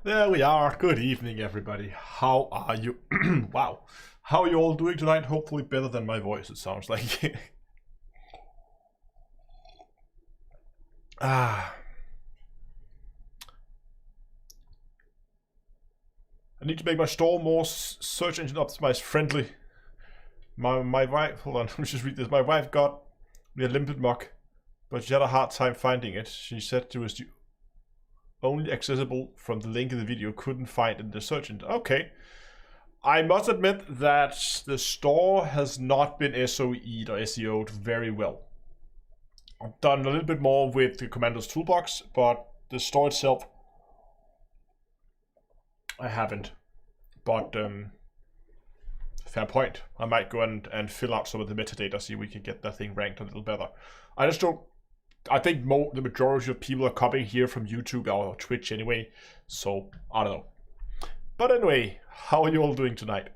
There we are. Good evening, everybody. How are you? Wow. How are you all doing tonight? Hopefully better than my voice, it sounds like. I need to make my store more search engine optimized friendly. My wife, hold on, let me just read this. My wife got the Olympic mug, but she had a hard time finding it. She said it was only accessible from the link in the video, couldn't find it in the search engine. Okay. I must admit that the store has not been SOE'd or SEO'd very well. I've done a little bit more with the Commander's Toolbox, but the store itself, I haven't. But fair point. I might go and fill out some of the metadata, see if we can get that thing ranked a little better. I just don't. I think the majority of people are copying here from YouTube or Twitch anyway, so I don't know. But anyway, how are you all doing tonight?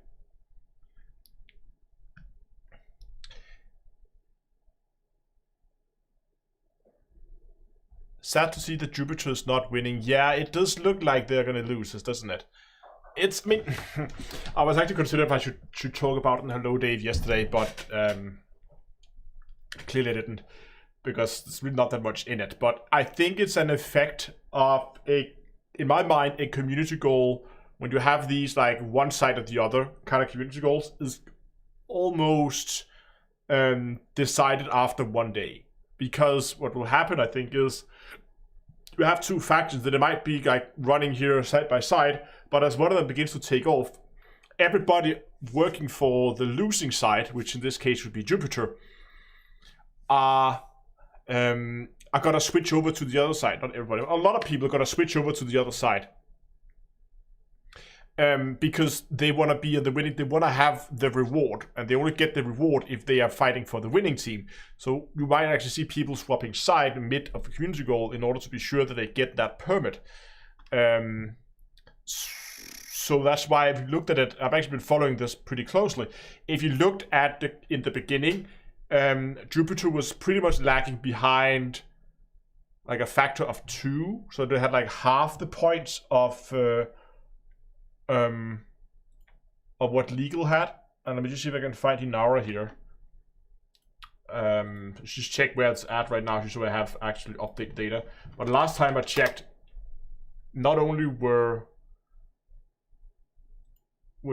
Sad to see that Jupiter is not winning. Yeah, it does look like they're gonna lose, doesn't it? I mean, I was actually considering if I should talk about it in Hello Dave yesterday, but clearly I didn't, because there's really not that much in it. But I think it's an effect of in my mind, a community goal. When you have these like one side or the other kind of community goals, is almost decided after one day. Because what will happen, I think, is you have two factions that it might be like running here side by side, but as one of them begins to take off, everybody working for the losing side, which in this case would be Jupiter, are gonna switch over to the other side. Not everybody, a lot of people are gonna switch over to the other side. Because they want to be the winning, they want to have the reward, and they only get the reward if they are fighting for the winning team. So you might actually see people swapping side mid of the community goal in order to be sure that they get that permit. So that's why if you looked at it, I've actually been following this pretty closely. If you looked at in the beginning, Jupiter was pretty much lagging behind like a factor of 2, so they had like half the points of what Legal had. And let me just see if I can find Inara here. Just check where it's at right now, just so I have actually updated data. But last time I checked, not only were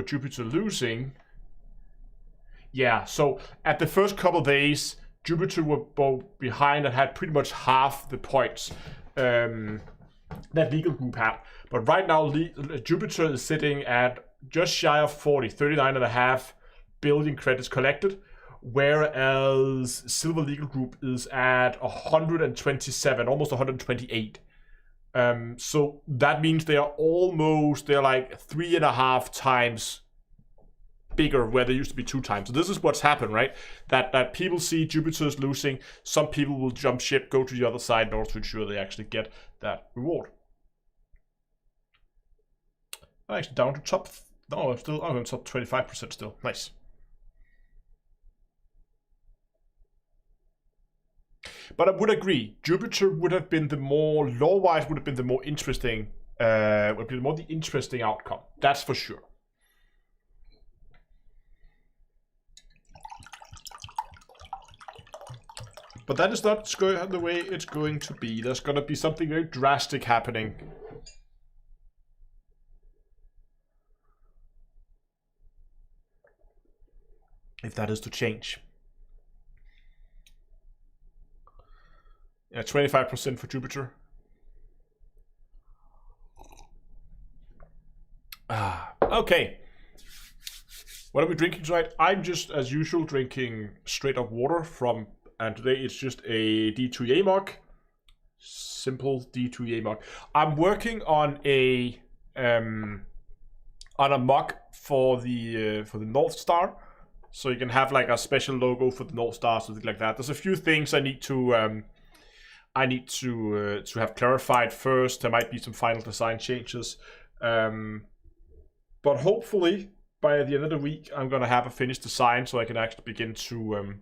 Jupiter losing, yeah, so at the first couple of days, Jupiter were both behind and had pretty much half the points that Legal Group had. But right now, Jupiter is sitting at just shy of 39.5 billion credits collected, whereas Silver Legal Group is at 127, almost 128. So that means they're like 3.5 times bigger where they used to be 2 times. So this is what's happened, right? That people see Jupiter's losing, some people will jump ship, go to the other side in order to ensure they actually get that reward. Actually down to top, no, I'm on top 25% still. Nice. But I would agree, Jupiter would have been the more, lore-wise, would have been the more interesting, would be the interesting outcome. That's for sure. But that is not the way it's going to be. There's going to be something very drastic happening. If that is to change. Yeah, 25% for Jupiter. Okay. What are we drinking tonight? I'm just, as usual, drinking straight up water from, and today it's just a D2A mug. Simple D2A mug. I'm working on a mug for the North Star. So you can have like a special logo for the North Star, something like that. There's a few things I need to have clarified first. There might be some final design changes, but hopefully by the end of the week I'm gonna have a finished design, so I can actually begin to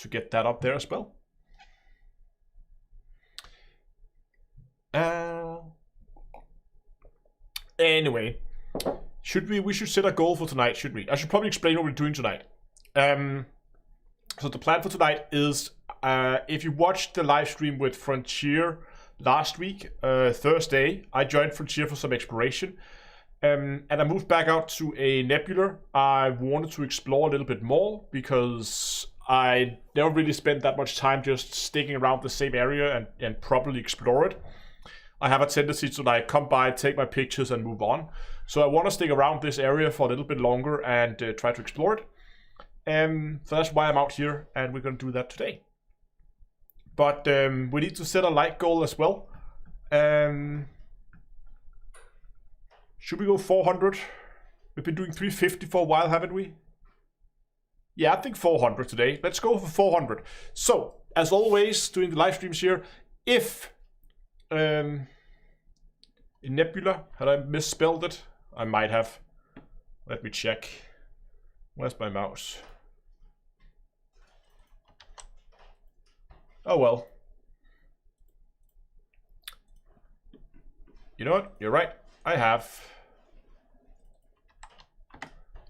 get that up there as well. Anyway, we should set a goal for tonight, should we? I should probably explain what we're doing tonight. So the plan for tonight is, if you watched the live stream with Frontier last week, Thursday, I joined Frontier for some exploration. And I moved back out to a Nebula. I wanted to explore a little bit more because I never really spent that much time just sticking around the same area and properly explore it. I have a tendency to like come by, take my pictures and move on. So I want to stick around this area for a little bit longer and try to explore it. So that's why I'm out here, and we're going to do that today. But we need to set a like goal as well. Should we go 400? We've been doing 350 for a while, haven't we? Yeah, I think 400 today. Let's go for 400. So, as always, doing the live streams here, if in Nebula, had I misspelled it? I might have. Let me check. Where's my mouse? Oh well. You know what? You're right. I have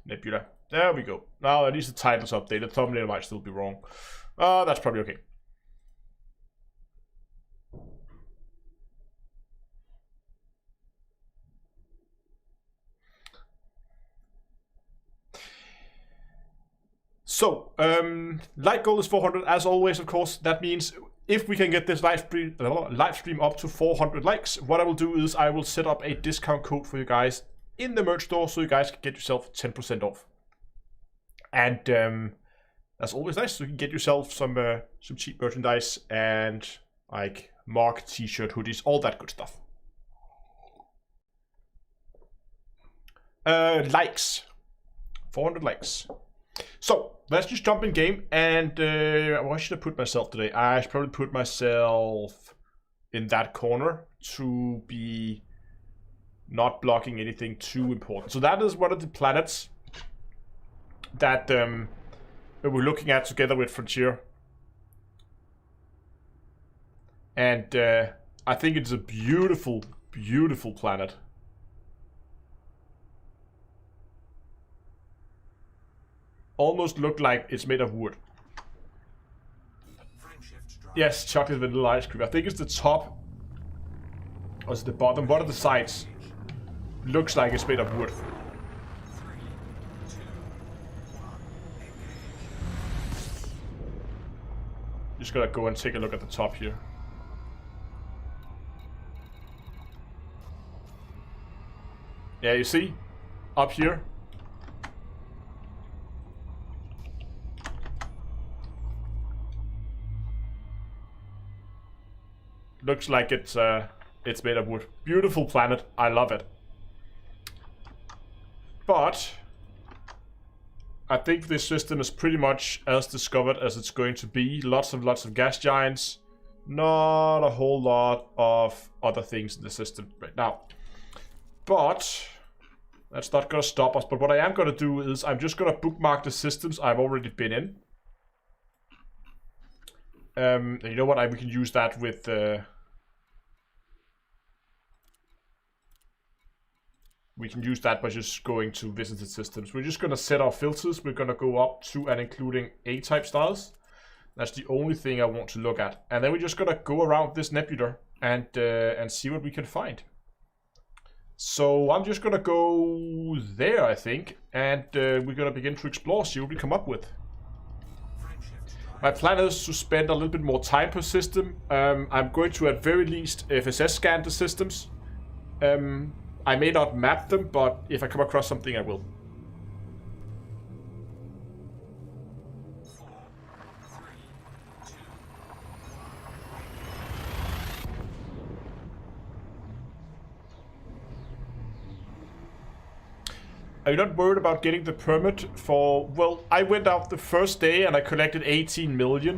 Nebula. There we go. Now at least the title's updated. The thumbnail might still be wrong. That's probably okay. So, like goal is 400 as always, of course. That means if we can get this live stream up to 400 likes, what I will do is I will set up a discount code for you guys in the merch store so you guys can get yourself 10% off. And that's always nice. So you can get yourself some cheap merchandise and like Mark t-shirt, hoodies, all that good stuff. Likes. 400 likes. So, let's just jump in game, and where should I put myself today? I should probably put myself in that corner to be not blocking anything too important. So that is one of the planets that we're looking at together with Frontier. And I think it's a beautiful, beautiful planet. Almost look like it's made of wood. Yes, chocolate vanilla ice cream. I think it's the top. Or is it the bottom? One of the sides looks like it's made of wood. Just gotta go and take a look at the top here. Yeah, you see? Up here. Looks like it's made of wood. Beautiful planet. I love it. But I think this system is pretty much as discovered as it's going to be. Lots of gas giants. Not a whole lot of other things in the system right now. But that's not gonna stop us. But what I am gonna do is I'm just gonna bookmark the systems I've already been in. You know what? We can use that with we can use that by just going to visited systems. We're just gonna set our filters. We're gonna go up to and including A-type stars. That's the only thing I want to look at. And then we're just gonna go around this nebula and see what we can find. So I'm just gonna go there, I think, and we're gonna begin to explore, see what we come up with. My plan is to spend a little bit more time per system. I'm going to at very least FSS scan the systems. I may not map them, but if I come across something, I will. Are you not worried about getting the permit for... Well, I went out the first day and I collected 18 million,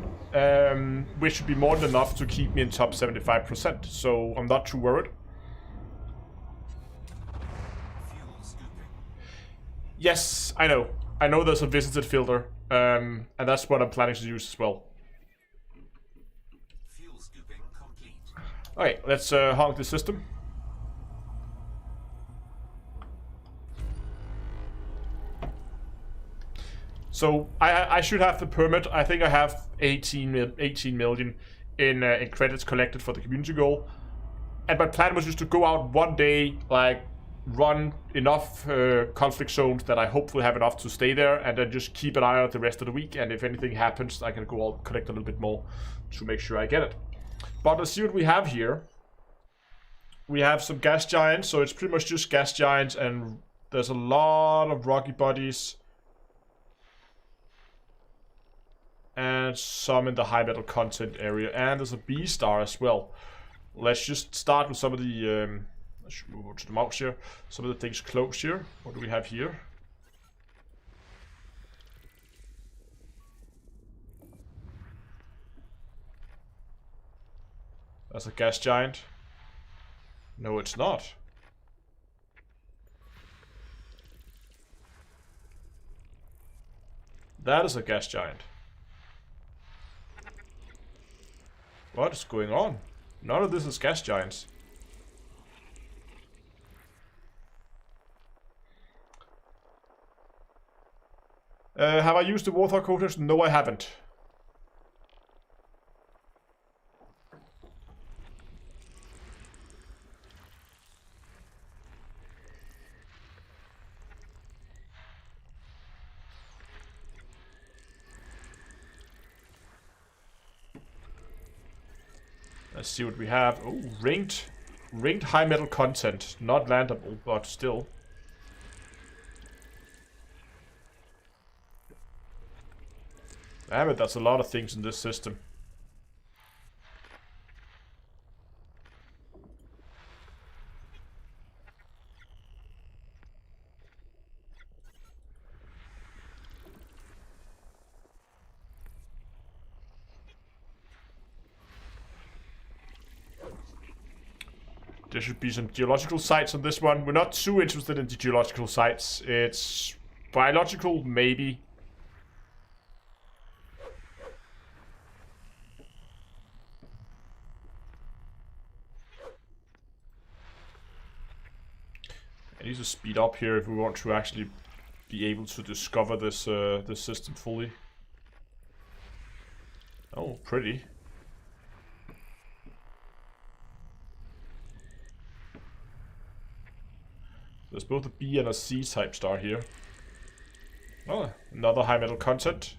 which should be more than enough to keep me in top 75%, so I'm not too worried. Yes, I know. I know there's a visited filter, and that's what I'm planning to use as well. Okay, let's honk the system. So I should have the permit. I think I have 18 million in credits collected for the community goal. And my plan was just to go out one day, like run enough conflict zones that I hopefully have enough to stay there, and then just keep an eye on it the rest of the week. And if anything happens, I can go out collect a little bit more to make sure I get it. But let's see what we have here. We have some gas giants, so it's pretty much just gas giants, and there's a lot of rocky bodies. And some in the high metal content area. And there's a B star as well. Let's just start with some of the... let's move over to the mouse here. Some of the things close here. What do we have here? That's a gas giant. No, it's not. That is a gas giant. What is going on? None of this is gas giants. Have I used the Warthog HOTAS? No, I haven't. Let's see what we have. Oh, ranked high metal content. Not landable, but still. Damn it, that's a lot of things in this system. There should be some geological sites on this one. We're not too interested in the geological sites. It's biological, maybe. I need to speed up here if we want to actually be able to discover this this system fully. Oh, pretty. There's both a B and a C type star here. Oh, another high metal content.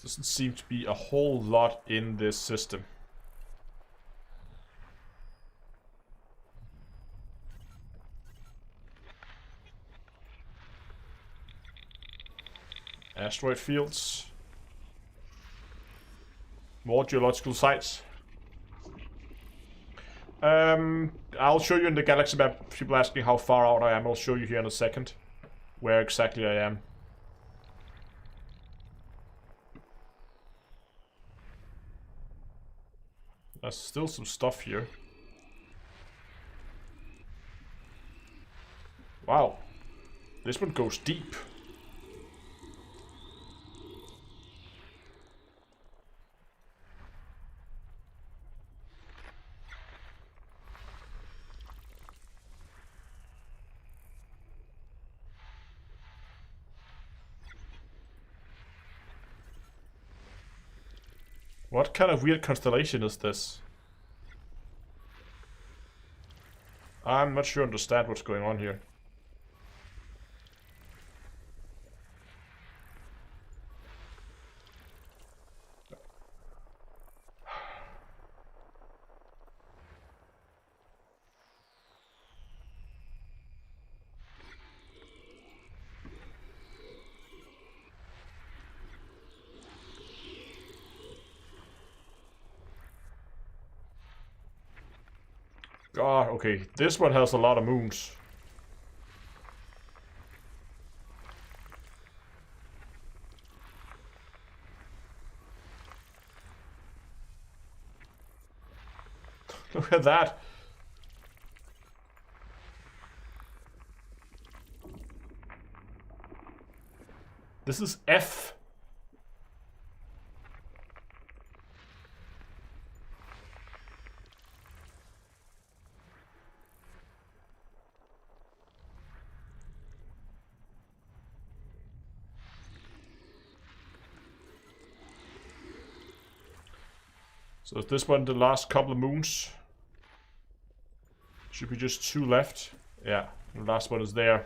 Doesn't seem to be a whole lot in this system. Asteroid fields. More geological sites. I'll show you in the galaxy map. People ask me how far out I am. I'll show you here in a second where exactly I am. There's still some stuff here. Wow. This one goes deep. What kind of weird constellation is this? I'm not sure I understand what's going on here. God, okay, this one has a lot of moons. Look at that. This is F. So is this one the last couple of moons? Should be just 2 left. Yeah, the last one is there.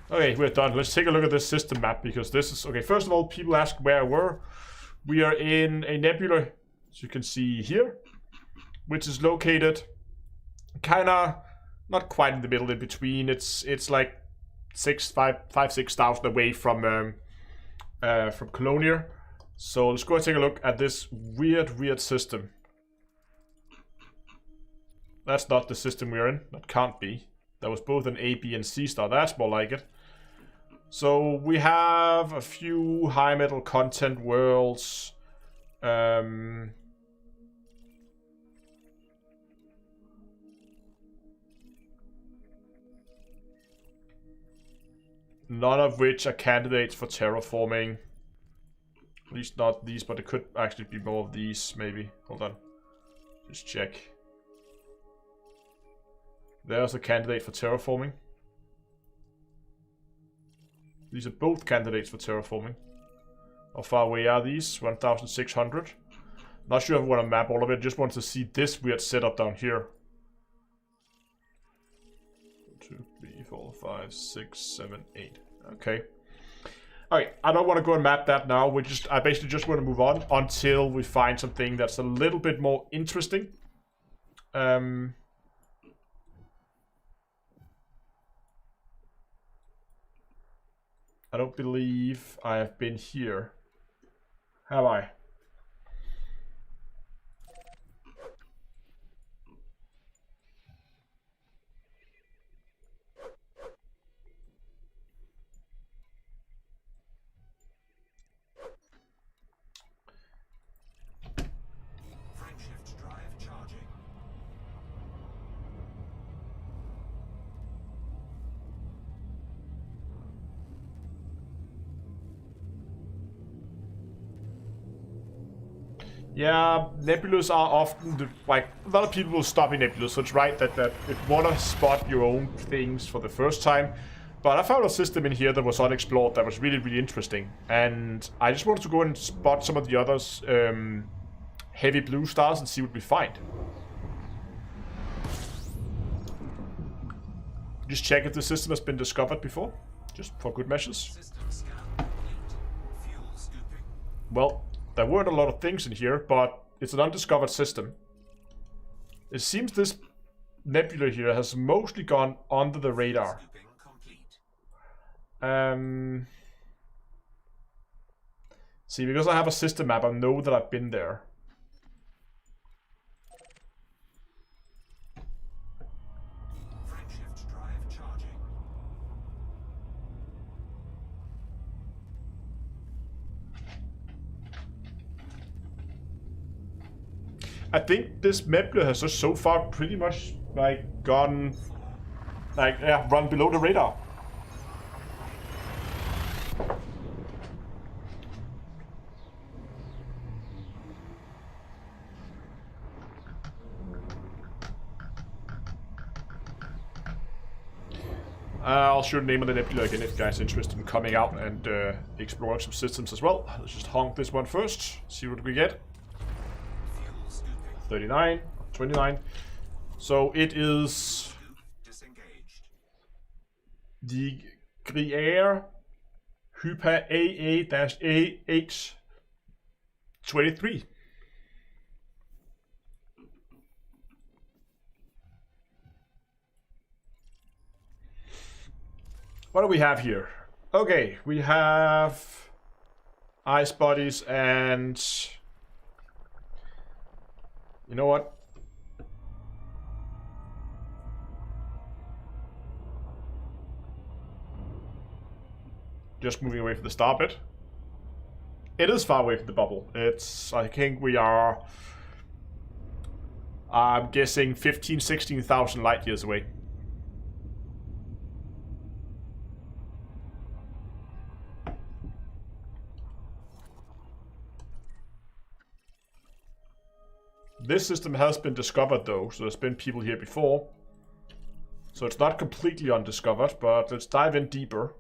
Okay, we're done. Let's take a look at this system map, because this is... Okay, first of all, people ask where we were. We are in a nebula, as you can see here, which is located kinda not quite in the middle, in between. It's like 6,000 away from Colonia. So let's go and take a look at this weird system. That's not the system we're in. That can't be. That was both an A, B, and C star. That's more like it. So we have a few high metal content worlds. None of which are candidates for terraforming. At least not these, but it could actually be more of these, maybe. Hold on. Just check. There's a candidate for terraforming. These are both candidates for terraforming. How far away are these? 1,600. Not sure if I want to map all of it. Just want to see this weird setup down here. 2, 3, 4, 5, 6, 7, 8. Okay. Alright, I don't want to go and map that now. I basically just want to move on until we find something that's a little bit more interesting. I don't believe I have been here. Have I? Yeah, nebulas are often, like, a lot of people will stop in nebulas, so it's right that if you want to spot your own things for the first time. But I found a system in here that was unexplored that was really interesting. And I just wanted to go and spot some of the others, heavy blue stars, and see what we find. Just check if the system has been discovered before, just for good measures. Well, there weren't a lot of things in here, but it's an undiscovered system. It seems this nebula here has mostly gone under the radar. See, because I have a system map, I know that I've been there. I think this nebula has just so far pretty much like gone, like, yeah, run below the radar. I'll show the name of the nebula again if you guys are interested in coming out and exploring some systems as well. Let's just honk this one first, see what we get. 39, 29. So it is the Grier Hypa AA-AH23. What do we have here? Okay, we have ice bodies and... You know what? Just moving away from the star bit. It is far away from the bubble. It's, I think we are, I'm guessing 16,000 light years away. This system has been discovered though, so there's been people here before. So it's not completely undiscovered, but let's dive in deeper.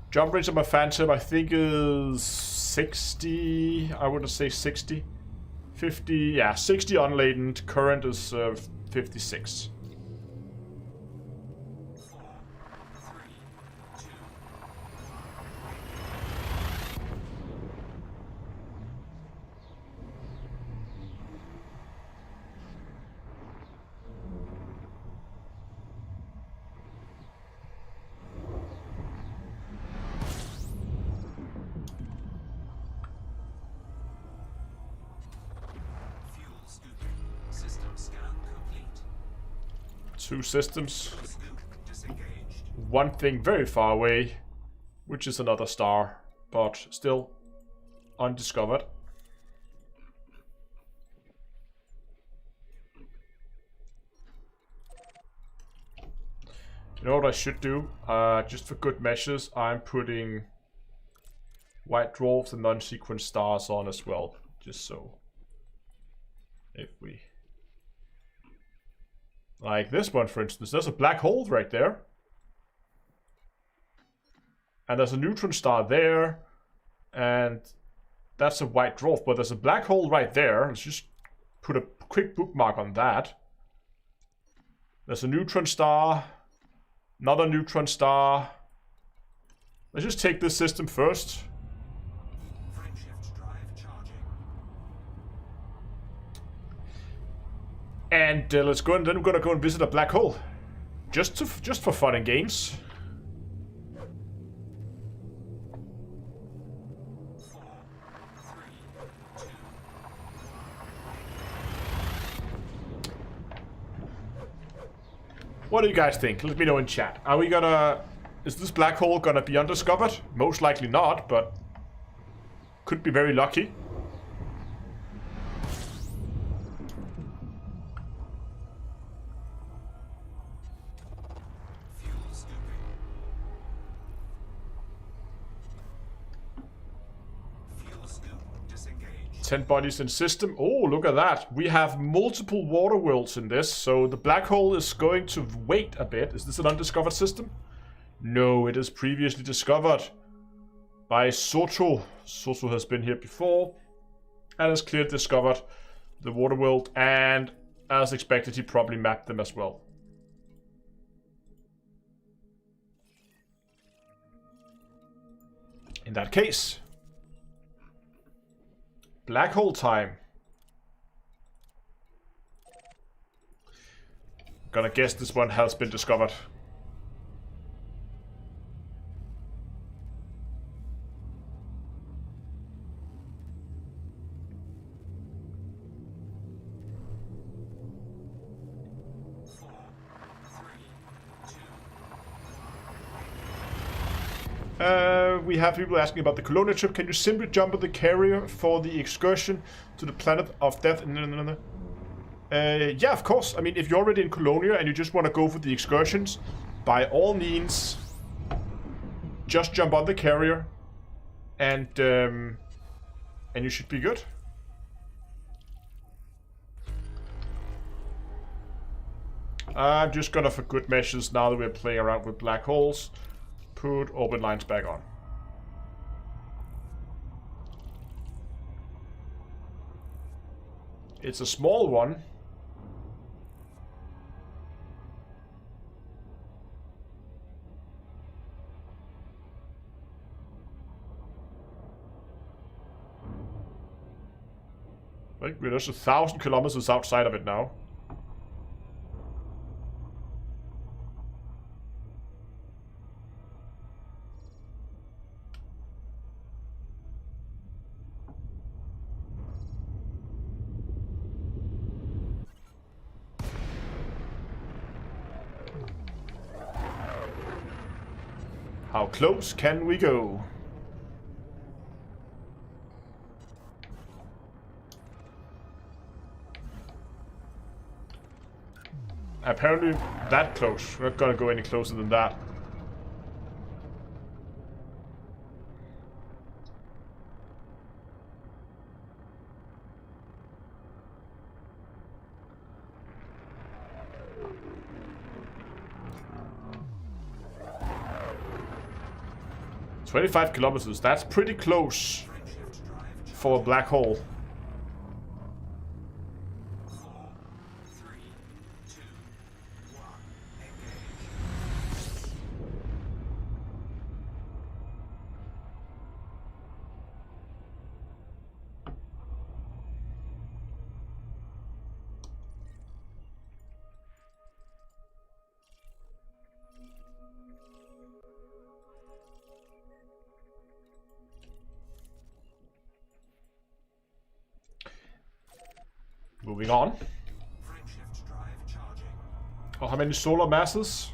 Jump range of my Phantom, I think, is 60. I wouldn't say 60. 50, yeah, 60 unladen. Current is 56. Two systems. One thing very far away, which is another star, but still undiscovered. You know what I should do? Just for good measures, I'm putting white dwarfs and non-sequence stars on as well, just so if we... Like this one, for instance. There's a black hole right there. And there's a neutron star there. And that's a white dwarf. But there's a black hole right there. Let's just put a quick bookmark on that. There's a neutron star. Another neutron star. Let's just take this system first. And let's go, and then we're gonna go and visit a black hole, just for fun and games. What do you guys think? Let me know in chat. Are we gonna? Is this black hole gonna be undiscovered? Most likely not, but could be very lucky. Bodies in system. Oh, look at that. We have multiple water worlds in this, so the black hole is going to wait a bit. Is this an undiscovered system? No, it is previously discovered by Soto. Soto has been here before and has clearly discovered the water world, and as expected, he probably mapped them as well. In that case, black hole time. Gonna guess this one has been discovered. We have people asking about the Colonia trip. Can you simply jump on the carrier for the excursion to the planet of death? Yeah, of course. I mean, if you're already in Colonia and you just want to go for the excursions, by all means, just jump on the carrier, and you should be good. I'm just gonna, for good measures, now that we're playing around with black holes, put open lines back on. It's a small one. I think we're just 1,000 kilometers outside of it now. How close can we go? Apparently that close. We're not gonna go any closer than that. 25 kilometers, that's pretty close for a black hole. Moving on. Oh, how many solar masses?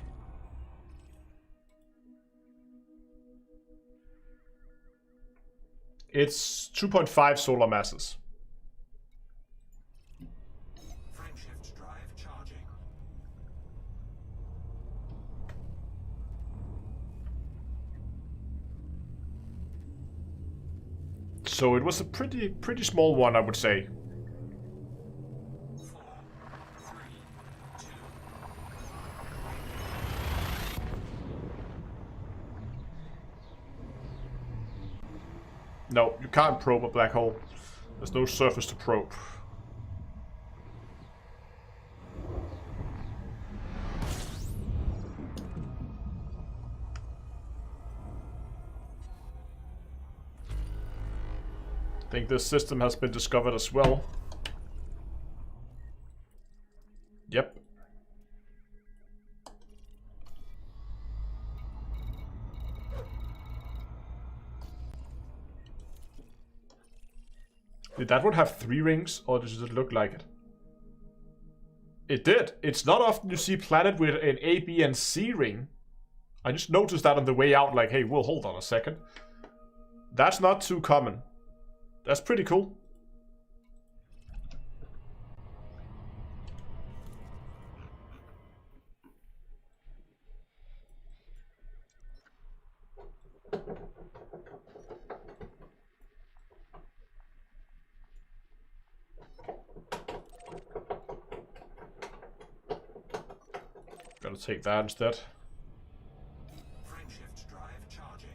It's 2.5 solar masses. Frameshift drive charging. So it was a pretty small one, I would say. 4, 3, 2. No, you can't probe a black hole. There's no surface to probe. I think this system has been discovered as well. Yep. Did that one have 3 rings, or does it look like it? It did. It's not often you see a planet with an A, B, and C ring. I just noticed that on the way out, like, hey, well, hold on a second. That's not too common. That's pretty cool. Gotta take that instead. Frameshift drive charging.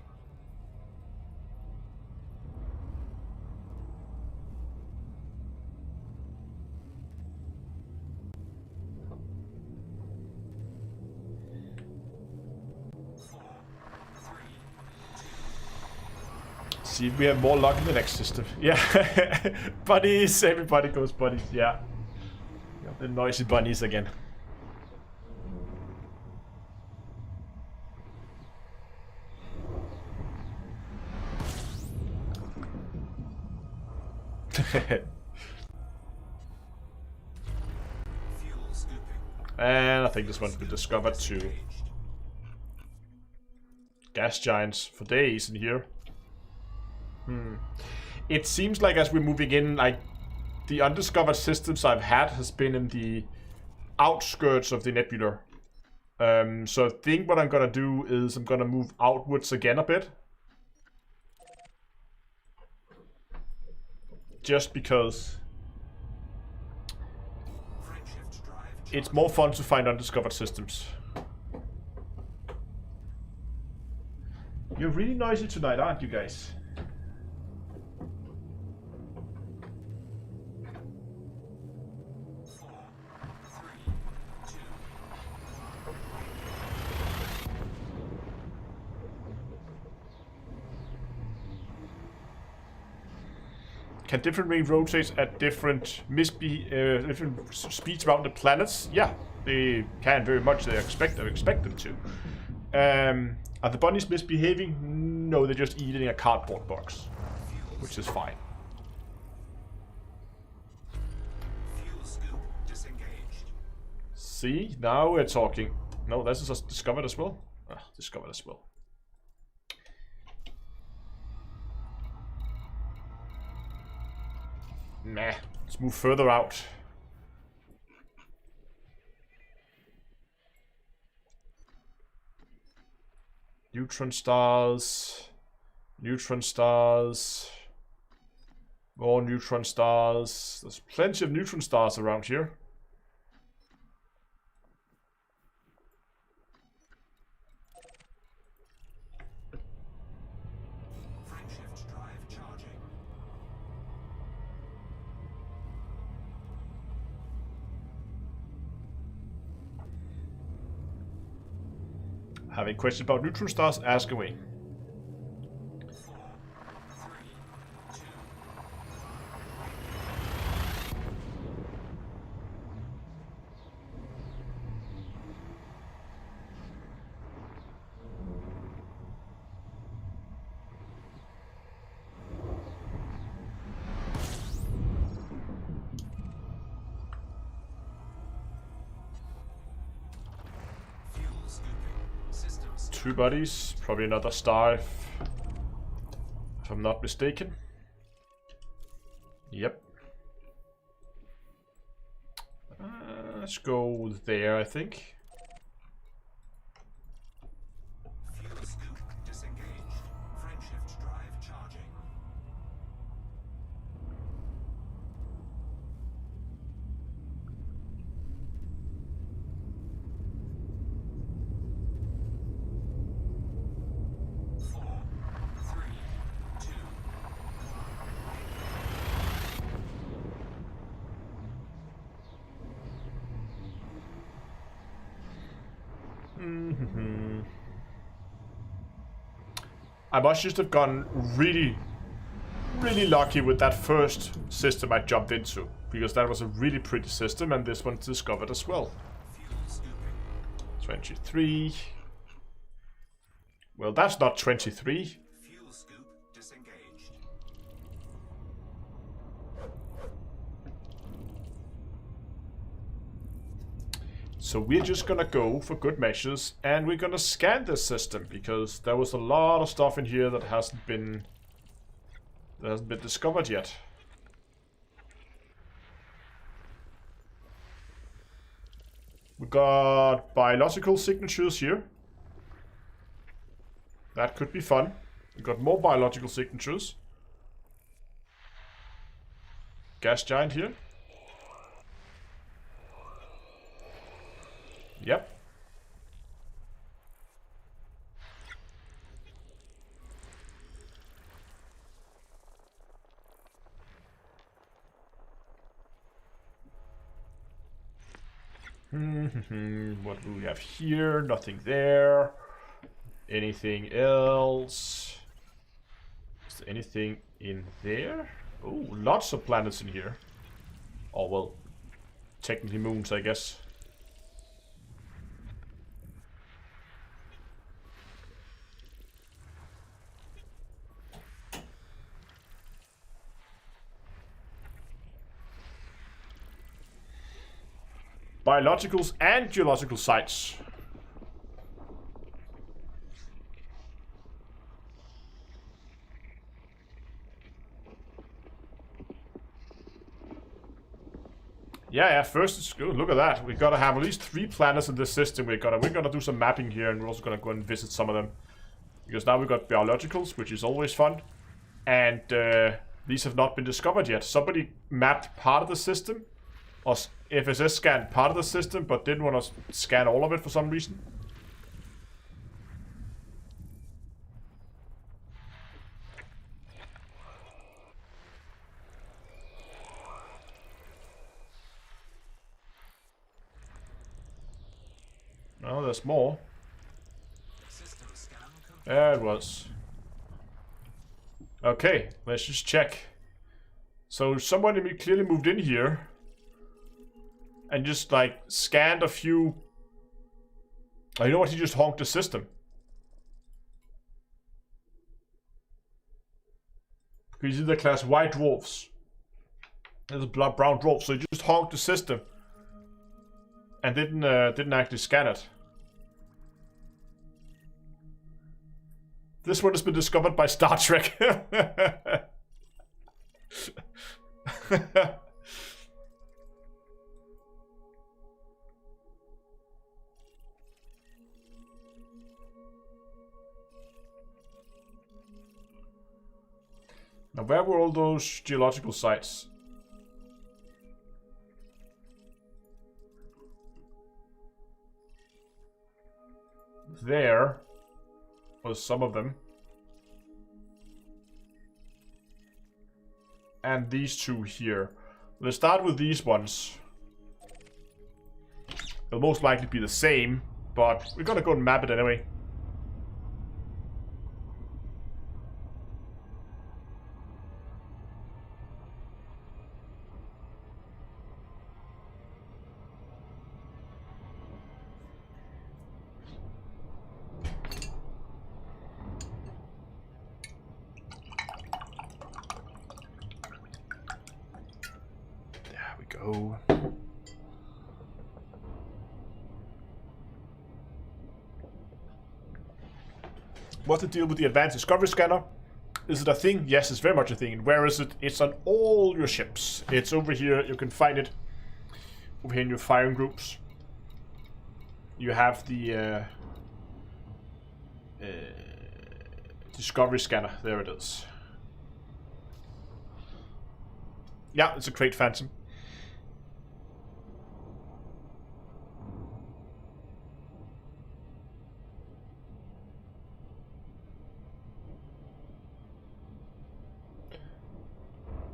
See if we have more luck in the next system. Yeah. Bunnies, everybody goes bunnies, yeah. The noisy bunnies again. Fuel scooping. And I think this one's been discovered too. Gas giants for days in here. It seems like as we're moving in, like the undiscovered systems I've had has been in the outskirts of the nebula. So I think what I'm gonna do is I'm gonna move outwards again a bit. Just because Frameshift drive it's more fun to find undiscovered systems. You're really noisy tonight, aren't you guys? Can different rings rotate at different different speeds around the planets? Yeah, they can very much. They expect them to. Are the bunnies misbehaving? No, they're just eating a cardboard box, which is fine. fuel scoop disengaged. See, now we're talking. No, this is discovered as well. Discovered as well. Nah, let's move further out. Neutron stars. Neutron stars. More neutron stars. There's plenty of neutron stars around here. Having questions about neutron stars, ask away. 4, 3, 2. Fuel scooping. Systems. 2 bodies, probably another star if I'm not mistaken. Yep. Let's go there, I think. Fuel scoop disengaged. Frameshift drive charging. Four, three, two. I must just have gotten really lucky with that first system I jumped into, because that was a really pretty system, and this one's discovered as well. Fuel scooping. 23. Well, that's not 23. Fuel scoop disengaged. So we're just gonna go for good measures, and we're gonna scan this system, because there was a lot of stuff in here that hasn't been discovered yet. We got biological signatures here. That could be fun. We got more biological signatures. Gas giant here. Yep. What do we have here? Nothing there. Anything else? Is there anything in there? Oh, lots of planets in here. Oh, well, technically moons, I guess. Biologicals and geological sites. Yeah, first it's good. Look at that. We gotta have at least 3 planets in this system. We're gonna do some mapping here, and we're also gonna go and visit some of them. Because now we've got biologicals, which is always fun. And these have not been discovered yet. Somebody mapped part of the system, or FSS scanned part of the system, but didn't want to scan all of it for some reason. Oh, there's more. System scan complete. There it was. Okay, let's just check. So somebody clearly moved in here and just like scanned a few. Oh, you know what? He just honked the system. He's in the class white dwarfs. There's a brown dwarf, so he just honked the system and didn't actually scan it. This one has been discovered by Star Trek. Now, where were all those geological sites? There was some of them. And these two here. Let's start with these ones. They'll most likely be the same, but we're gonna go and map it anyway. go. What's the deal with the advanced discovery scanner? Is it a thing? Yes, it's very much a thing. And where is it? It's on all your ships. It's over here. You can find it over here in your firing groups. You have the discovery scanner. There it is. Yeah, it's a Crate Phantom.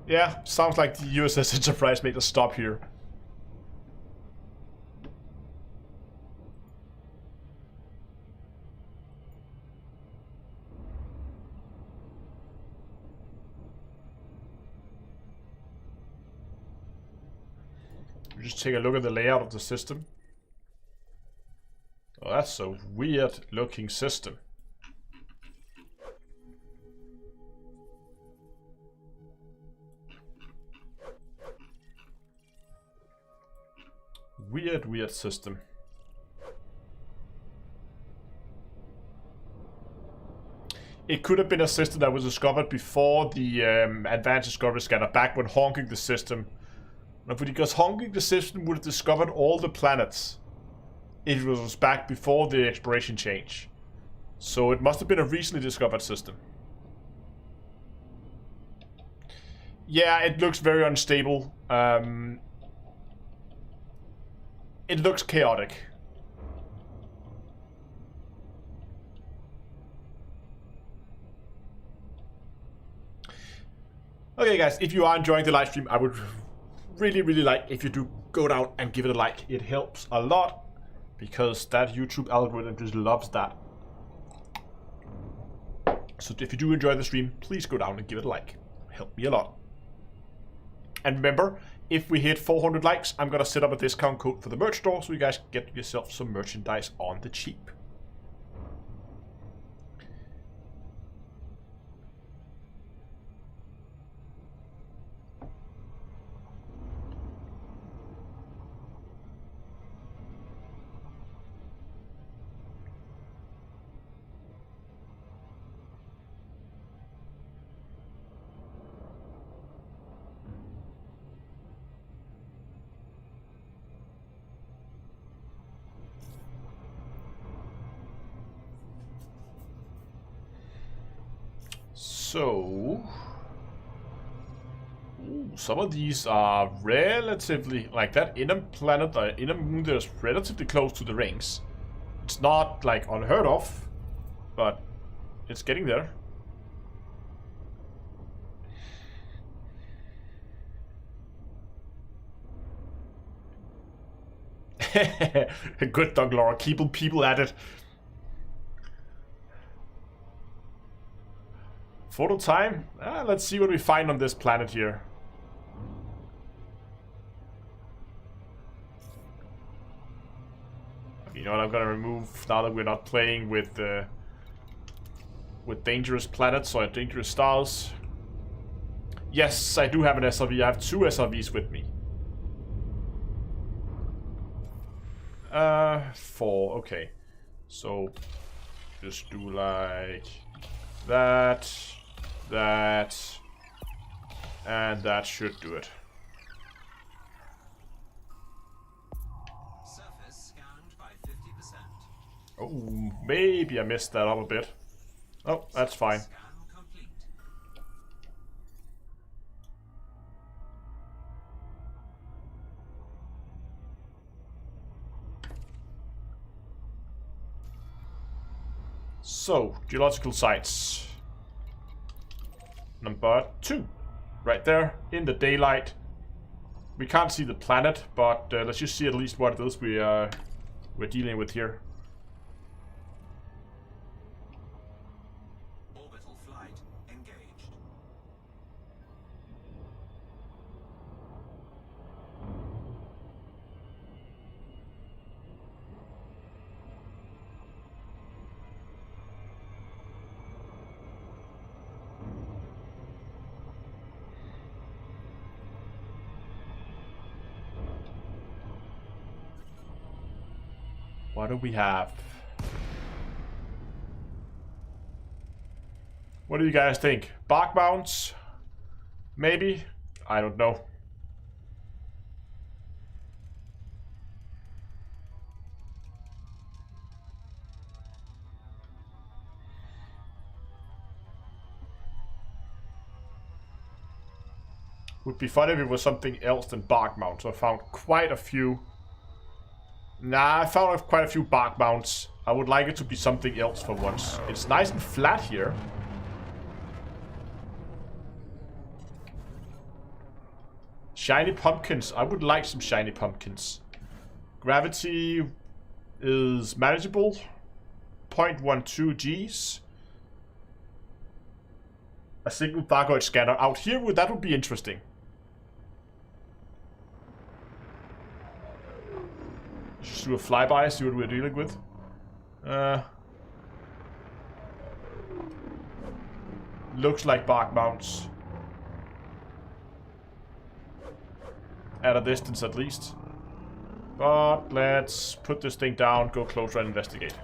Yeah, sounds like the USS Enterprise made a stop here. Just take a look at the layout of the system. Oh, that's a weird looking system. Weird system. It could have been a system that was discovered before the advanced discovery scanner, back when honking the system. Because honking the system would have discovered all the planets. It was back before the exploration change. So it must have been a recently discovered system. Yeah, it looks very unstable. It looks chaotic. Okay guys, if you are enjoying the live stream, I would really like if you do go down and give it a like. It helps a lot because that YouTube algorithm just loves that. So if you do enjoy the stream, please go down and give it a like. Help me a lot. And remember, if we hit 400 likes, I'm gonna set up a discount code for the merch store so you guys can get yourself some merchandise on the cheap. So, ooh, some of these are relatively, like that inner planet, inner moon that's relatively close to the rings. It's not like unheard of, but it's getting there. Good dog, Laura. Keep people at it. Photo time? Let's see what we find on this planet here. You know what I'm gonna remove now that we're not playing with dangerous planets or dangerous stars. Yes, I do have an SRV. I have 2 SRVs with me. 4. Okay. So just do like that. That, and that should do it. Surface scanned by 50%. Oh, maybe I messed that up a bit. Oh, that's fine. Scan complete. So, geological sites. Number 2. Right there, in the daylight. We can't see the planet, but let's just see at least what it is we're dealing with here. Orbital flight engaged. What do we have? What do you guys think? Bark mounts? Maybe? I don't know. Would be fun if it was something else than bark mounts. I found quite a few. Nah, I found quite a few bark mounts. I would like it to be something else for once. It's nice and flat here. Shiny pumpkins. I would like some shiny pumpkins. Gravity is manageable. 0.12 Gs. A single Thargoid scanner out here. That would be interesting. Just do a flyby, see what we're dealing with. Looks like bark mounts. At a distance at least. But let's put this thing down, go closer and investigate.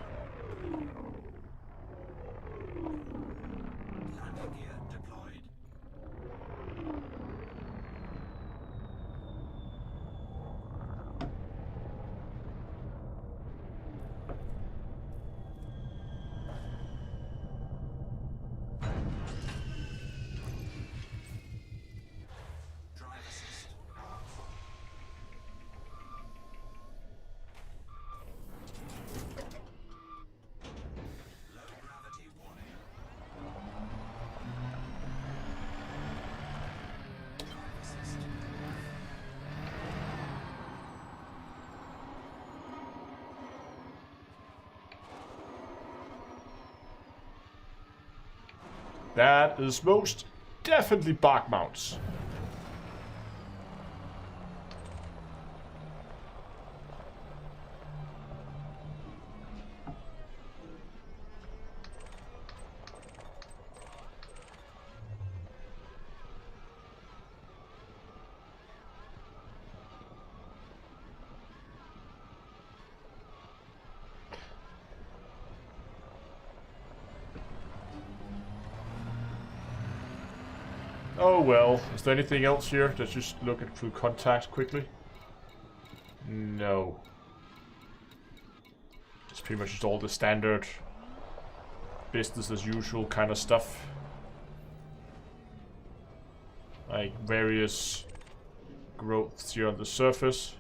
Landing gear deployed. Drive assist. Low gravity warning. Drive assist. That is most definitely bark mounts. Oh well, is there anything else here? Let's just look at through contacts quickly. No. It's pretty much just all the standard business as usual kind of stuff. Like various growths here on the surface.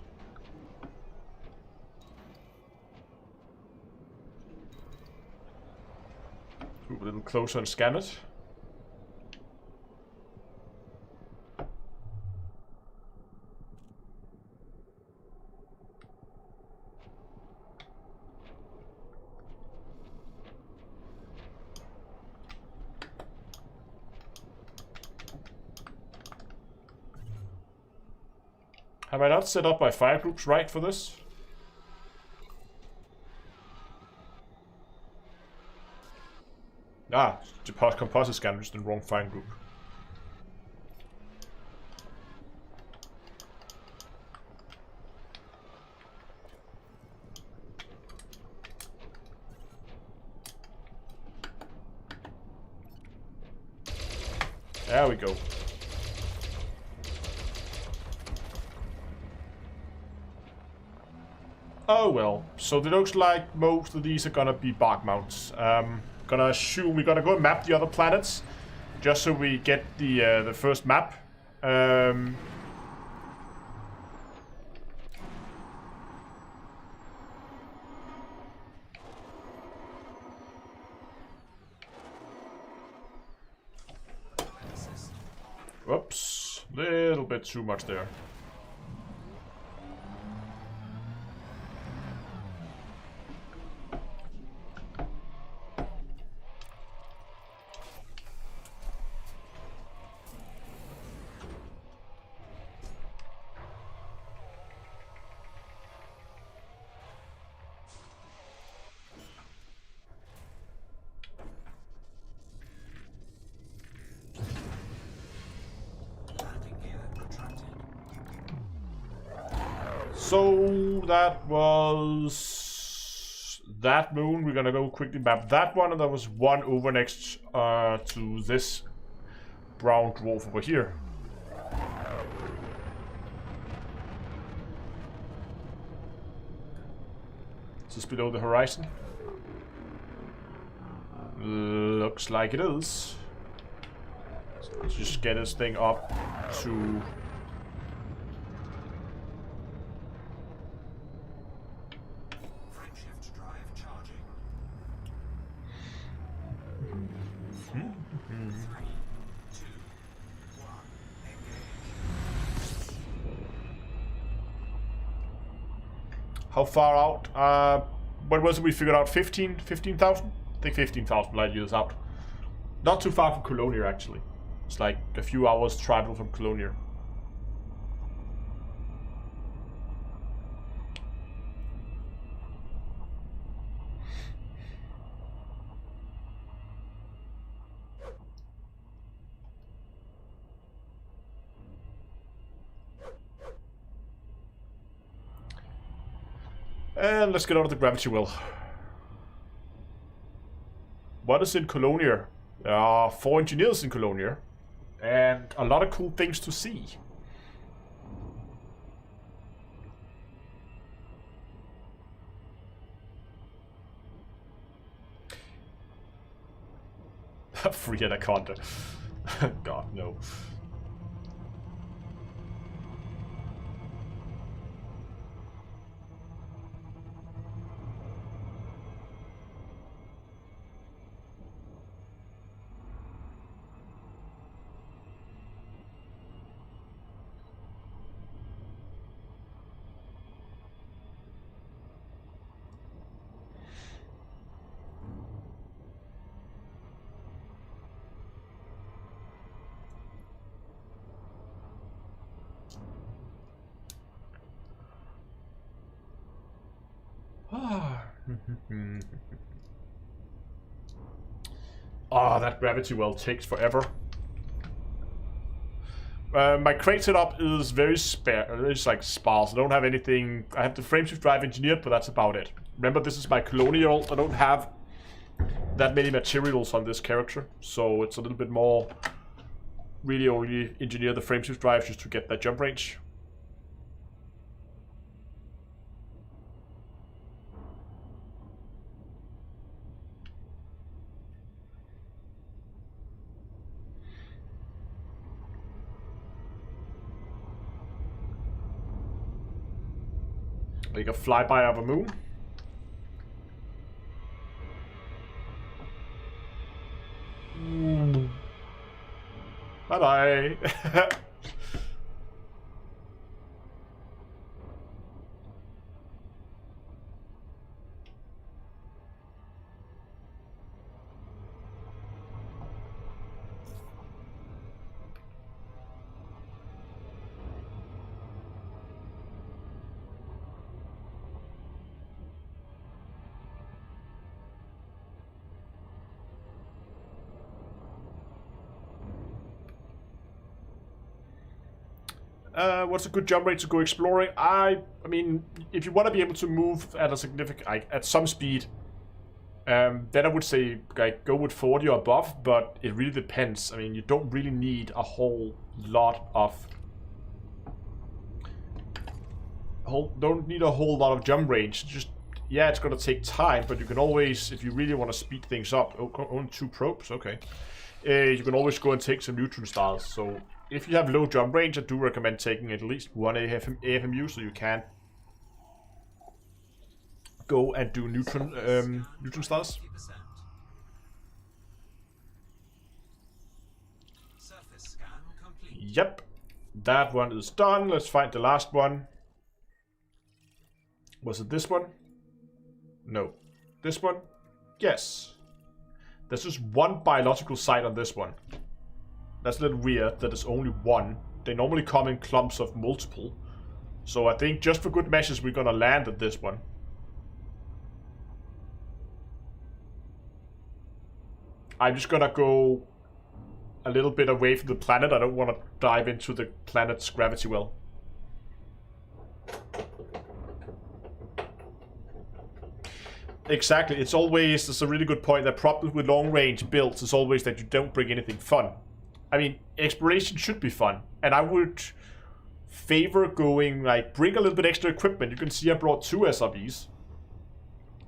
Move a little closer and scan it. Have I not set up my fire groups right for this? Ah, composite scanner, just in the wrong fire group. There we go. Oh well, so it looks like most of these are gonna be bark mounts. Gonna assume we're gonna go and map the other planets, just so we get the first map. Whoops, little bit too much there. So that was that moon. We're gonna go quickly map that one, and there was one over next to this brown dwarf over here. Is this below the horizon? Looks like it is. So let's just get this thing up to... Frameshift drive charging. 3, 2, 1, engage. How far out? What was it we figured out? 15,000? I think 15,000 light years out. Not too far from Colonia, actually. It's like a few hours travel from Colonia. And let's get out of the gravity well. What is in Colonia? There are 4 engineers in Colonia. And a lot of cool things to see. Free anaconda. God, no. Ah, that gravity well takes forever. My crate setup is very spare. It's like sparse. I don't have anything. I have the frameshift drive engineered, but that's about it. Remember, this is my colonial. I don't have that many materials on this character, so it's a little bit more. Really only engineer the frameshift drive just to get that jump range. Like a flyby of a moon. Bye bye. What's a good jump rate to go exploring? I mean, if you want to be able to move at a significant, at some speed, then I would say like go with 40 or above. But it really depends. I mean, you don't really need a whole lot of, don't need a whole lot of jump range. Just yeah, it's gonna take time, but you can always, if you really want to speed things up, only 2 probes, okay. You can always go and take some neutron stars. So if you have low jump range, I do recommend taking at least 1 AFMU so you can go and do neutron stars. 50%. Surface scan complete. Yep, that one is done. Let's find the last one. Was it this one? No. This one? Yes. There's just one biological site on this one. That's a little weird that there's only one. They normally come in clumps of multiple. So I think just for good measures we're gonna land at this one. I'm just gonna go a little bit away from the planet. I don't want to dive into the planet's gravity well. Exactly. It's a really good point. The problem with long-range builds is always that you don't bring anything fun. I mean, exploration should be fun. And I would favor going, like, bring a little bit extra equipment. You can see I brought 2 SRVs.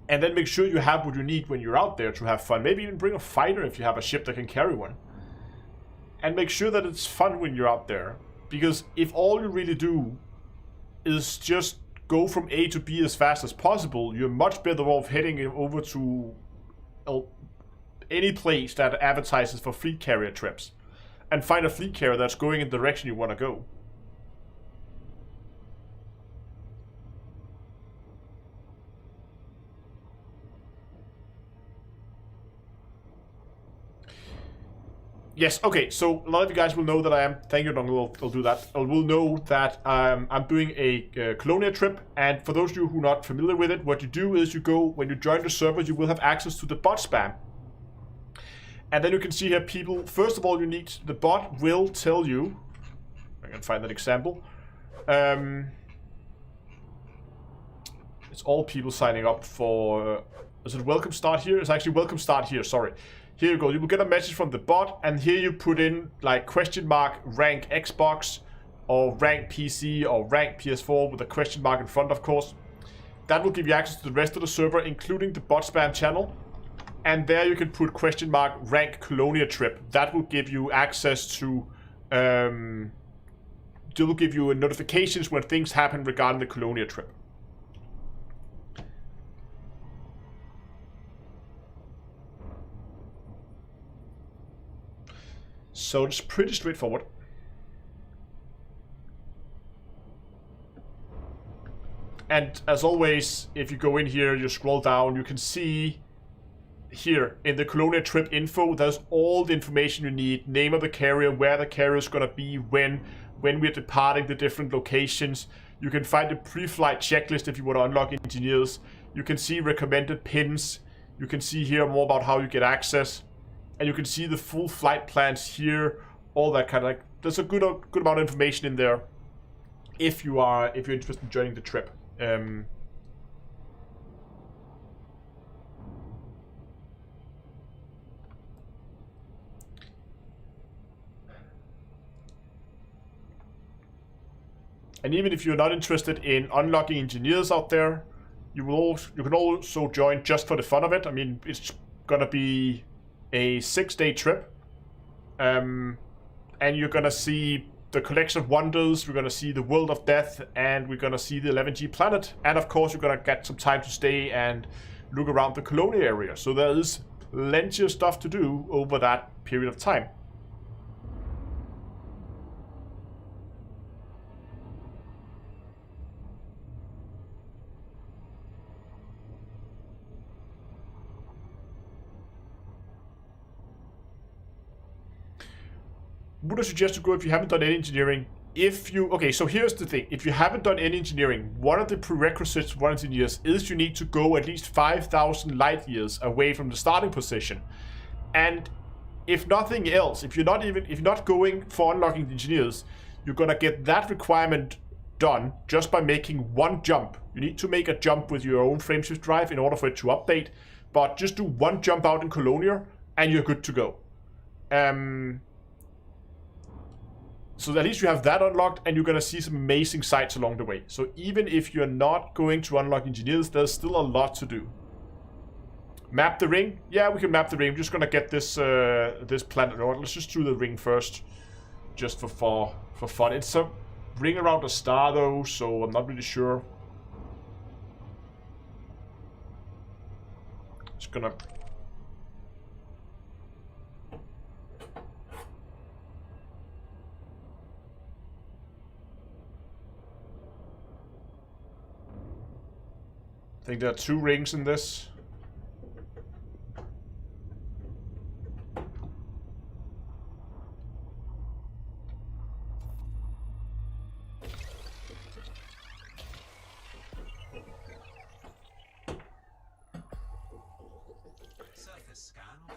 And then make sure you have what you need when you're out there to have fun. Maybe even bring a fighter if you have a ship that can carry one. And make sure that it's fun when you're out there. Because if all you really do is just go from A to B as fast as possible, you're much better off heading over to any place that advertises for fleet carrier trips. And find a fleet carrier that's going in the direction you want to go. Yes, okay, so a lot of you guys will know that I am, thank you, Dongle, I'll do that. I will know that I'm doing a Colonia trip, and for those of you who are not familiar with it, what you do is you go, when you join the server, you will have access to the bot spam. And then you can see here people, first of all, the bot will tell you, I can find that example. It's all people signing up for, is it welcome start here? It's actually welcome start here, sorry. Here you go, you will get a message from the bot, and here you put in like question mark rank Xbox, or rank PC, or rank PS4 with a question mark in front, of course. That will give you access to the rest of the server, including the bot spam channel. And there you can put question mark rank Colonia trip. That will give you access to, it will give you notifications when things happen regarding the Colonia trip. So it's pretty straightforward. And as always, if you go in here, you scroll down, you can see here in the Colonia trip info, there's all the information you need. Name of the carrier, where the carrier is going to be, when we're departing, the different locations. You can find a pre-flight checklist if you want to unlock engineers. You can see recommended pins. You can see here more about how you get access. And you can see the full flight plans here, all that kind of, like, there's a good amount of information in there if you're interested in joining the trip. And even if you're not interested in unlocking engineers out there, you can also join just for the fun of it. I mean, it's gonna be a 6-day trip, and you're gonna see the Collection of Wonders, we're gonna see the World of Death, and we're gonna see the 11G planet, and of course you're gonna get some time to stay and look around the Colonia area. So there is plenty of stuff to do over that period of time. Would I suggest to go if you haven't done any engineering? Okay, so here's the thing. If you haven't done any engineering, one of the prerequisites for engineers is you need to go at least 5,000 light years away from the starting position. And if nothing else, if you're not going for unlocking the engineers, you're gonna get that requirement done just by making one jump. You need to make a jump with your own frameshift drive in order for it to update, but just do one jump out in Colonia and you're good to go. So at least you have that unlocked, and you're gonna see some amazing sights along the way. So even if you're not going to unlock engineers, there's still a lot to do. Map the ring? Yeah, we can map the ring. I'm just gonna get this this planet. Or let's just do the ring first, just for fun. It's a ring around a star though, so I'm not really sure. Just gonna. I think there are 2 rings in this.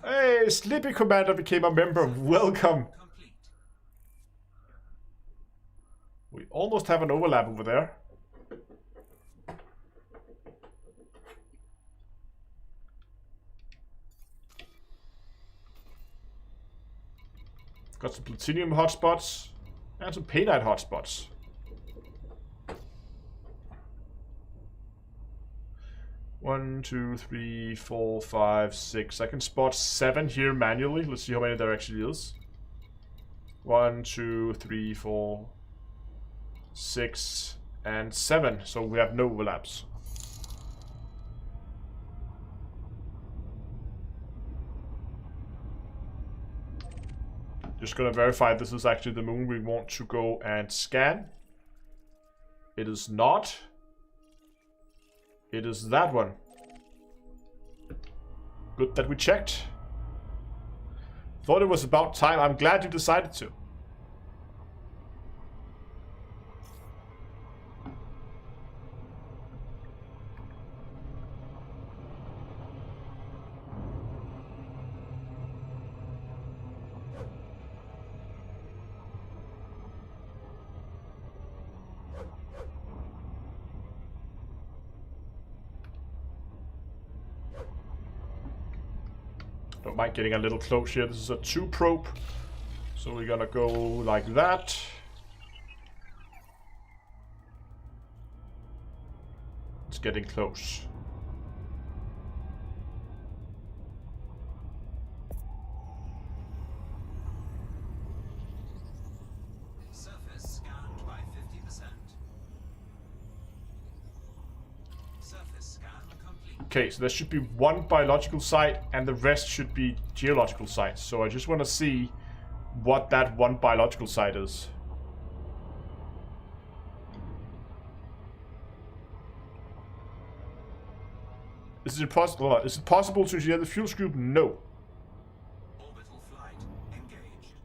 Hey, Sleepy Commander became a member. Welcome. We almost have an overlap over there. Got some platinum hotspots and some painite hotspots. One, two, three, 4, 5, 6. I can spot 7 here manually. Let's see how many there actually is. 1, 2, 3, 4, 6, and 7. So we have no overlaps. Just gonna verify this is actually the moon we want to go and scan. It is not. It is that one. Good that we checked. Thought it was about time. I'm glad you decided to. Don't mind getting a little close here. This is a 2 probe. So we're gonna go like that. It's getting close. Surface scanned by 50%. Surface scan complete. Okay, so there should be 1 biological site and the rest should be geological sites. So I just want to see what that 1 biological site is. Is it possible to engineer the fuel scoop? No. Orbital flight engaged.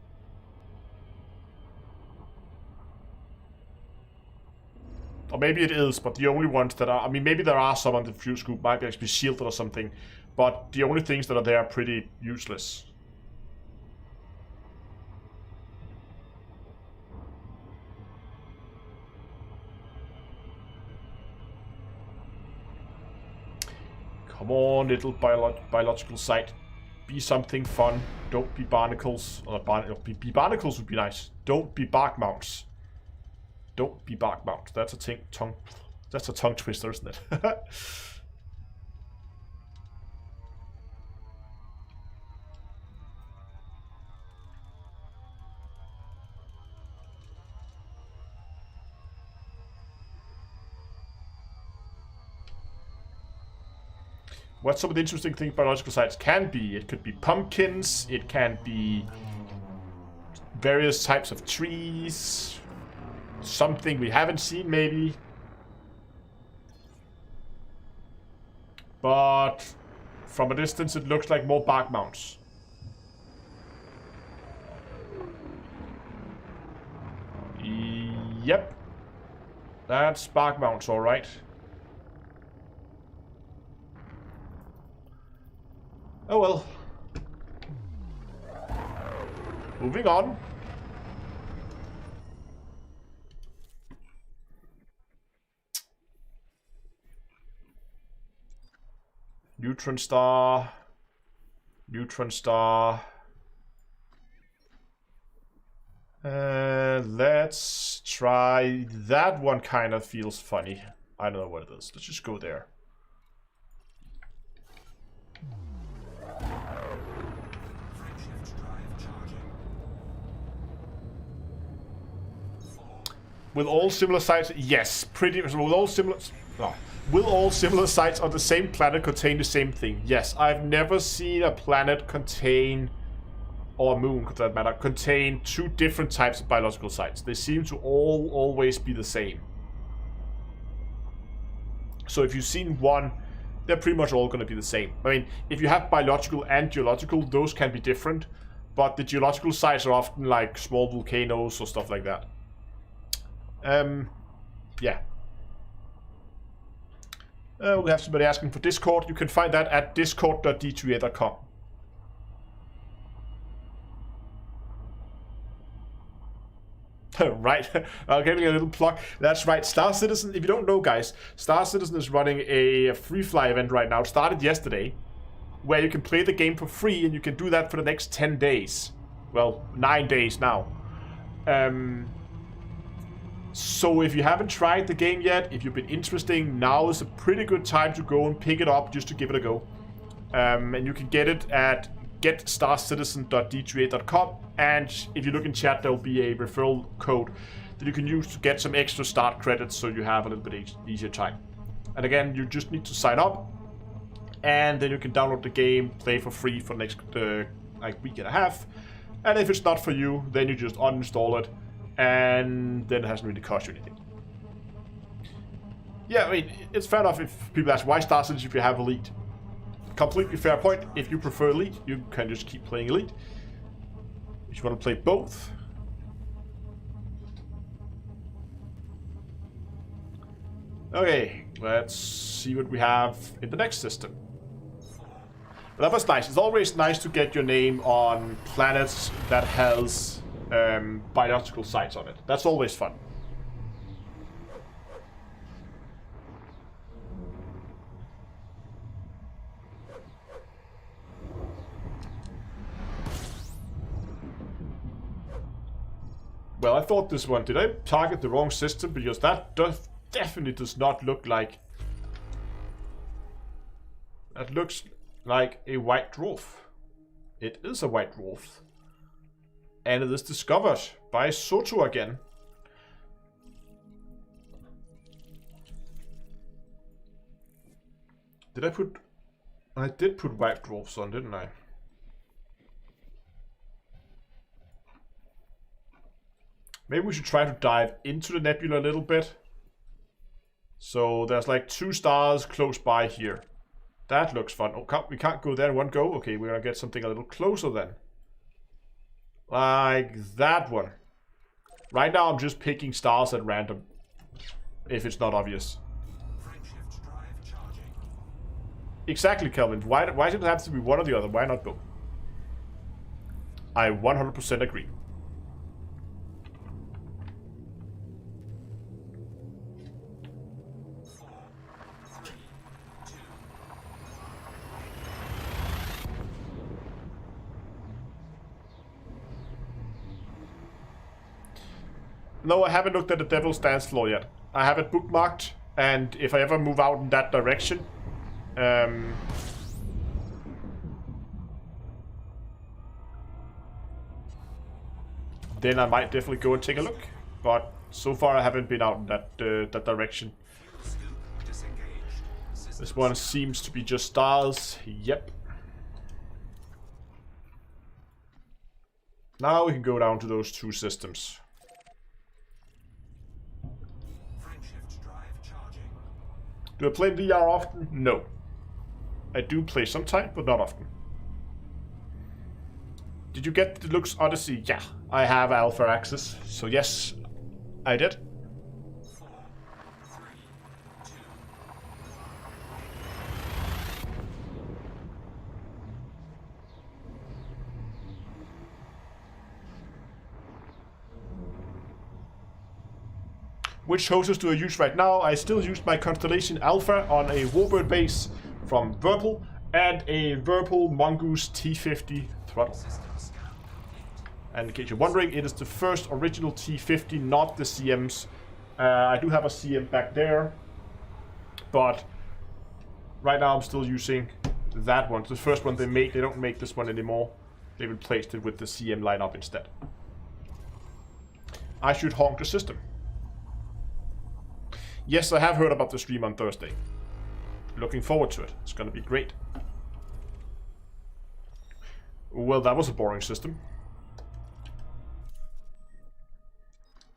Or maybe it is, but the only ones that are... I mean, maybe there are some on the fuel scoop, might be actually shielded or something. But the only things that are there are pretty useless. Come on, little biological site. Be something fun. Don't be barnacles. Or be barnacles would be nice. Don't be bark mounts. Don't be bark mounts. That's a tongue twister, isn't it? What some of the interesting things biological sites can be. It could be pumpkins. It can be various types of trees. Something we haven't seen, maybe. But from a distance, it looks like more bark mounts. Yep. That's bark mounts, all right. Oh well. Moving on. Neutron star. Neutron star. Let's try that one. Kind of feels funny. I don't know what it is. Let's just go there. Will all similar sites? Yes, pretty much. Will all similar? No. Will all similar sites on the same planet contain the same thing? Yes. I've never seen a planet contain, or a moon, for that matter, contain 2 different types of biological sites. They seem to all always be the same. So if you've seen one, they're pretty much all going to be the same. I mean, if you have biological and geological, those can be different. But the geological sites are often like small volcanoes or stuff like that. Yeah. We have somebody asking for Discord. You can find that at discord.d2a.com. Right. Giving a little plug. That's right. Star Citizen, if you don't know, guys, Star Citizen is running a free fly event right now. It started yesterday, where you can play the game for free, and you can do that for the next 10 days. well, 9 days now. So if you haven't tried the game yet, if you've been interested, now is a pretty good time to go and pick it up just to give it a go. And you can get it at getstarcitizen.d2a.com, and if you look in chat, there'll be a referral code that you can use to get some extra start credits so you have a little bit easier time. And again, you just need to sign up, and then you can download the game, play for free for the next like week and a half. And if it's not for you, then you just uninstall it, and then it hasn't really cost you anything. Yeah, I mean, it's fair enough if people ask why Star Citizen if you have Elite. Completely fair point. If you prefer Elite, you can just keep playing Elite. If you want to play both. Okay, let's see what we have in the next system. That was nice. It's always nice to get your name on planets that has biological sites on it. That's always fun. Well, I thought this one, did I target the wrong system? Because that definitely does not look like... That looks like a white dwarf. It is a white dwarf. And it is discovered by Soto again. Did I put... I did put white dwarfs on, didn't I? Maybe we should try to dive into the nebula a little bit. So there's like 2 stars close by here. That looks fun. Oh, we can't go there in one go. Okay, we're gonna get something a little closer then. Like that one. Right now I'm just picking stars at random. If it's not obvious. Exactly, Kelvin. Why does it have to be one or the other? Why not both? I 100% agree. No, I haven't looked at the Devil's Dance floor yet. I have it bookmarked, and if I ever move out in that direction, then I might definitely go and take a look. But so far I haven't been out in that direction. This one seems to be just stars. Yep. Now we can go down to those 2 systems. Do I play VR often? No. I do play sometimes, but not often. Did you get the Deluxe Odyssey? Yeah, I have alpha access, so yes, I did. Which HOTAS do I use right now? I still use my Constellation Alpha on a Warbird base from Whirlpool and a Whirlpool Mongoose T50 throttle. And in case you're wondering, it is the first original T50, not the CMs. I do have a CM back there, but right now I'm still using that one. It's the first one they made. They don't make this one anymore. They replaced it with the CM lineup instead. I should honk the system. Yes, I have heard about the stream on Thursday. Looking forward to it. It's gonna be great. Well, that was a boring system.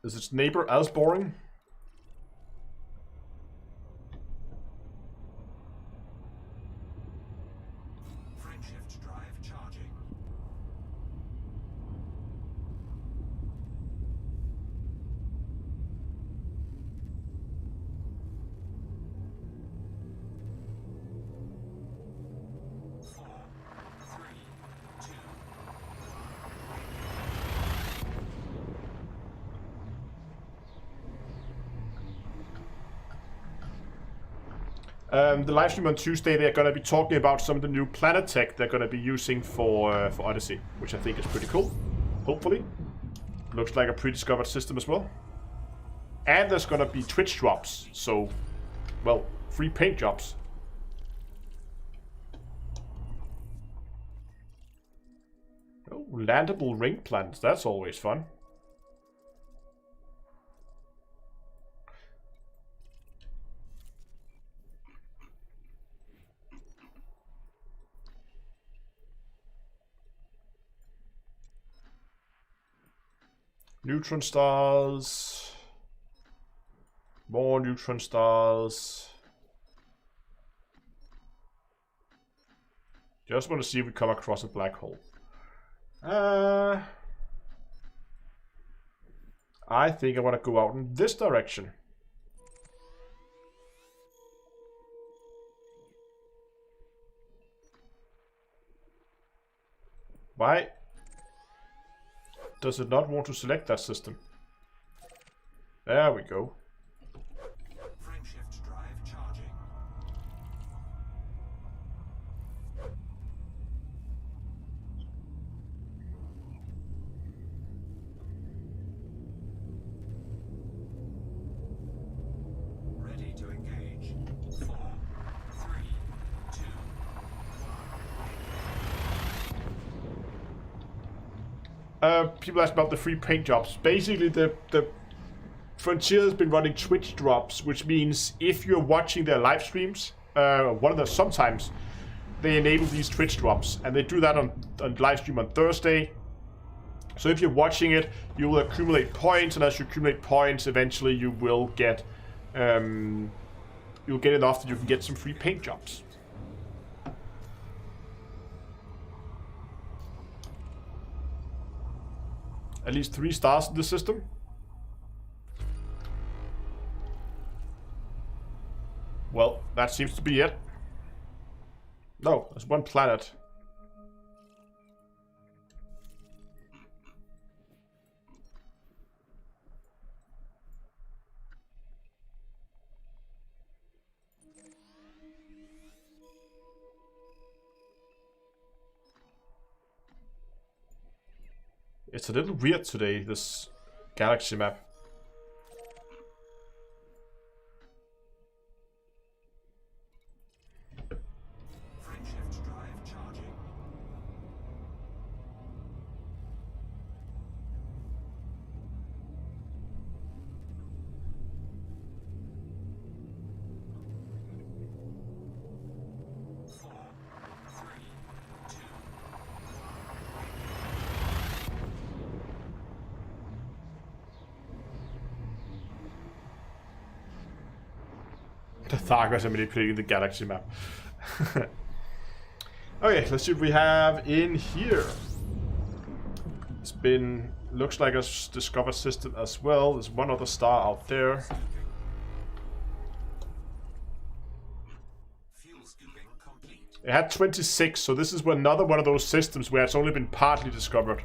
Is its neighbor as boring? Frameshift drive charging. The live stream on Tuesday, they're going to be talking about some of the new planet tech they're going to be using for Odyssey, which I think is pretty cool. hopefully. Looks like a pre-discovered system as well. And there's gonna be Twitch drops, so, well, free paint jobs. Oh, landable ring planets, that's always fun. Neutron stars. More neutron stars. Just want to see if we come across a black hole. I think I want to go out in this direction. Why does it not want to select that system? There we go. Frameshift drive charging. Ready to engage. 4, 3, 2, 1. People ask about the free paint jobs. Basically, the Frontier has been running Twitch drops, which means if you're watching their live streams, one of them sometimes they enable these Twitch drops, and they do that on live stream on Thursday. So if you're watching it, you will accumulate points, and as you accumulate points, eventually you will get you'll get enough that you can get some free paint jobs. At least 3 stars in the system. Well, that seems to be it. No, there's 1 planet. It's a little weird today, this galaxy map. Frameshift drive charging. Four, three, two, The Thargos are manipulating the galaxy map. Okay, let's see what we have in here. It's been, looks like a discovered system as well. There's 1 other star out there. fuel scooping complete. It had 26, so this is another one of those systems where it's only been partly discovered.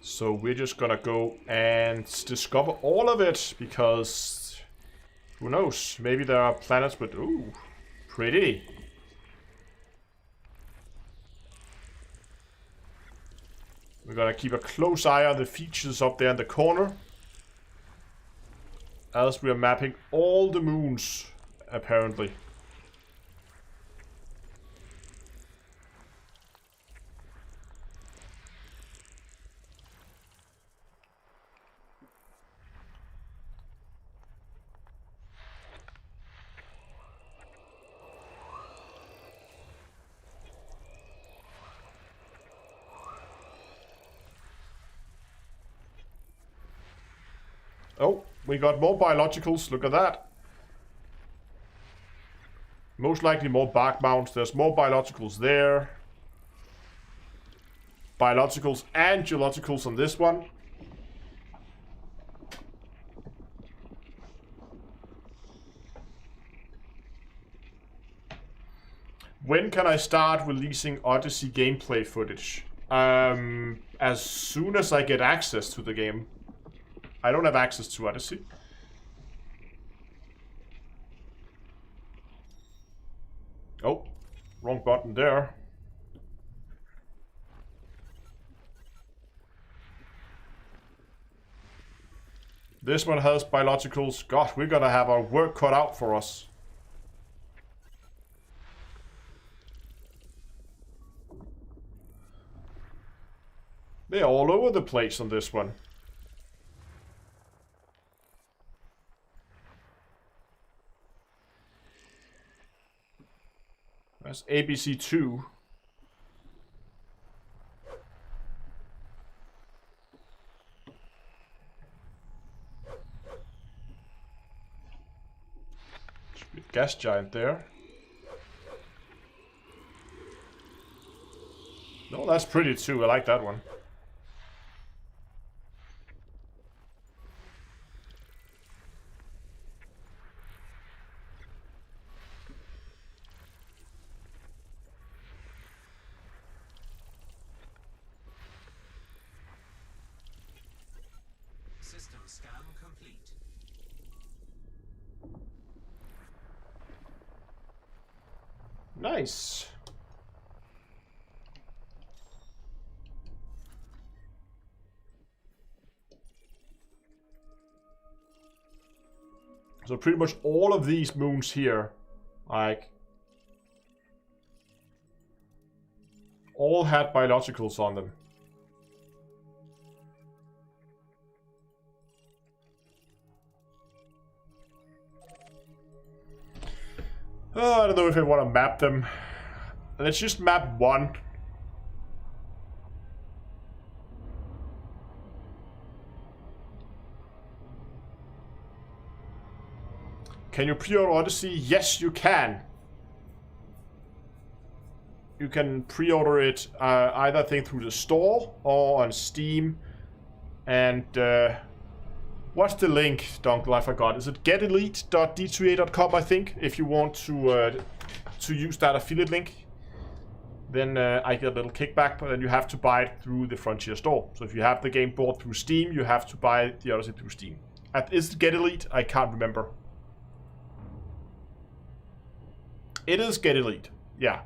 So we're just gonna go and discover all of it, because who knows, maybe there are planets, but ooh, pretty. We're gonna keep a close eye on the features up there in the corner, as we are mapping all the moons, apparently. Oh, we got more biologicals, look at that. Most likely more bark mounts, there's more biologicals there. biologicals and geologicals on this one. When can I start releasing Odyssey gameplay footage? As soon as I get access to the game. I don't have access to Odyssey. Oh, wrong button there. This one has biologicals. God, we're gonna have our work cut out for us. They're all over the place on this one. That's ABC2. Should be a gas giant there. No, that's pretty too. I like that one. System scan complete. Nice. So pretty much all of these moons here, like, all had biologicals on them. Oh, I don't know if I want to map them. Let's just map one. Can you pre-order Odyssey? Yes, you can. You can pre-order it either I think through the store or on Steam. And what's the link, Dunkel? I forgot. Is it getelite.d2a.com? I think. If you want to use that affiliate link, then I get a little kickback. But then you have to buy it through the Frontier store. So if you have the game bought through Steam, you have to buy the Odyssey through Steam. Is it GetElite? I can't remember. It is GetElite. Yeah.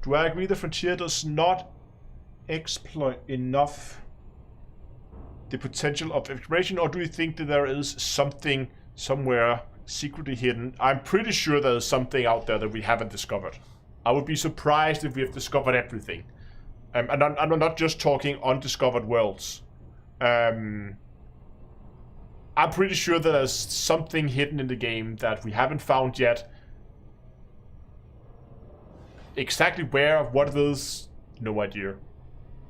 Do I agree the Frontier does not exploit enough the potential of exploration, or do you think that there is something somewhere secretly hidden? I'm pretty sure there is something out there that we haven't discovered. I would be surprised if we have discovered everything. And I'm not just talking undiscovered worlds. I'm pretty sure that there's something hidden in the game that we haven't found yet. Exactly where, what it is, no idea.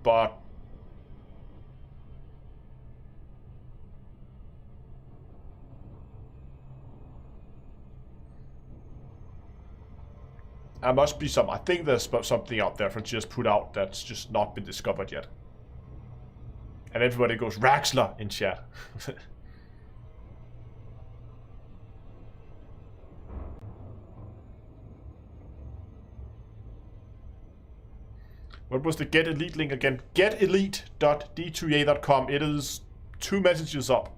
But there must be some. I think there's something out there Frontier's put out that's just not been discovered yet. And everybody goes Raxler in chat. What was the Get Elite link again? getelite.d2a.com. It is 2 messages up.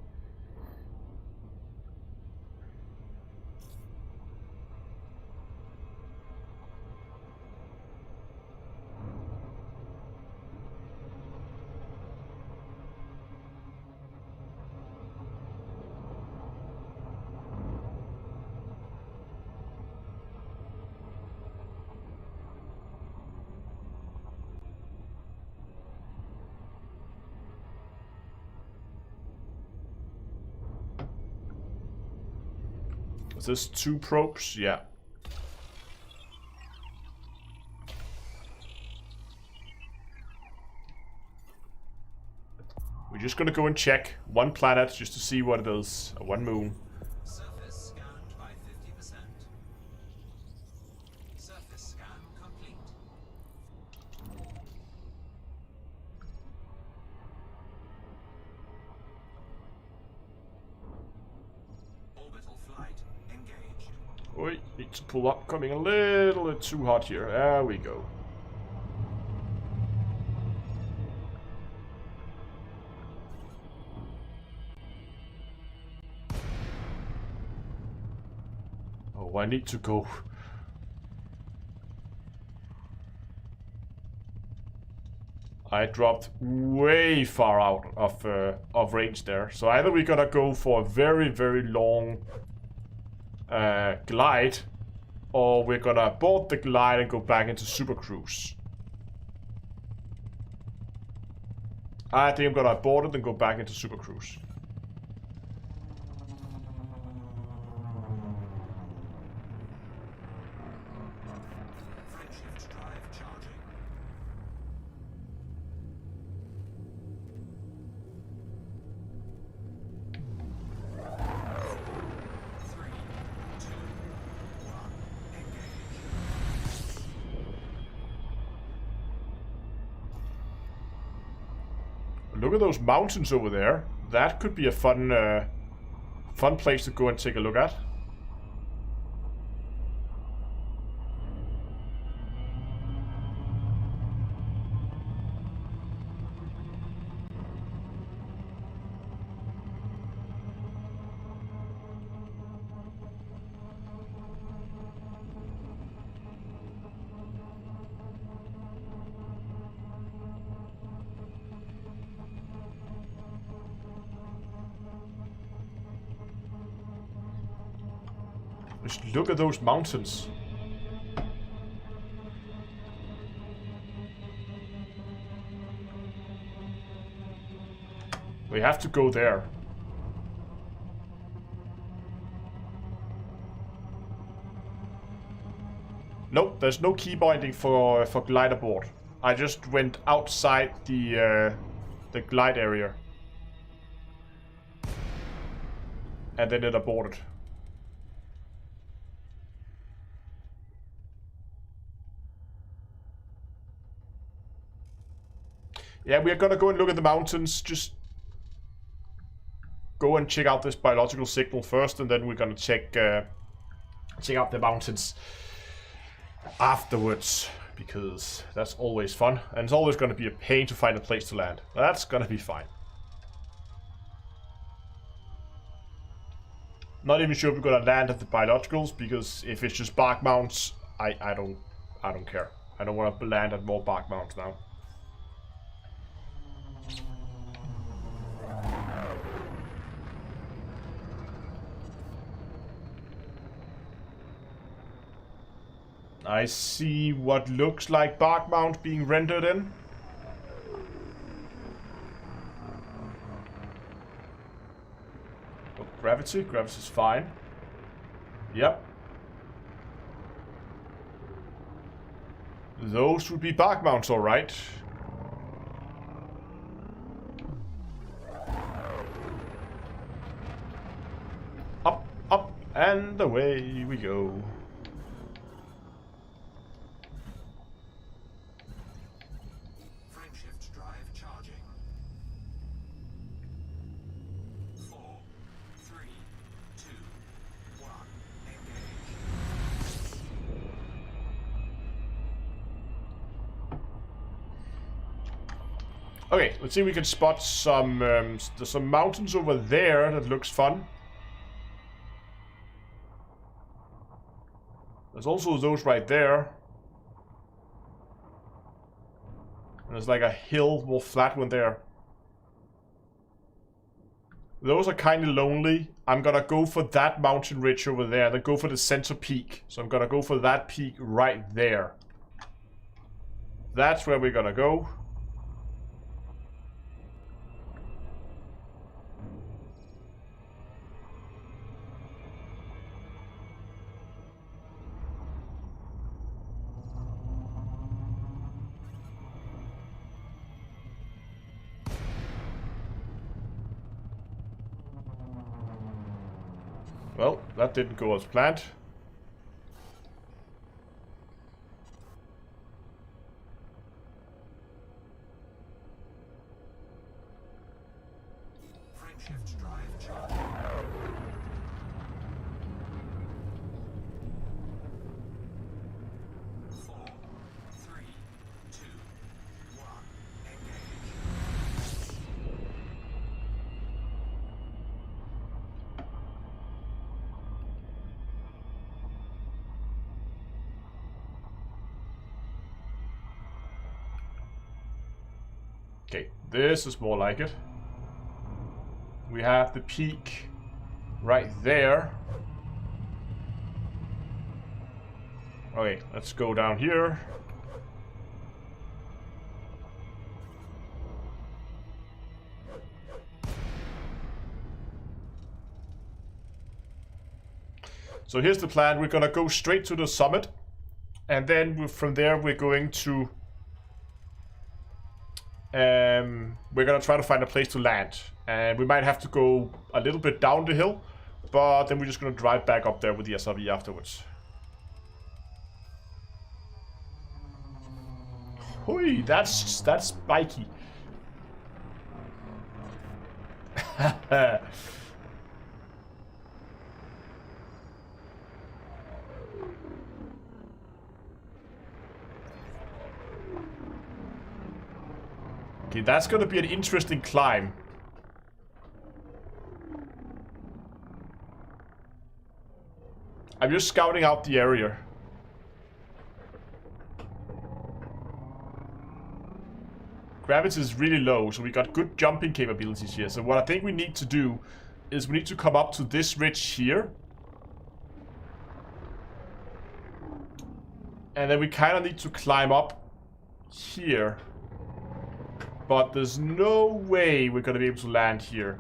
Is this 2 probes? Yeah. We're just gonna go and check 1 planet just to see what it is. 1 moon. Surface scanned by 50%. Surface scan complete. Orbital flight engaged. Oi, need to pull up. Coming a little bit too hot here. There we go. Oh, I need to go. I dropped way far out of range there. So either we're gonna go for a very, very long glide, or we're gonna abort the glide and go back into super cruise. I think I'm gonna abort it and go back into super cruise. Frameshift drive charging. 3, 2, 1, engage. Look at those mountains over there. That could be a fun place to go and take a look at. Just look at those mountains. We have to go there. Nope, there's no key binding for glide abort. I just went outside the glide area. And then it aborted. Yeah, we are gonna go and look at the mountains. Just go and check out this biological signal first, and then we're gonna check out the mountains afterwards, because that's always fun, and it's always gonna be a pain to find a place to land. That's gonna be fine. Not even sure if we're gonna land at the biologicals, because if it's just bark mounts, I don't care. I don't want to land at more bark mounts now. I see what looks like bark mount being rendered in. Oh, gravity? Gravity's fine. Yep. Those would be bark mounts, alright. Up, up, and away we go. Frameshift drive charging. 4, 3, 2, 1, engage. Okay, let's see if we can spot some there's some mountains over there that looks fun. There's also those right there. And there's like a hill, more flat one there. Those are kind of lonely. I'm gonna go for that mountain ridge over there, then go for the center peak. So I'm gonna go for that peak right there. That's where we're gonna go. Well, that didn't go as planned. Frameshift drive charging. 4, 3, 2, 1. Engage. Okay, this is more like it. We have the peak right there. Okay, let's go down here. So here's the plan. We're gonna go straight to the summit, and then from there we're going to we're gonna try to find a place to land, and we might have to go a little bit down the hill, but then we're just gonna drive back up there with the SRV afterwards. Hui, that's spiky. Okay, that's gonna be an interesting climb. I'm just scouting out the area. Gravity is really low, so we got good jumping capabilities here. So what I think we need to do is we need to come up to this ridge here. And then we kind of need to climb up here. But there's no way we're going to be able to land here.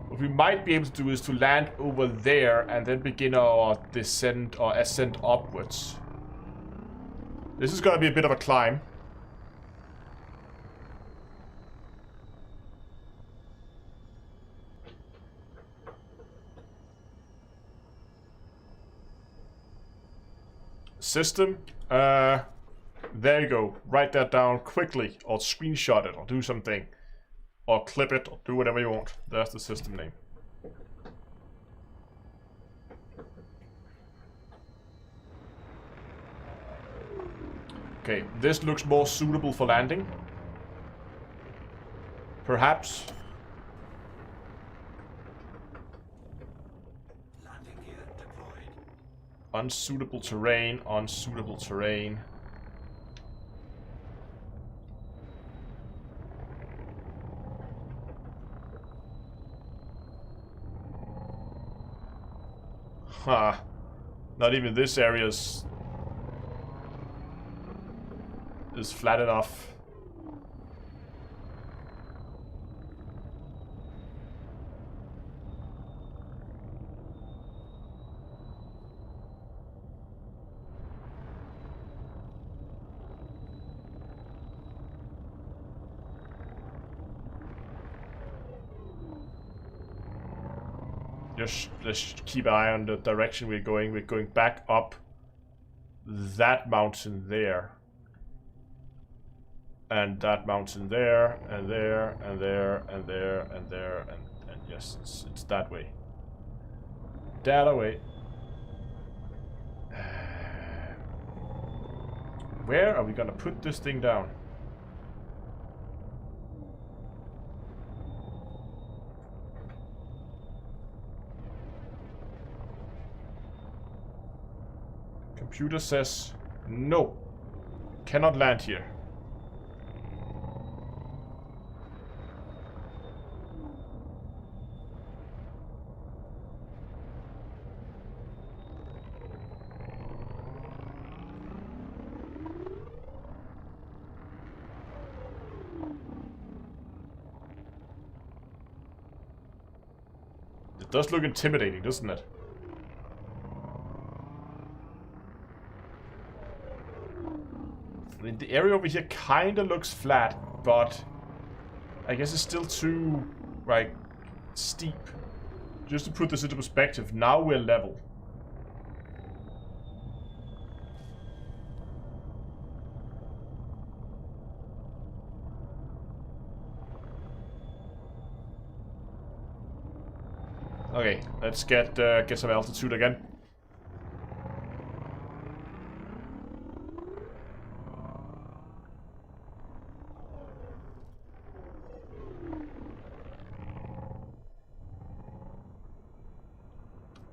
What we might be able to do is to land over there and then begin our descent or ascent upwards. This is going to be a bit of a climb. System, there you go. Write that down quickly, or screenshot it, or do something, or clip it, or do whatever you want. That's the system name. Okay, this looks more suitable for landing. Perhaps. Landing gear deployed. Unsuitable terrain, unsuitable terrain. Huh. Not even this area is flat enough. Just keep an eye on the direction we're going. We're going back up that mountain there. And that mountain there, and there, and there, and there, and there, and yes, it's that way. That away. Where are we gonna put this thing down? Computer says no. Cannot land here. It does look intimidating, doesn't it? I mean, the area over here kind of looks flat, but I guess it's still too, like, steep. Just to put this into perspective, now we're level. Okay, let's get some altitude again.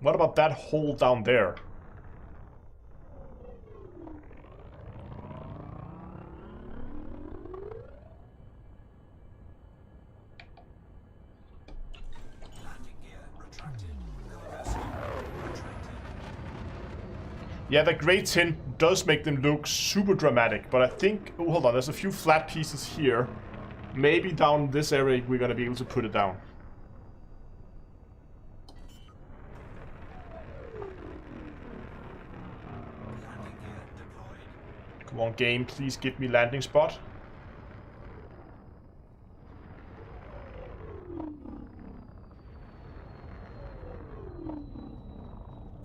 What about that hole down there? Yeah, the gray tint does make them look super dramatic, but I think... Oh, hold on, there's a few flat pieces here. Maybe down this area we're gonna be able to put it down. Come on, game, please give me landing spot.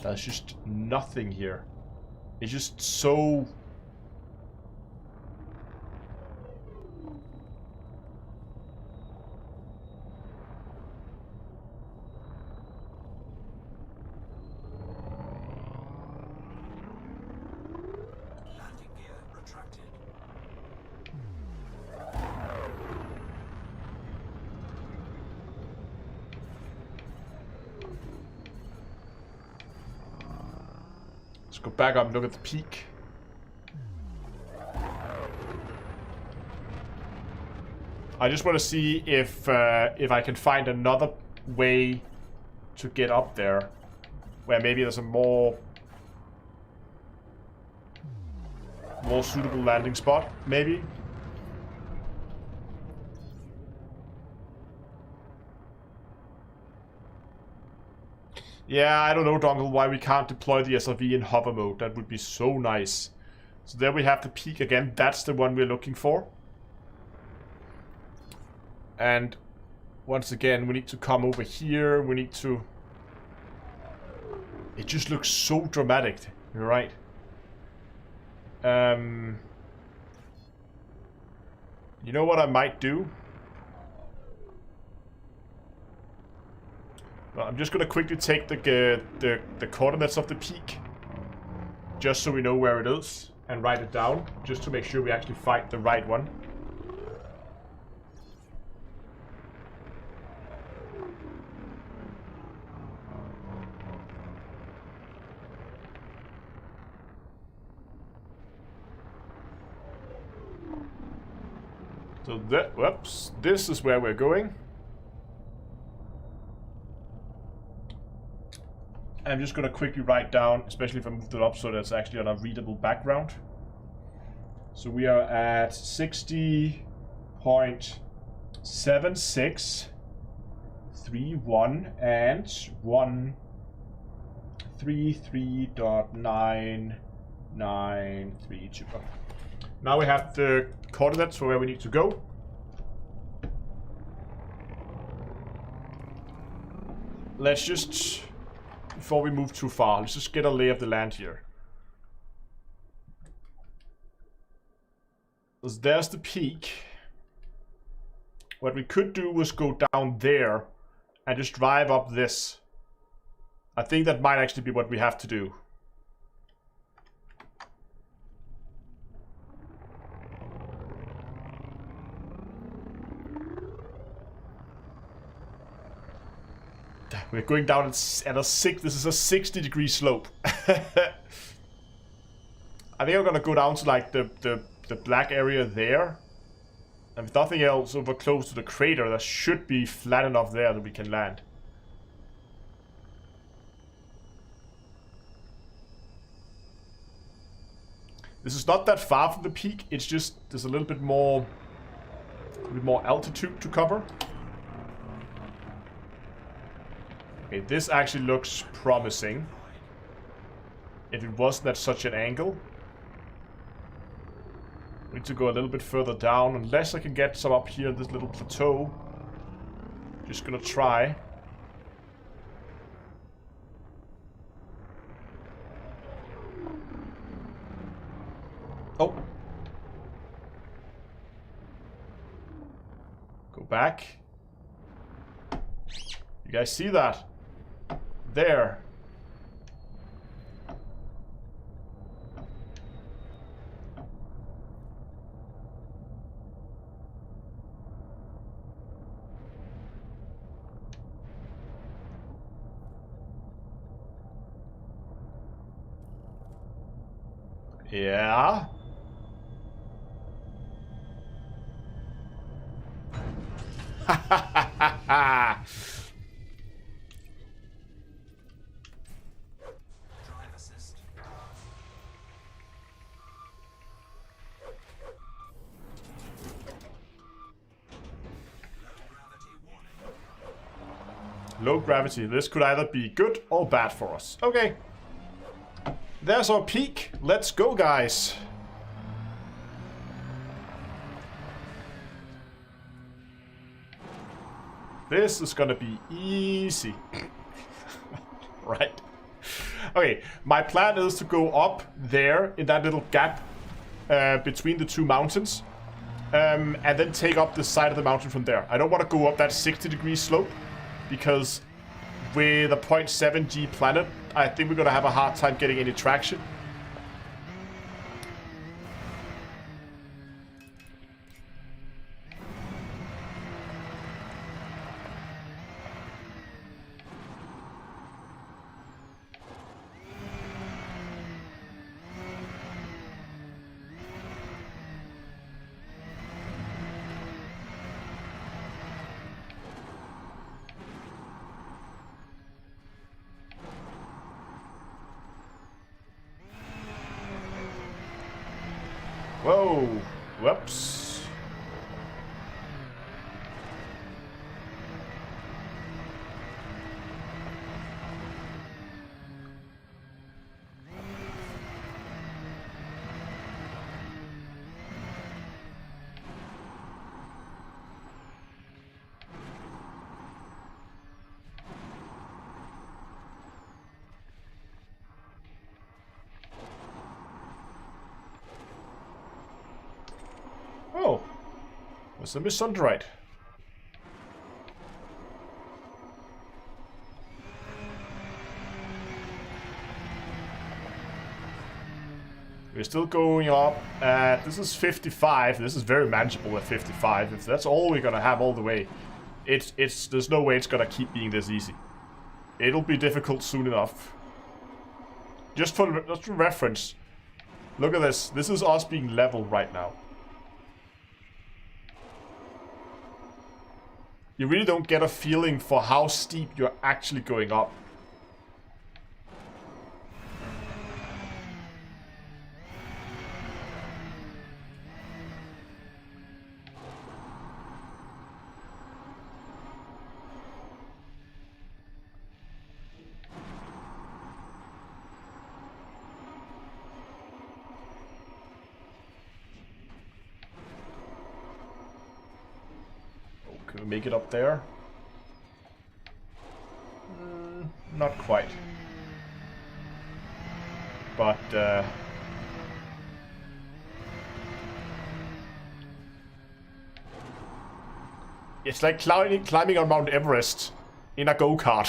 There's just nothing here. It's just so... Let's go back up and look at the peak. I just want to see if I can find another way to get up there, where maybe there's a more suitable landing spot, maybe. Yeah, I don't know, Dongle, why we can't deploy the SRV in hover mode. That would be so nice. So there we have the peak again. That's the one we're looking for. And once again, we need to come over here. We need to... It just looks so dramatic. You're right. You know what I might do? Well, I'm just gonna quickly take the coordinates of the peak, just so we know where it is, and write it down, just to make sure we actually find the right one. So that, whoops, this is where we're going. I'm just going to quickly write down, especially if I move it up so that's actually on a readable background. So we are at 60.7631 and 133.9932. Now we have the coordinates for where we need to go. Let's just... Before we move too far, let's just get a lay of the land here. There's the peak. What we could do was go down there and just drive up this. I think that might actually be what we have to do. We're going down at a this is a 60-degree slope. I think I'm gonna go down to like the black area there. And if nothing else, over close to the crater, that should be flat enough there that we can land. This is not that far from the peak, it's just there's a little bit more altitude to cover. Okay, this actually looks promising. If it wasn't at such an angle. We need to go a little bit further down, unless I can get some up here in this little plateau. Just gonna try. Oh. Go back. You guys see that? There. Yeah. Drive assist. Low gravity warning. Low gravity. This could either be good or bad for us. Okay. There's our peak. Let's go, guys. This is gonna be easy. Right. Okay, my plan is to go up there in that little gap between the two mountains. And then take up the side of the mountain from there. I don't want to go up that 60-degree slope, because with a 0.7G planet, I think we're going to have a hard time getting any traction. Whoa, whoops. Oh, was the Misundrite? We're still going up at, this is 55. This is very manageable at 55. If that's all we're gonna have all the way, there's no way it's gonna keep being this easy. It'll be difficult soon enough. Just for reference, look at this. This is us being level right now. You really don't get a feeling for how steep you're actually going up. Can we make it up there? Not quite. But, it's like climbing on Mount Everest in a go-kart.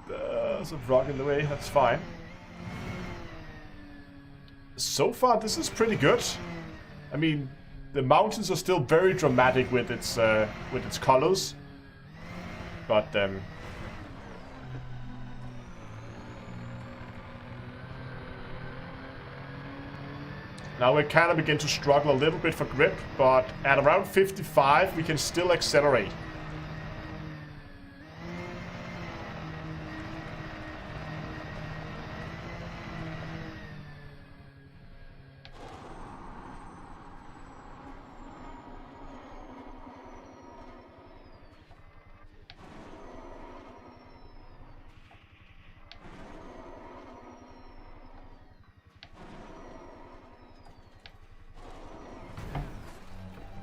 There's a rock in the way, that's fine. So far, this is pretty good. I mean, the mountains are still very dramatic with its colors, but now we kind of begin to struggle a little bit for grip, but at around 55 we can still accelerate.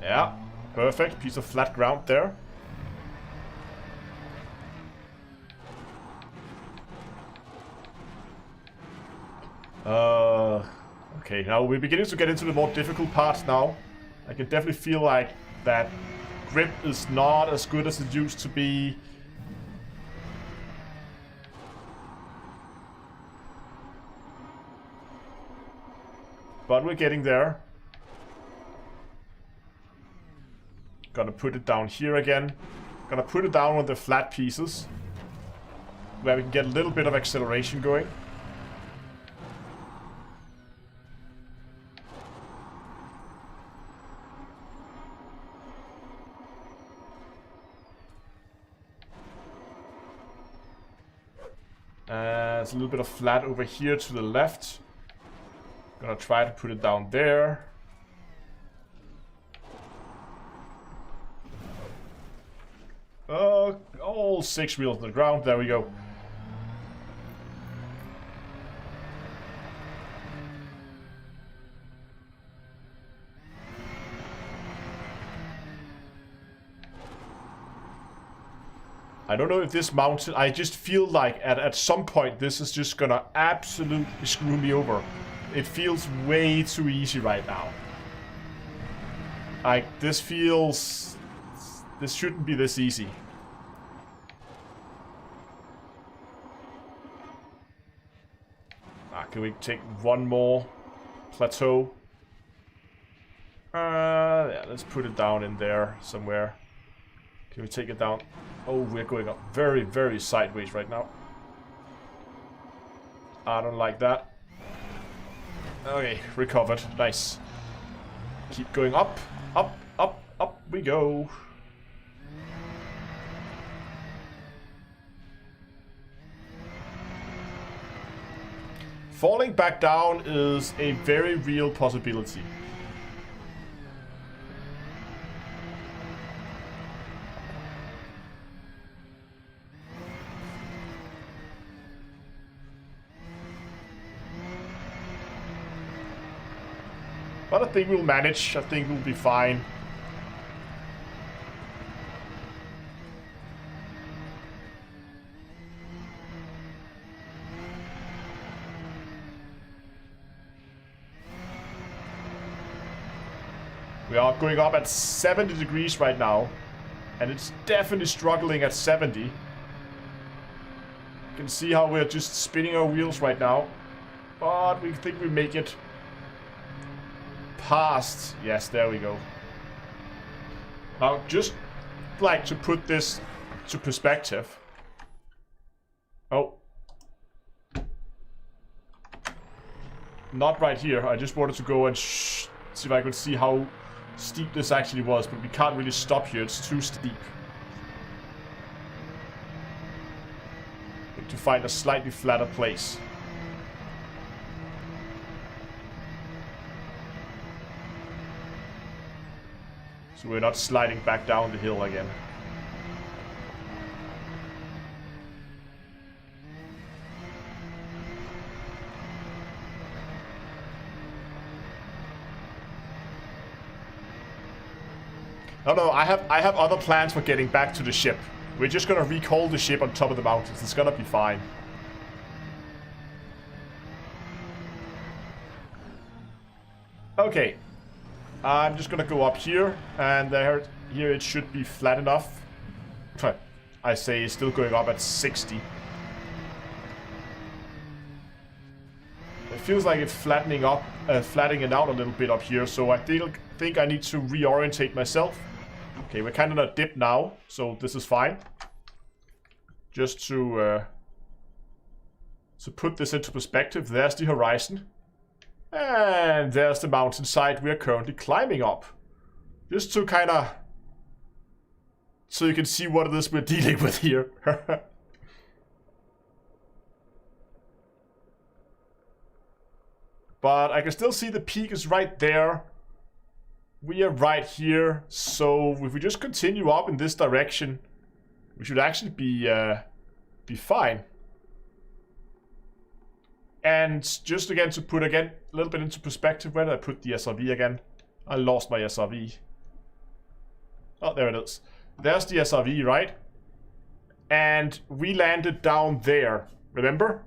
Yeah, perfect. Piece of flat ground there. Okay, now we're beginning to get into the more difficult parts now. I can definitely feel like that grip is not as good as it used to be. But we're getting there. Gonna put it down here again. Gonna put it down on the flat pieces, where we can get a little bit of acceleration going. There's a little bit of flat over here to the left. Gonna try to put it down there. All 6 wheels on the ground. There we go. I don't know if this mountain... I just feel like at some point this is just gonna absolutely screw me over. It feels way too easy right now. Like, this feels... This shouldn't be this easy. Can we take one more plateau? Yeah, let's put it down in there somewhere. Can we take it down? Oh, we're going up very, very sideways right now. I don't like that. Okay, recovered. Nice. Keep going up, up, up, up we go. Falling back down is a very real possibility. But I think we'll manage. I think we'll be fine. We are going up at 70 degrees right now, and it's definitely struggling at 70. You can see how we're just spinning our wheels right now, but we think we make it past. Yes, there we go. Now, just like to put this to perspective. Oh. Not right here. I just wanted to go and see if I could see how steep this actually was, but we can't really stop here. It's too steep. Need to find a slightly flatter place. So we're not sliding back down the hill again. No, I have other plans for getting back to the ship. We're just gonna recall the ship on top of the mountains. It's gonna be fine. Okay. I'm just gonna go up here, and here it should be flat enough. I say it's still going up at 60. It feels like it's flattening out a little bit up here, so I think I need to reorientate myself. Okay, we're kind of in a dip now, so this is fine. Just to put this into perspective, there's the horizon. And there's the mountainside we're currently climbing up. Just to kind of... So you can see what it is we're dealing with here. But I can still see the peak is right there. We are right here. So if we just continue up in this direction, we should actually be fine. And just again to put a little bit into perspective, where did I put the SRV again? I lost my SRV. Oh, there it is. There's the SRV, right? And we landed down there, remember?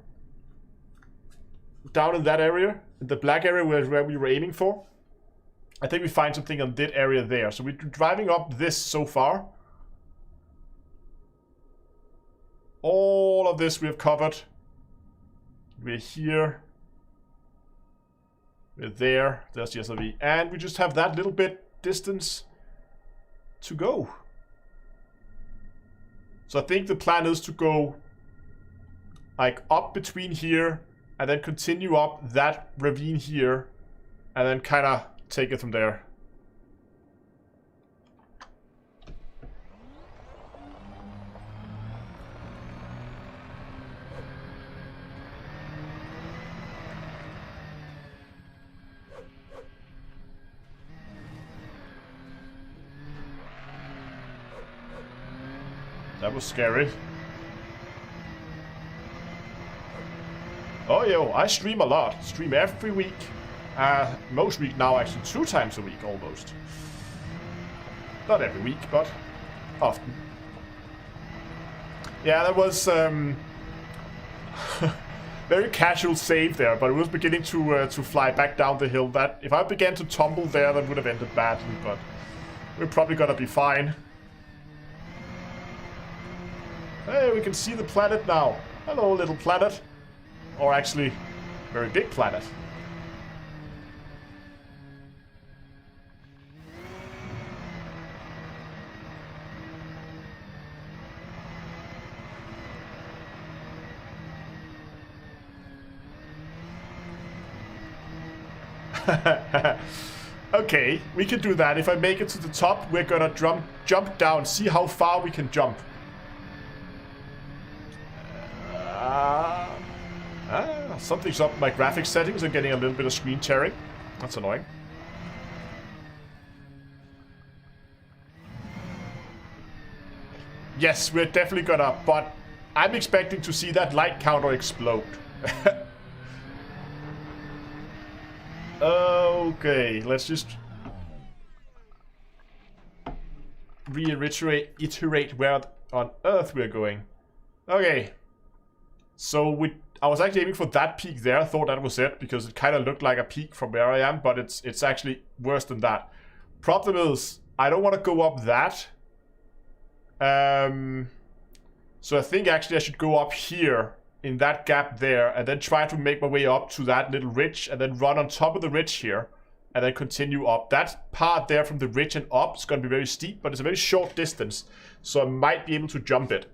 down in that area, in the black area where we were aiming for. I think we find something on that area there. So we're driving up this so far. All of this we have covered. We're here. We're there. There's the SRV. And we just have that little bit distance to go. So I think the plan is to go like up between here and then continue up that ravine here and then kind of take it from there. That was scary. Oh, yo, I stream a lot. Stream every week. Most week now, actually 2 times a week, almost. Not every week, but often. Yeah, that was very casual save there, but it was beginning to fly back down the hill. That if I began to tumble there, that would have ended badly, but we're probably gonna be fine. Hey, we can see the planet now. Hello, little planet. Or actually, very big planet. Okay, we can do that. If I make it to the top, we're gonna jump down, see how far we can jump. Something's up. My graphics settings are getting a little bit of screen tearing. That's annoying. Yes, we're definitely gonna, but I'm expecting to see that light counter explode. Okay, let's just reiterate where on Earth we're going. Okay. So I was actually aiming for that peak there. I thought that was it because it kind of looked like a peak from where I am, but it's actually worse than that. Problem is, I don't want to go up that. So I think actually I should go up here in that gap there and then try to make my way up to that little ridge and then run on top of the ridge here and then continue up. That part there from the ridge and up is going to be very steep, but it's a very short distance, so I might be able to jump it.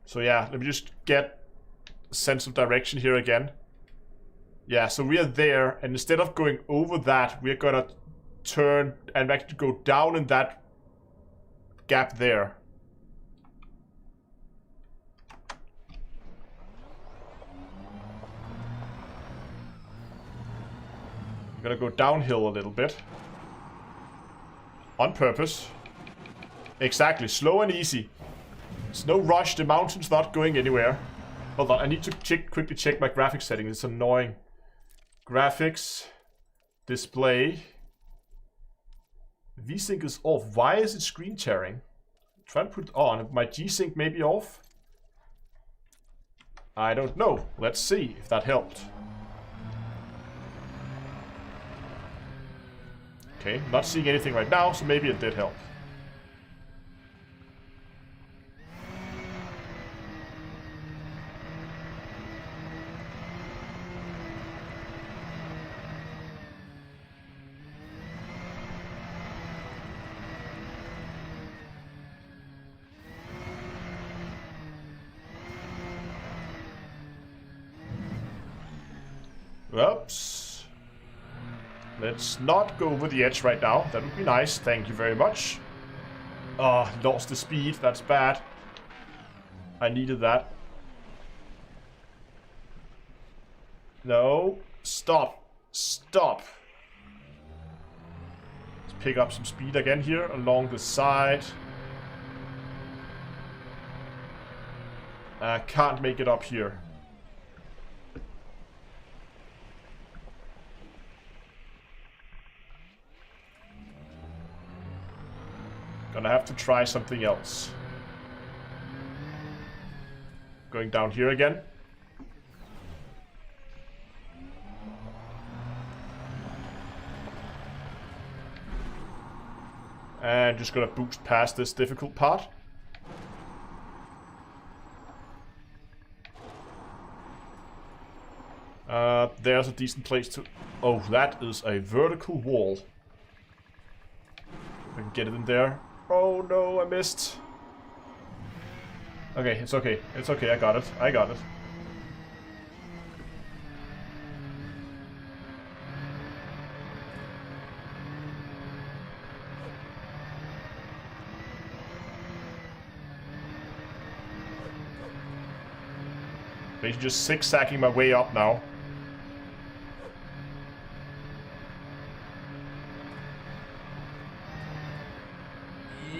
So yeah, let me just get a sense of direction here again. Yeah, so we are there, and instead of going over that, we're gonna turn and actually go down in that gap there. I'm gonna go downhill a little bit. On purpose. Exactly, slow and easy. It's no rush, the mountain's not going anywhere. Hold on, I need to quickly check my graphics settings, it's annoying. Graphics. Display. V-Sync is off. Why is it screen tearing? Try to put it on. My G-Sync may be off. I don't know. Let's see if that helped. Okay, not seeing anything right now, so maybe it did help. Oops. Let's not go over the edge right now. That would be nice. Thank you very much. Oh, lost the speed. That's bad. I needed that. No. Stop. Stop. Let's pick up some speed again here along the side. I can't make it up here. Gonna have to try something else. Going down here again. And just gonna boost past this difficult part. There's a decent place to... Oh, that is a vertical wall. I can get it in there. Oh no, I missed. Okay, it's okay. It's okay, I got it. I got it. Basically just zigzagging my way up now.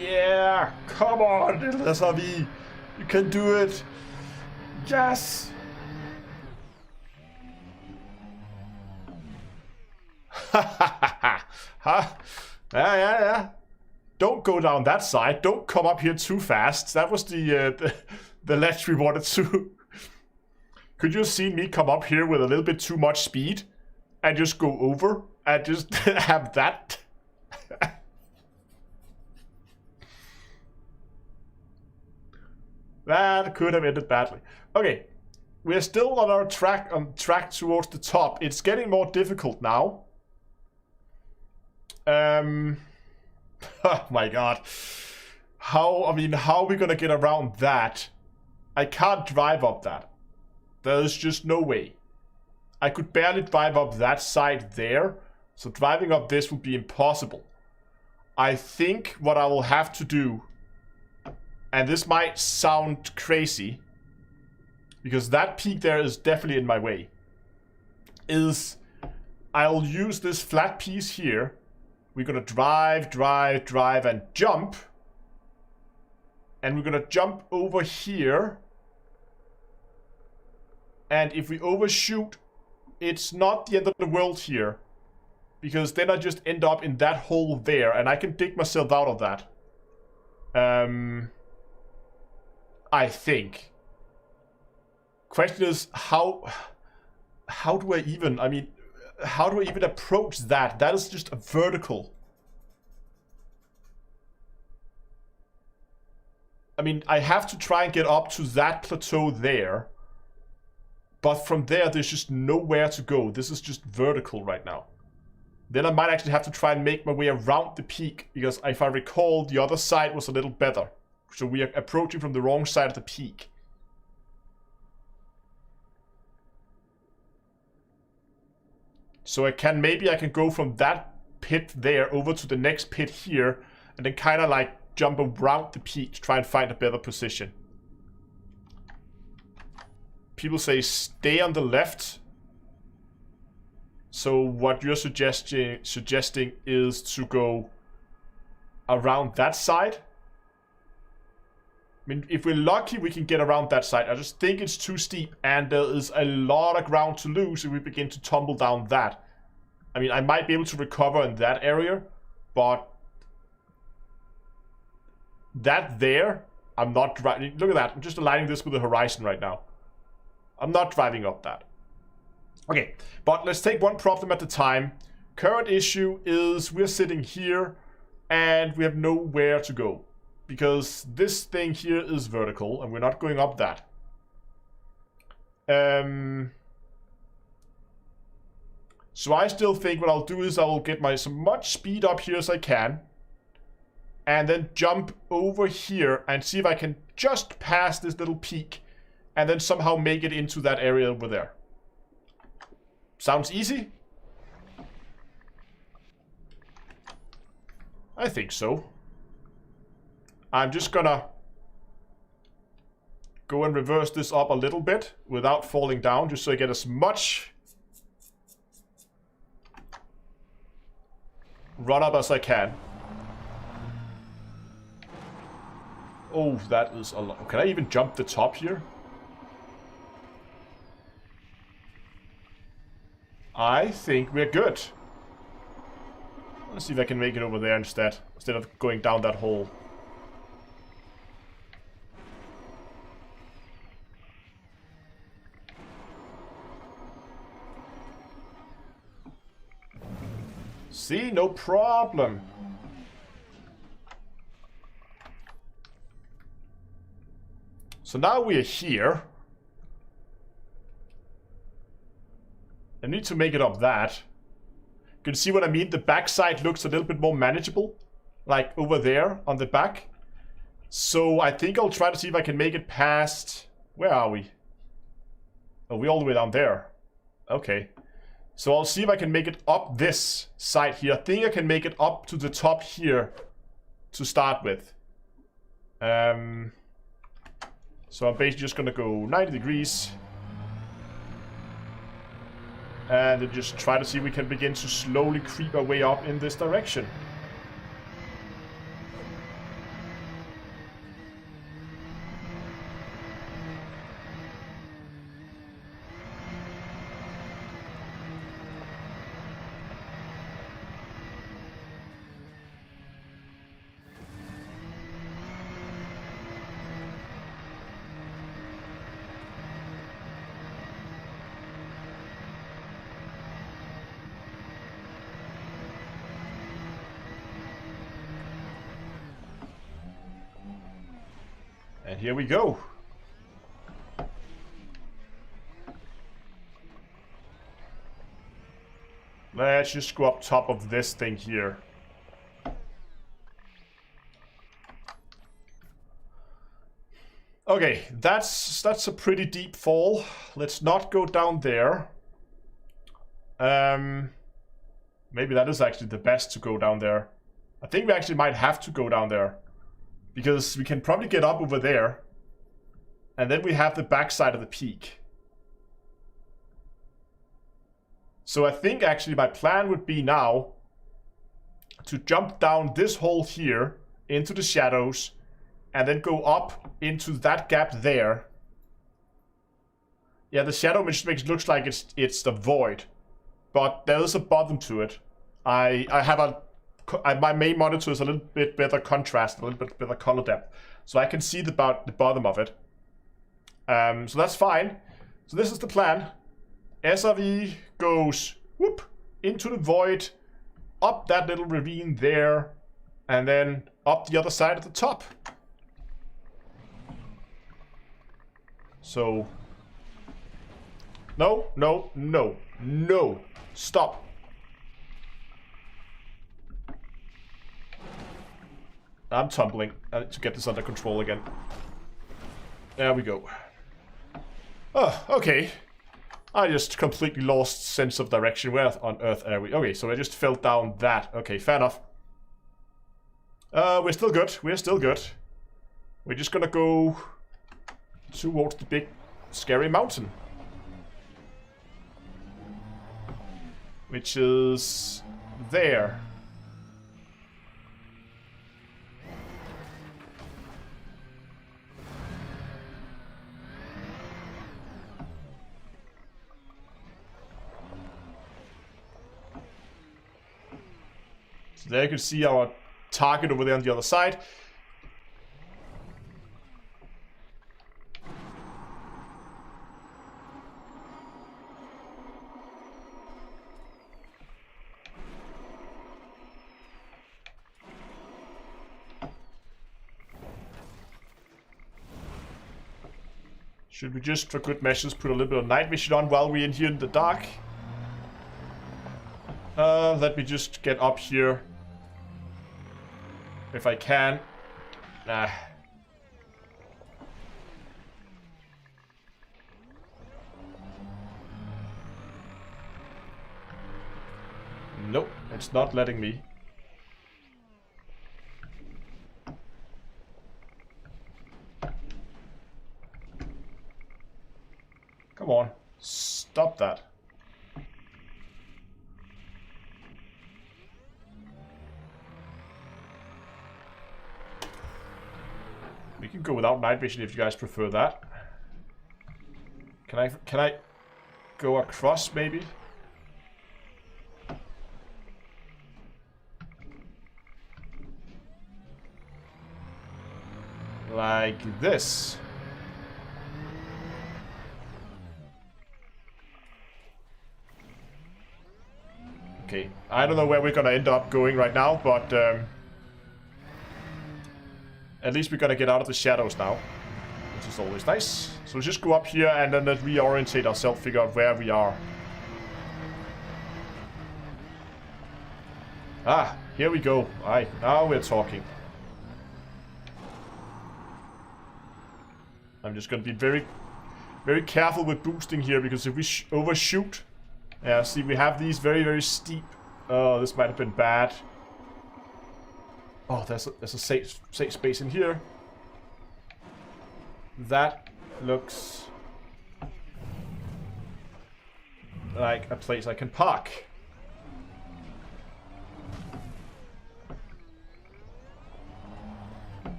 Yeah! Come on, little SRV! You can do it! Yes! Ha! Yeah. Don't go down that side. Don't come up here too fast. That was the ledge we wanted to. Could you have seen me come up here with a little bit too much speed and just go over and just have that? That could have ended badly. Okay, we're still on our track towards the top. It's getting more difficult now. Oh my god. How are we gonna get around that? I can't drive up that. There's just no way. I could barely drive up that side there, so driving up this would be impossible. I think what I will have to do, and this might sound crazy, because that peak there is definitely in my way, is I'll use this flat piece here. We're gonna drive, and jump. And we're gonna jump over here. And if we overshoot, it's not the end of the world here. Because then I just end up in that hole there, and I can dig myself out of that. I think. Question is, how do I even, how do I even approach that? That is just a vertical. I have to try and get up to that plateau there. But from there, there's just nowhere to go. This is just vertical right now. Then I might actually have to try and make my way around the peak. Because if I recall, the other side was a little better. So we are approaching from the wrong side of the peak. So maybe I can go from that pit there over to the next pit here. And then kind of like jump around the peak to try and find a better position. People say stay on the left. So what you're suggesting is to go around that side. If we're lucky, we can get around that side. I just think it's too steep, and there is a lot of ground to lose if we begin to tumble down that. I might be able to recover in that area, but that there, I'm not driving. Look at that. I'm just aligning this with the horizon right now. I'm not driving up that. Okay, but let's take one problem at a time. Current issue is we're sitting here and we have nowhere to go. Because this thing here is vertical and we're not going up that. So I still think what I'll do is I will get as much speed up here as I can. And then jump over here and see if I can just pass this little peak. And then somehow make it into that area over there. Sounds easy? I think so. I'm just gonna go and reverse this up a little bit without falling down, just so I get as much run up as I can. Oh, that is a lot. Can I even jump the top here? I think we're good. Let's see if I can make it over there instead of going down that hole. See, no problem. So now we are here. I need to make it up that. You can see what I mean? The backside looks a little bit more manageable. Like over there on the back. So I think I'll try to see if I can make it past... Where are we? Oh, we're all the way down there. Okay. So I'll see if I can make it up this side here. I think I can make it up to the top here to start with. So I'm basically just gonna go 90 degrees. And then just try to see if we can begin to slowly creep our way up in this direction. And here we go. Let's just go up top of this thing here. Okay, that's a pretty deep fall. Let's not go down there. Maybe that is actually the best to go down there. I think we actually might have to go down there. Because we can probably get up over there. And then we have the backside of the peak. So I think actually my plan would be now to jump down this hole here into the shadows and then go up into that gap there. Yeah, the shadow looks like it's the void, but there is a bottom to it. I have my main monitor is a little bit better contrast, a little bit better color depth, so I can see the bottom of it. So that's fine. So this is the plan. SRV goes whoop into the void, up that little ravine there, and then up the other side at the top. So no, no, no, no. Stop. I'm tumbling. I need to get this under control again. There we go. Oh, okay. I just completely lost sense of direction. Where on earth are we? Okay, so I just fell down that. Okay, fair enough. We're still good. We're still good. We're just gonna go towards the big, scary mountain. Which is there. So there you can see our target over there on the other side. Should we just, for good measures, put a little bit of night vision on while we're in here in the dark? Let me just get up here. If I can. Nah. Nope, it's not letting me. Come on, stop that. We can go without night vision if you guys prefer that. Can I go across maybe? like this. Okay, I don't know where we're gonna end up going right now, but at least we're gonna get out of the shadows now, which is always nice. So let's just go up here and then let's reorientate ourselves, figure out where we are. Ah, here we go. Alright, now we're talking. I'm just gonna be very, very careful with boosting here, because if we overshoot... Yeah, see, we have these very, very steep... Oh, this might have been bad. Oh, there's a safe space in here. That looks like a place I can park.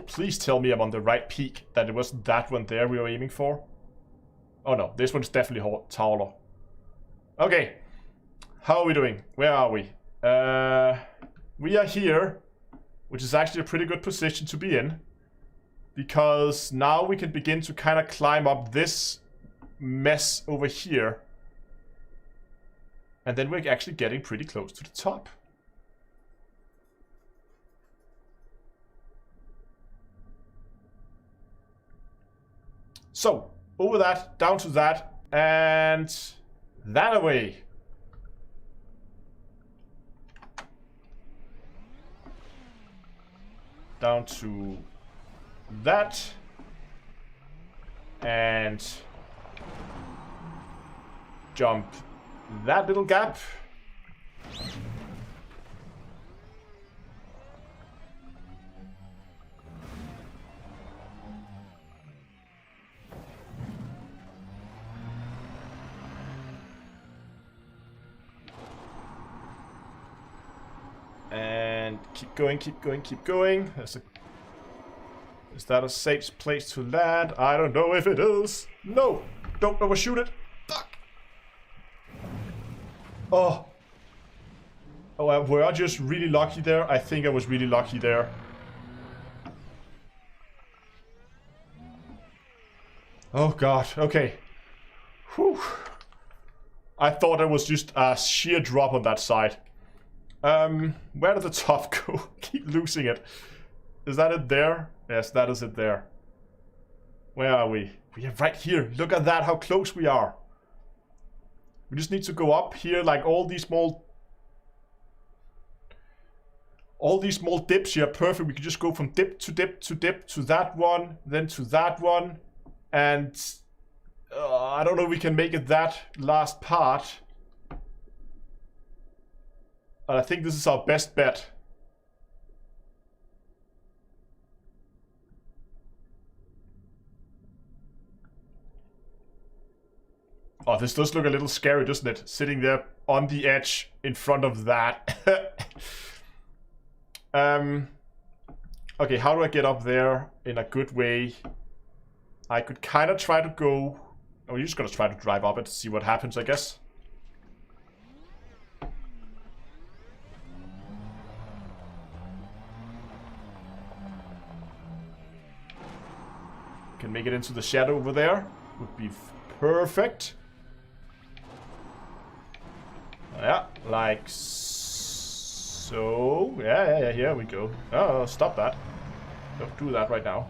Please tell me I'm on the right peak, that it was that one there we were aiming for. Oh no, this one's definitely taller. Okay, how are we doing? Where are we? We are here, which is actually a pretty good position to be in, because now we can begin to kind of climb up this mess over here, and then we're actually getting pretty close to the top. So, over that, down to that, and that away. Down to that, and jump that little gap. And keep going, keep going, keep going. Is that a safe place to land? I don't know if it is. No! Don't overshoot it. Fuck! Oh. Oh, were I just really lucky there? I think I was really lucky there. Oh god, okay. Whew. I thought it was just a sheer drop on that side. Where did the top go? Keep losing it. Is that it there? Yes, that is it there. Where are we? We are right here. Look at that, how close we are. We just need to go up here, like all these small dips here. Perfect. We can just go from dip to dip to dip to that one, then to that one. And I don't know if we can make it that last part. But I think this is our best bet. Oh, this does look a little scary, doesn't it? Sitting there on the edge in front of that. Okay, how do I get up there in a good way? I could kind of try to go... Oh, you're just gonna try to drive up it to see what happens, I guess. Can make it into the shadow over there. Would be perfect. Yeah, like so. Yeah, here we go. Oh, stop that. Don't do that right now.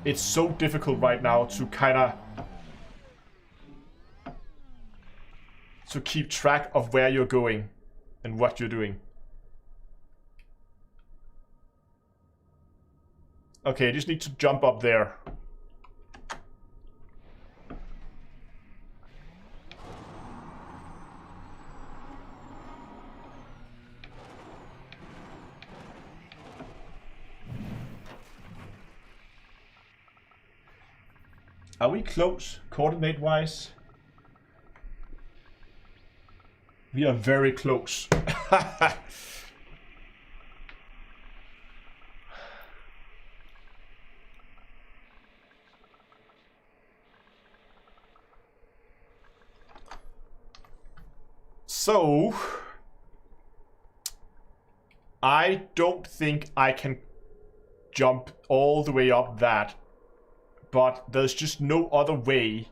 It's so difficult right now to kind of... to keep track of where you're going and what you're doing. Okay, I just need to jump up there. Are we close, coordinate-wise? We are very close. So I don't think I can jump all the way up that, but there's just no other way.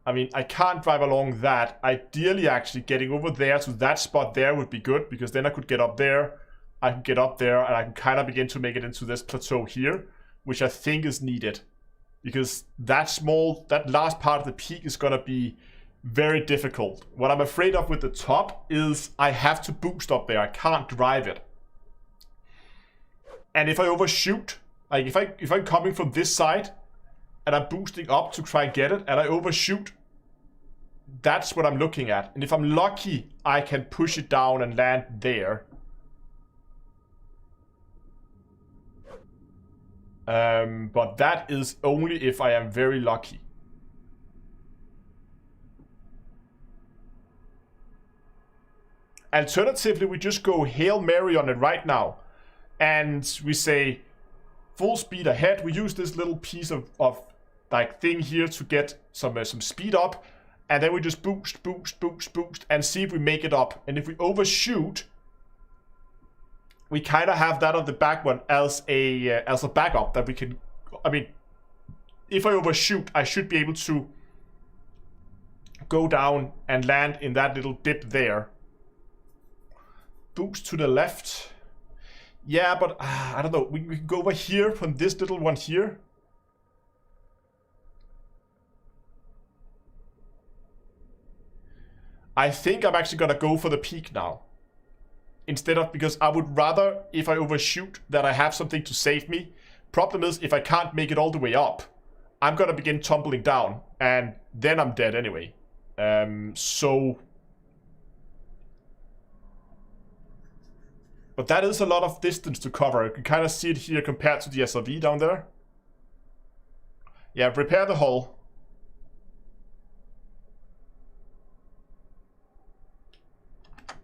I mean, I can't drive along that. Ideally, actually, getting over there to that spot there would be good, because then I could get up there, I can get up there, and I can kind of begin to make it into this plateau here, which I think is needed. Because that last part of the peak is going to be very difficult. What I'm afraid of with the top is I have to boost up there. I can't drive it. And if I overshoot, like if I'm coming from this side and I'm boosting up to try and get it and I overshoot, that's what I'm looking at. And if I'm lucky, I can push it down and land there. But that is only if I am very lucky. Alternatively, we just go Hail Mary on it right now. And we say full speed ahead. We use this little piece of like thing here to get some speed up. And then we just boost, boost, boost, boost. And see if we make it up. And if we overshoot, we kind of have that on the back one as a backup that we can. I mean, if I overshoot, I should be able to go down and land in that little dip there. Boost to the left. Yeah, but I don't know. We can go over here from this little one here. I think I'm actually gonna go for the peak now. Instead of, because I would rather, if I overshoot, that I have something to save me. Problem is, if I can't make it all the way up, I'm gonna begin tumbling down, and then I'm dead anyway. But that is a lot of distance to cover. You can kind of see it here compared to the SRV down there. Yeah, repair the hull.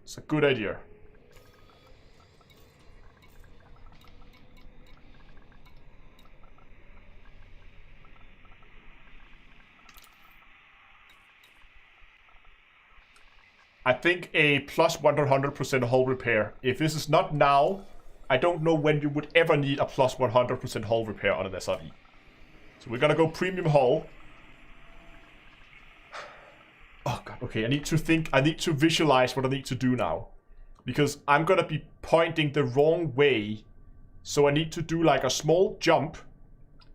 It's a good idea. I think a plus 100% hull repair. If this is not now, I don't know when you would ever need a plus 100% hull repair on an SRV. So we're gonna go premium hull. Oh god, okay, I need to visualize what I need to do now. Because I'm gonna be pointing the wrong way. So I need to do like a small jump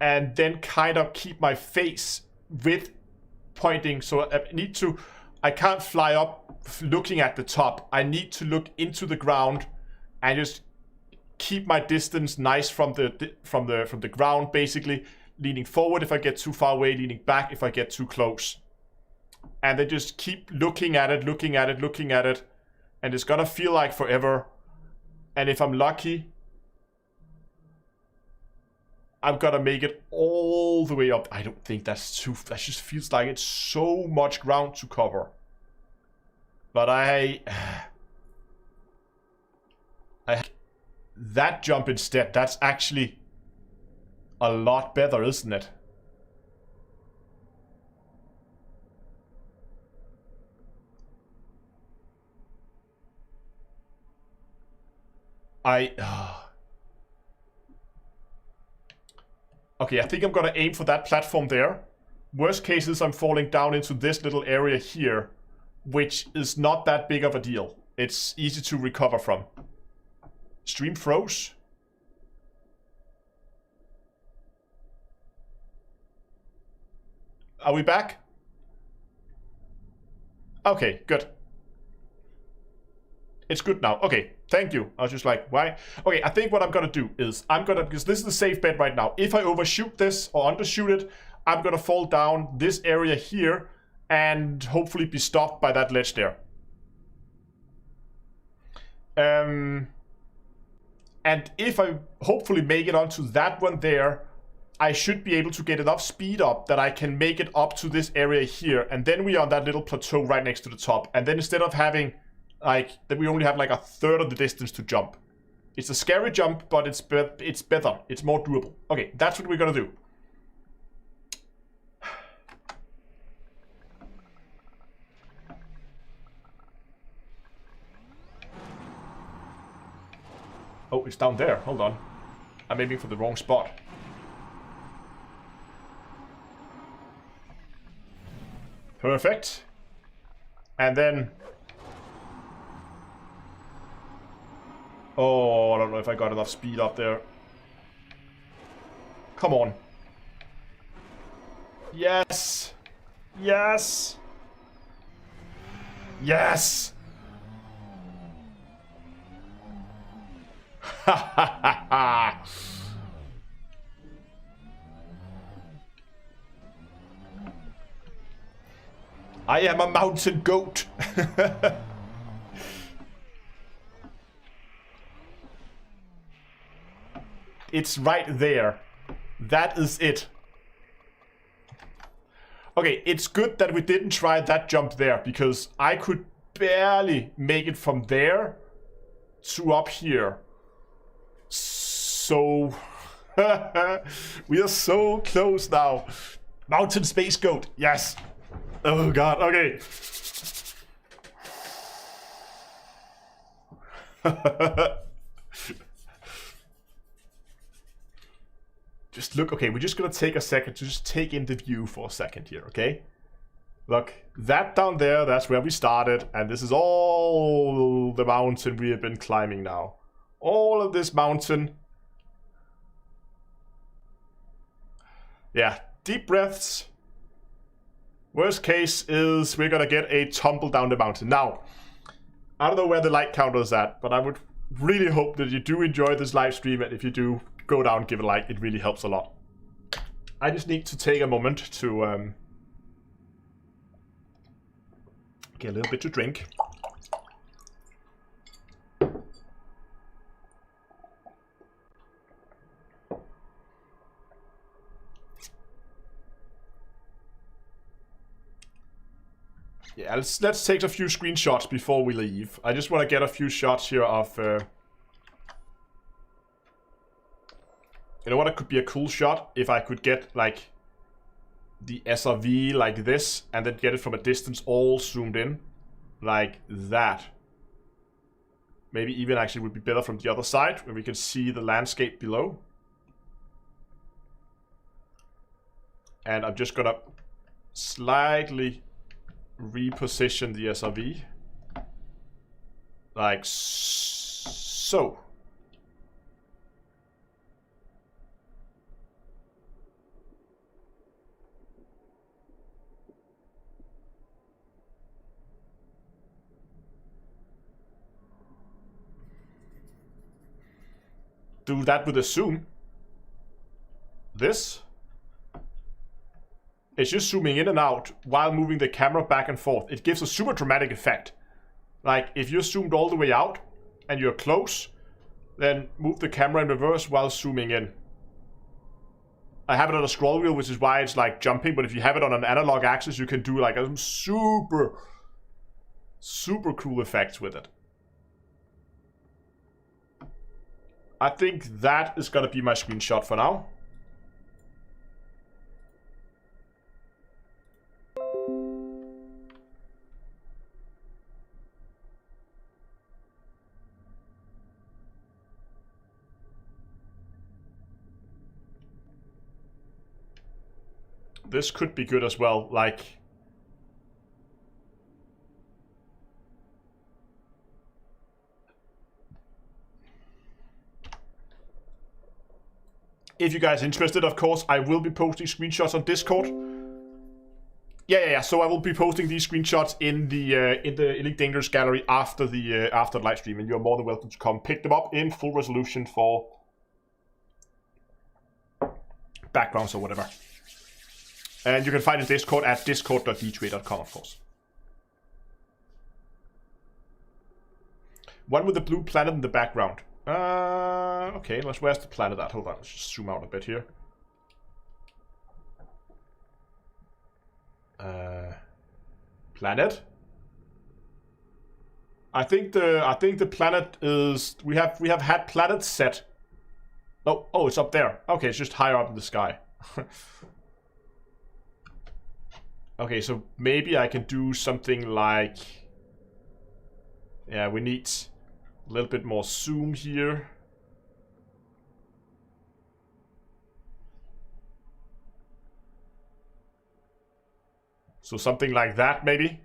and then kind of keep my face with pointing. So I can't fly up looking at the top. I need to look into the ground and just keep my distance nice from the ground, basically leaning forward if I get too far away, leaning back if I get too close. And then just keep looking at it, looking at it, looking at it, and it's gonna feel like forever. And if I'm lucky, I'm gonna make it all the way up. I don't think that just feels like it's so much ground to cover. But that jump instead, that's actually a lot better, isn't it? Okay, I think I'm gonna aim for that platform there. Worst case is I'm falling down into this little area here, which is not that big of a deal. It's easy to recover from. Stream froze. Are we back? Okay, good. It's good now. Okay, thank you. I was just like, why? Okay, I think what I'm gonna do is because this is the safe bet right now. If I overshoot this or undershoot it, I'm gonna fall down this area here and hopefully be stopped by that ledge there. And if I hopefully make it onto that one there, I should be able to get enough speed up that I can make it up to this area here. And then we are on that little plateau right next to the top. And then instead of having that we only have like a third of the distance to jump. It's a scary jump, but it's better. It's more doable. Okay, that's what we're gonna do. Oh, it's down there. Hold on. I'm aiming for the wrong spot. Perfect. And then... Oh, I don't know if I got enough speed up there. Come on. Yes! Yes! Yes! Ha ha ha ha! I am a mountain goat! It's right there. That is it. Okay, it's good that we didn't try that jump there, because I could barely make it from there to up here. So... we are so close now. Mountain space goat, yes. Oh god, okay. Just look, okay, we're just gonna take a second to just take in the view for a second here, okay? Look, that down there, that's where we started, and this is all the mountain we have been climbing now. All of this mountain. Yeah, deep breaths. Worst case is we're gonna get a tumble down the mountain. Now, I don't know where the like counter is at, but I would really hope that you do enjoy this live stream, and if you do, go down, give it a like, it really helps a lot. I just need to take a moment to get a little bit to drink. Yeah, let's take a few screenshots before we leave. I just want to get a few shots here of... You know what, it could be a cool shot if I could get, like, the SRV like this, and then get it from a distance all zoomed in. Like that. Maybe even actually would be better from the other side, where we can see the landscape below. And I'm just gonna slightly reposition the SRV. Like so. Do that with a zoom. This. It's just zooming in and out while moving the camera back and forth. It gives a super dramatic effect. Like, if you're zoomed all the way out and you're close, then move the camera in reverse while zooming in. I have it on a scroll wheel, which is why it's like jumping, but if you have it on an analog axis, you can do like a super cool effects with it. I think that is gonna be my screenshot for now. This could be good as well, like... If you guys are interested, of course, I will be posting screenshots on Discord. Yeah. So I will be posting these screenshots in the Elite Dangerous gallery after the live stream, and you're more than welcome to come pick them up in full resolution for backgrounds or whatever. And you can find the Discord at discord.d3.com, of course. One with the blue planet in the background. Okay, where's the planet at? Hold on, let's just zoom out a bit here. Planet? I think the planet is... We have had planets set. Oh, it's up there. Okay, it's just higher up in the sky. Okay, so maybe I can do something like... Yeah, we need a little bit more zoom here. So something like that, maybe.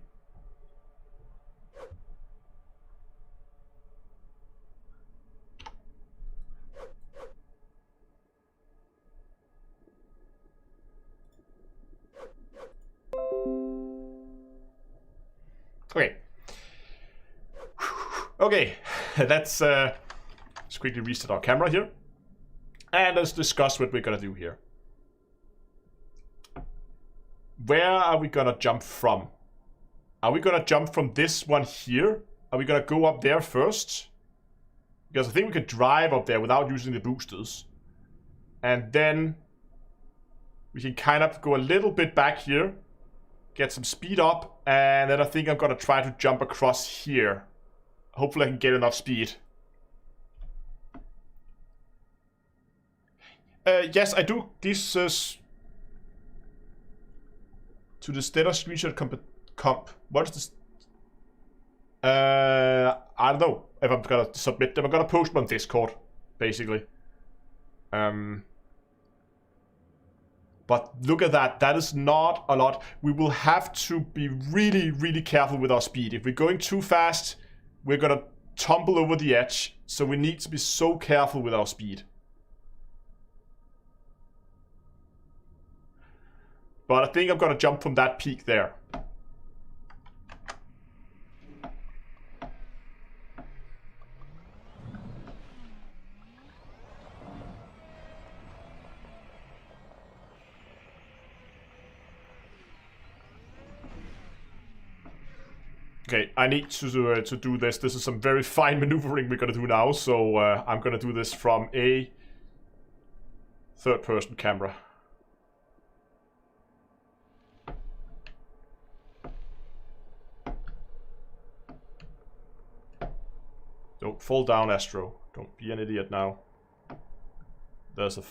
Okay. Okay, let's quickly reset our camera here. And let's discuss what we're gonna do here. Where are we gonna jump from? Are we gonna jump from this one here? Are we gonna go up there first? Because I think we could drive up there without using the boosters. And then we can kind of go a little bit back here. Get some speed up. And then I think I'm gonna try to jump across here. Hopefully I can get enough speed. Yes, I do. This to the status screenshot comp. What is this? I don't know if I'm gonna submit them. I'm gonna post them on Discord, basically. But look at that. That is not a lot. We will have to be really, really careful with our speed. If we're going too fast, we're gonna tumble over the edge. So we need to be so careful with our speed. But I think I'm gonna jump from that peak there. Okay, I need to do this. This is some very fine maneuvering we're gonna do now. So I'm gonna do this from a third-person camera. Don't fall down, Astro. Don't be an idiot now. There's a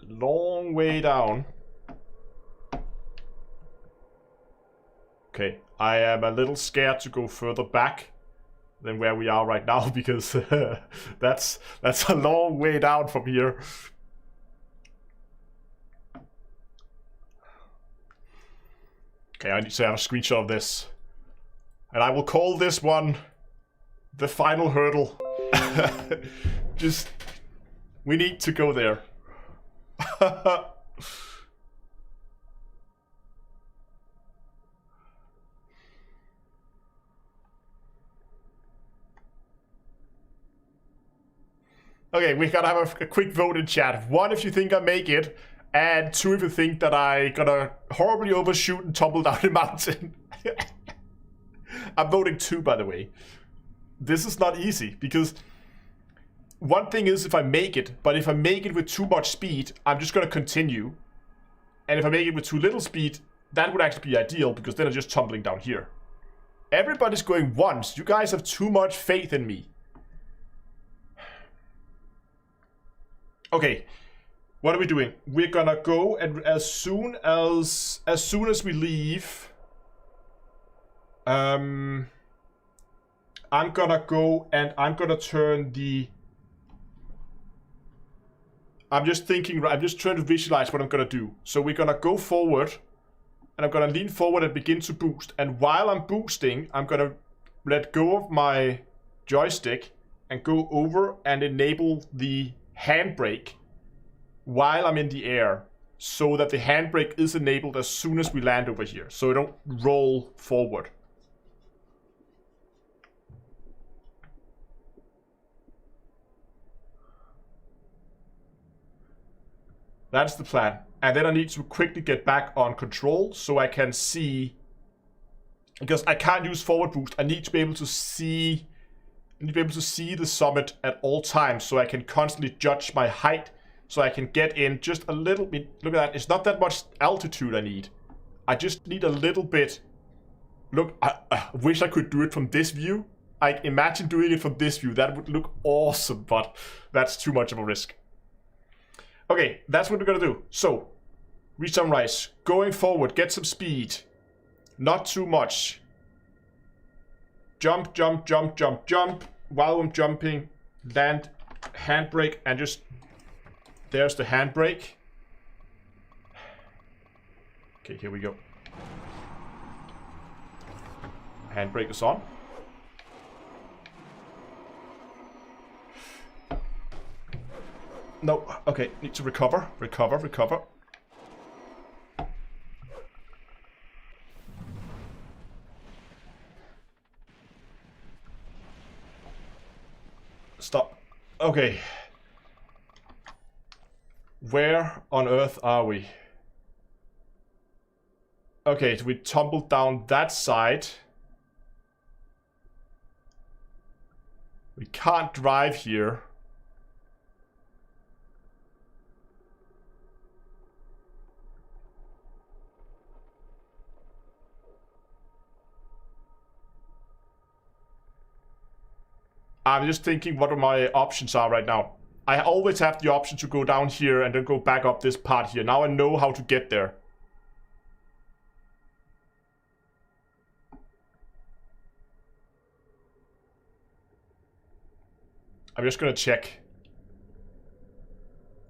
long way down. Okay, I am a little scared to go further back than where we are right now because that's a long way down from here. Okay, I need to have a screenshot of this. And I will call this one the final hurdle. Just, we need to go there. Okay, we gotta have a quick vote in chat. 1 if you think I make it, and 2 if you think that I gonna horribly overshoot and tumble down the mountain. I'm voting 2, by the way. This is not easy, because one thing is if I make it, but if I make it with too much speed, I'm just gonna continue. And if I make it with too little speed, that would actually be ideal, because then I'm just tumbling down here. Everybody's going once. You guys have too much faith in me. Okay, what are we doing? We're gonna go, and as soon as we leave, I'm gonna go and I'm gonna turn the... I'm just trying to visualize what I'm gonna do. So we're gonna go forward, and I'm gonna lean forward and begin to boost. And while I'm boosting, I'm gonna let go of my joystick and go over and enable the handbrake while I'm in the air, so that the handbrake is enabled as soon as we land over here, so I don't roll forward. That's the plan. And then I need to quickly get back on control so I can see, because I can't use forward boost. I need to be able to see the summit at all times, so I can constantly judge my height, so I can get in just a little bit. Look at that. It's not that much altitude I need. I just need a little bit. Look, I wish I could do it from this view. I imagine doing it from this view. That would look awesome, but that's too much of a risk. Okay, that's what we're gonna do. So, re-summarize. Going forward, get some speed. Not too much. Jump, jump, jump, jump, jump. While I'm jumping, land, handbrake, and just... There's the handbrake. Okay, here we go. Handbrake is on. No, okay, need to recover. Stop. Okay. Where on earth are we? Okay, so we tumbled down that side. We can't drive here. I'm just thinking what my options are right now. I always have the option to go down here and then go back up this part here. Now I know how to get there. I'm just gonna check.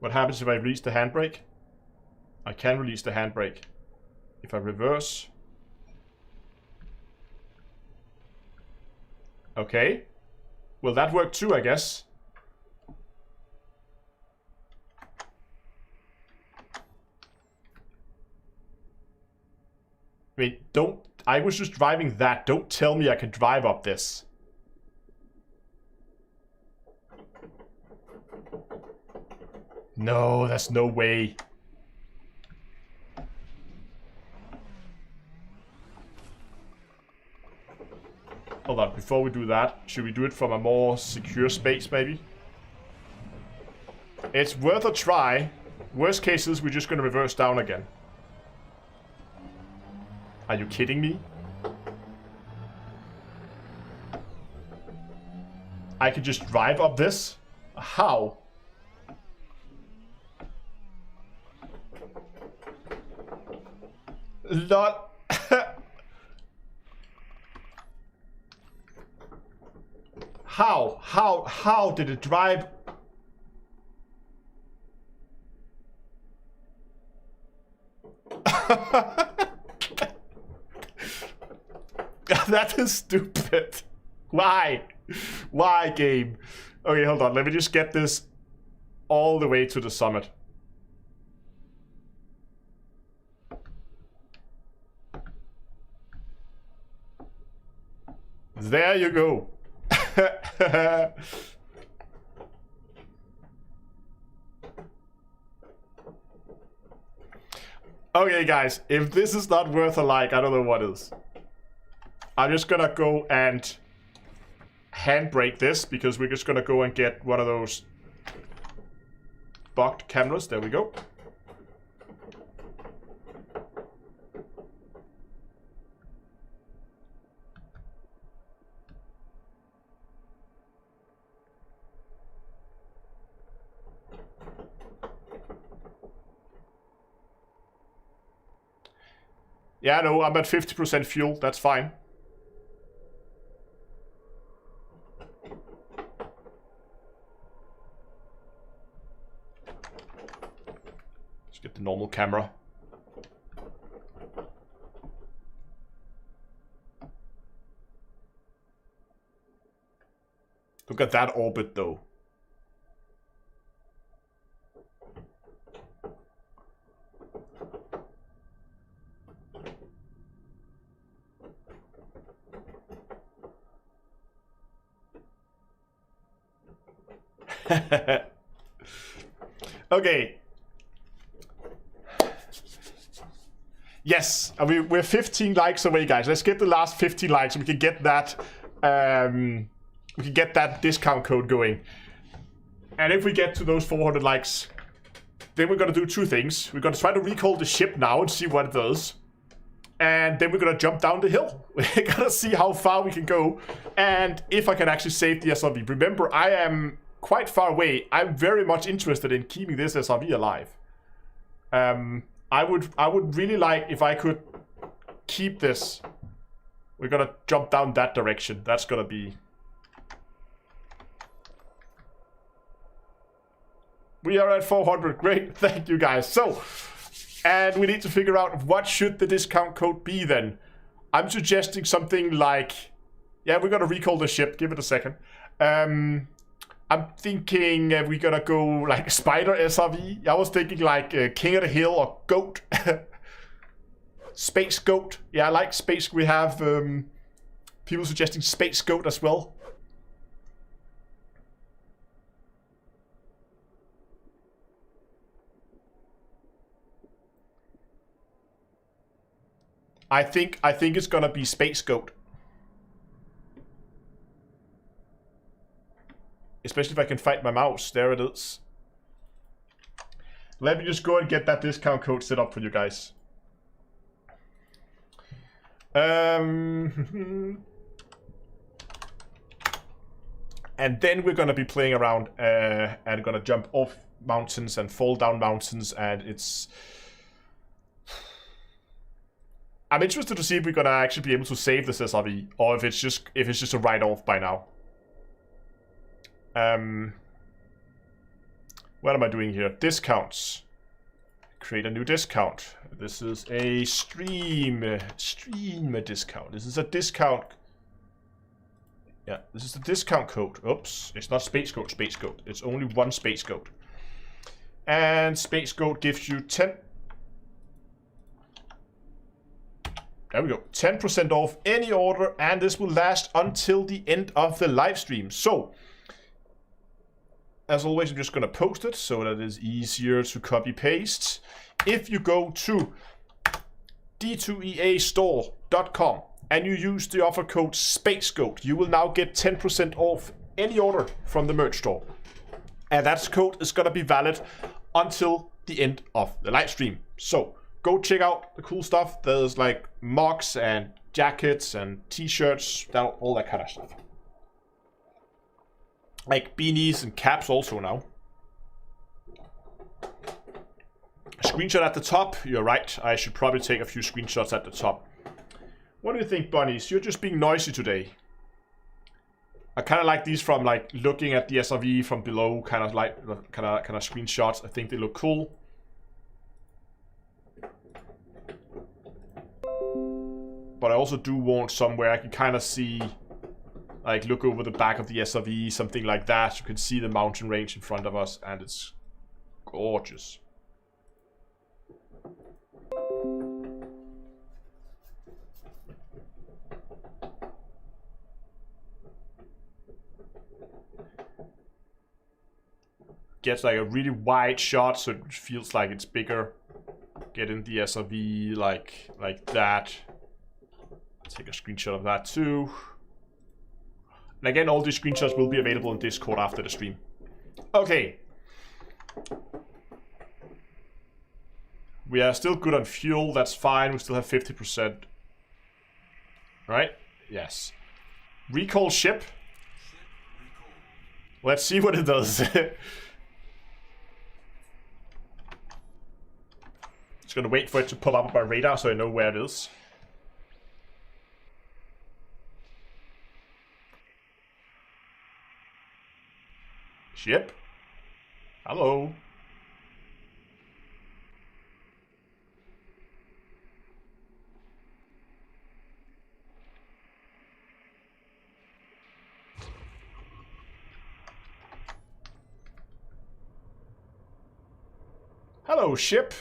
What happens if I release the handbrake? I can release the handbrake. If I reverse. Okay. Will that work too, I guess? Wait, don't... I was just driving that. Don't tell me I can drive up this. No, there's no way. Hold on, before we do that, should we do it from a more secure space, maybe? It's worth a try. Worst case is we're just gonna reverse down again. Are you kidding me? I could just drive up this? How? Not... How did it drive? That is stupid. Why? Why, game? Okay, hold on. Let me just get this all the way to the summit. There you go. Okay, guys, if this is not worth a like, I don't know what is. I'm just gonna go and handbrake this because we're just gonna go and get one of those bugged cameras. There we go. Yeah, no, I'm at 50% fuel. That's fine. Let's get the normal camera. Look at that orbit, though. Okay. Yes, we're 15 likes away, guys. Let's get the last 15 likes so we can get that discount code going. And if we get to those 400 likes, then we're gonna do two things. We're gonna try to recall the ship now and see what it does. And then we're gonna jump down the hill. We're gonna see how far we can go and if I can actually save the SRV. Remember, I am quite far away. I'm very much interested in keeping this SRV alive. I would really like if I could keep this. We're gonna jump down that direction. That's gonna be... We are at 400. Great. Thank you, guys. So, and we need to figure out what should the discount code be then. I'm suggesting something like... Yeah, we're gonna recall the ship. Give it a second. I'm thinking we're gonna go like Spider SRV. I was thinking like King of the Hill or Goat. Space Goat. Yeah, I like Space. We have people suggesting Space Goat as well. I think it's gonna be Space Goat. Especially if I can find my mouse. There it is. Let me just go and get that discount code set up for you guys. And then we're gonna be playing around and gonna jump off mountains and fall down mountains, and it's... I'm interested to see if we're gonna actually be able to save this SRV, or if it's just a write-off by now. What am I doing here? Discounts. Create a new discount. This is a stream discount. This is a discount. Yeah, this is the discount code. Oops, it's not Space Goat, Space Goat. It's only one Space Goat. And Space Goat gives you 10. There we go. 10% off any order, and this will last until the end of the live stream. So, as always, I'm just going to post it so that it's easier to copy paste. If you go to d2eastore.com and you use the offer code SpaceGoat, you will now get 10% off any order from the merch store. And that code is going to be valid until the end of the live stream. So, go check out the cool stuff. There's like mugs and jackets and t-shirts, all that kind of stuff. Like beanies and caps also now. Screenshot at the top. You're right. I should probably take a few screenshots at the top. What do you think, bunnies? You're just being noisy today. I kind of like these from like looking at the SRV from below, kind of screenshots. I think they look cool. But I also do want somewhere I can kind of see, like look over the back of the SRV, something like that. You can see the mountain range in front of us, and it's gorgeous. Gets like a really wide shot, so it feels like it's bigger. Get in the SRV like that. Take a screenshot of that too. And again, all these screenshots will be available in Discord after the stream. Okay. We are still good on fuel, that's fine. We still have 50%. Right? Yes. Recall ship. Let's see what it does. Just gonna wait for it to pop up on my radar so I know where it is. Ship? Hello? Hello, ship.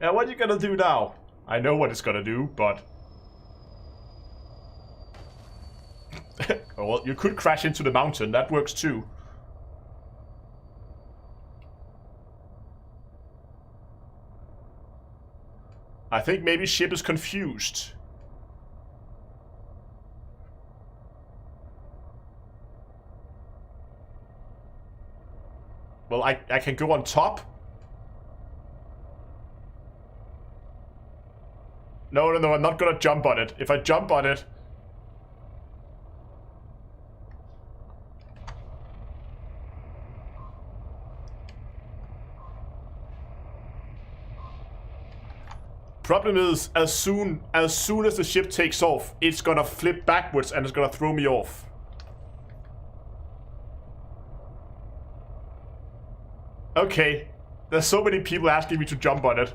Now, what are you gonna do now? I know what it's gonna do, but... Oh, well, you could crash into the mountain. That works too. I think maybe ship is confused. Well, I can go on top. No, I'm not gonna jump on it. If I jump on it... Problem is, as soon as the ship takes off, it's gonna flip backwards and it's gonna throw me off. Okay. There's so many people asking me to jump on it.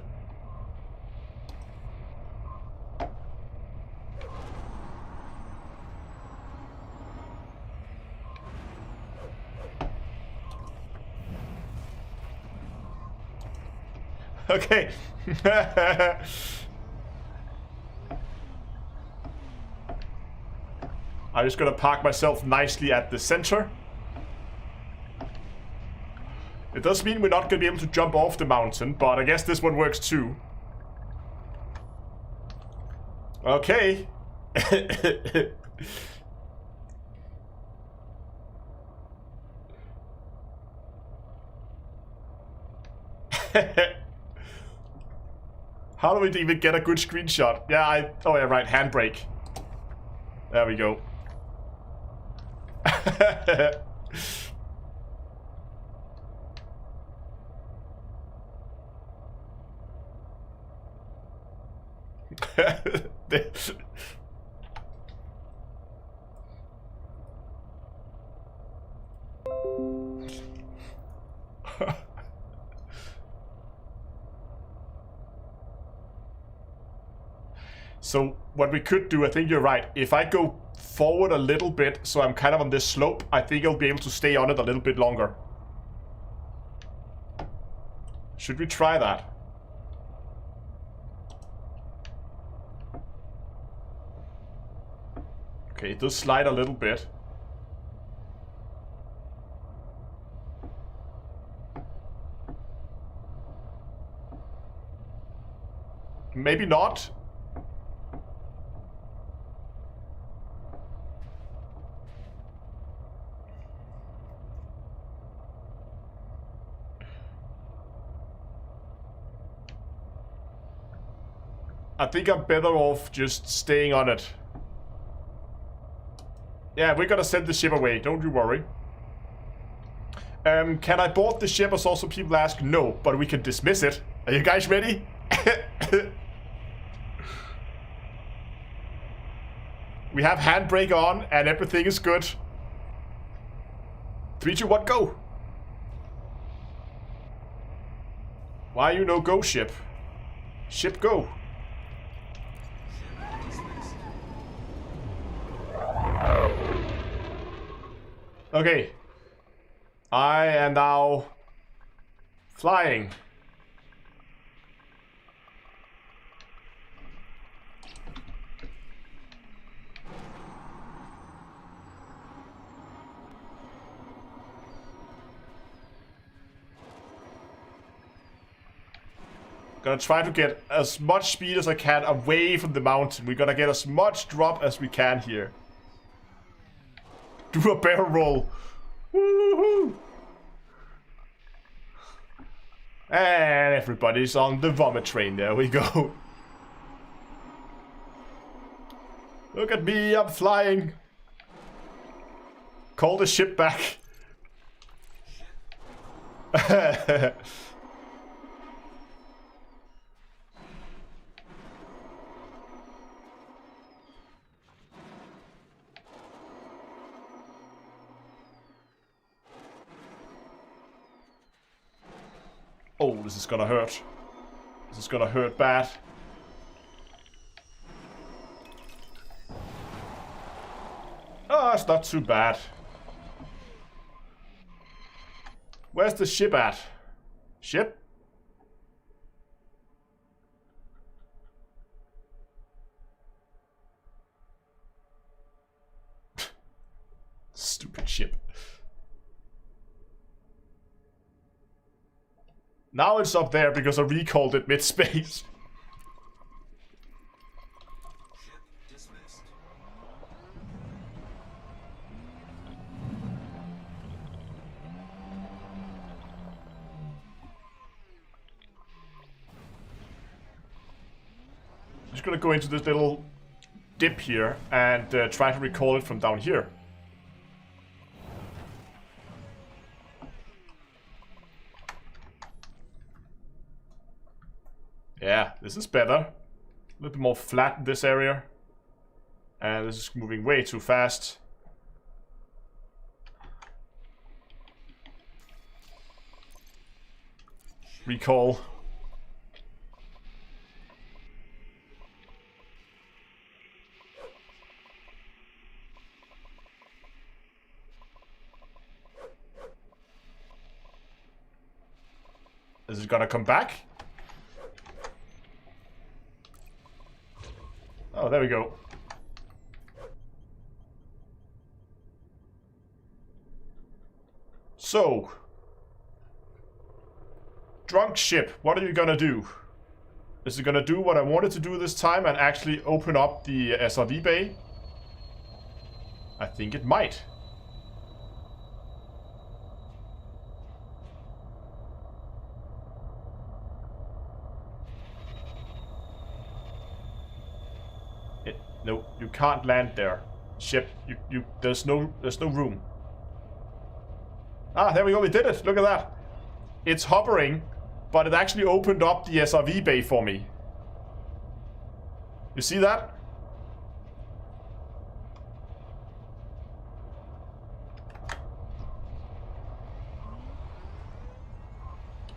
Okay. I'm just gonna park myself nicely at the center. It does mean we're not gonna be able to jump off the mountain, but I guess this one works too. Okay. How do we even get a good screenshot? Yeah, oh yeah, right, handbrake. There we go. So what we could do, I think you're right. If I go forward a little bit, so I'm kind of on this slope, I think I'll be able to stay on it a little bit longer. Should we try that? Okay, it does slide a little bit. Maybe not. I think I'm better off just staying on it. Yeah, we're gonna send the ship away, don't you worry. Can I board the ship, as also people ask? No, but we can dismiss it. Are you guys ready? We have handbrake on and everything is good. 3, 2, 1, go! Why you no go, ship? Ship go. Okay. I am now flying. Gonna try to get as much speed as I can away from the mountain. We're gonna get as much drop as we can here. Do a barrel roll. Woohoo! And everybody's on the vomit train. There we go. Look at me, I'm flying. Call the ship back. Oh, this is gonna hurt. This is gonna hurt bad. Oh, it's not too bad. Where's the ship at? Ship? Stupid ship. Now it's up there because I recalled it mid-space. Ship dismissed. Just gonna go into this little dip here and try to recall it from down here. Yeah, this is better. A little bit more flat in this area. And this is moving way too fast. Recall. Is it gonna come back? Oh, there we go. So, drunk ship, what are you gonna do? Is it gonna do what I wanted to do this time and actually open up the SRV bay? I think it might. No, you can't land there. Ship, there's no room. Ah, there we go, we did it. Look at that. It's hovering, but it actually opened up the SRV bay for me. You see that?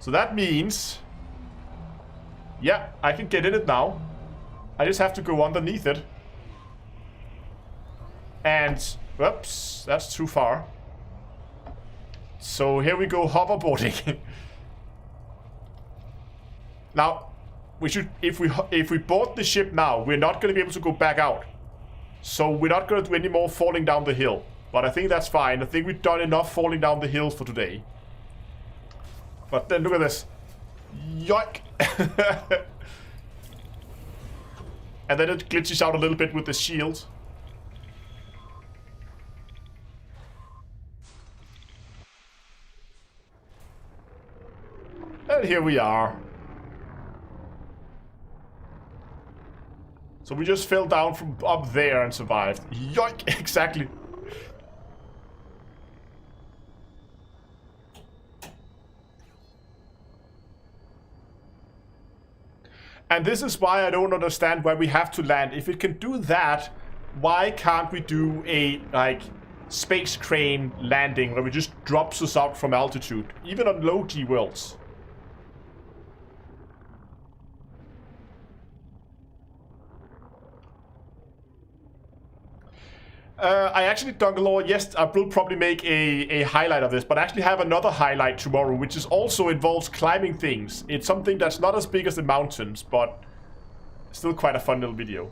So that means, yeah, I can get in it now. I just have to go underneath it. And, whoops, that's too far. So here we go, hoverboarding. Now, we should, if we board the ship now, we're not going to be able to go back out. So we're not going to do any more falling down the hill. But I think that's fine. I think we've done enough falling down the hill for today. But then look at this. Yoink! And then it glitches out a little bit with the shield. And here we are. So we just fell down from up there and survived. Yoink! Exactly. And this is why I don't understand why we have to land. If it can do that, why can't we do a, like, space crane landing where we just drops us out from altitude, even on low-G worlds? I actually, Dunkelore, yes, I will probably make a highlight of this, but I actually have another highlight tomorrow, which is also involves climbing things. It's something that's not as big as the mountains, but still quite a fun little video.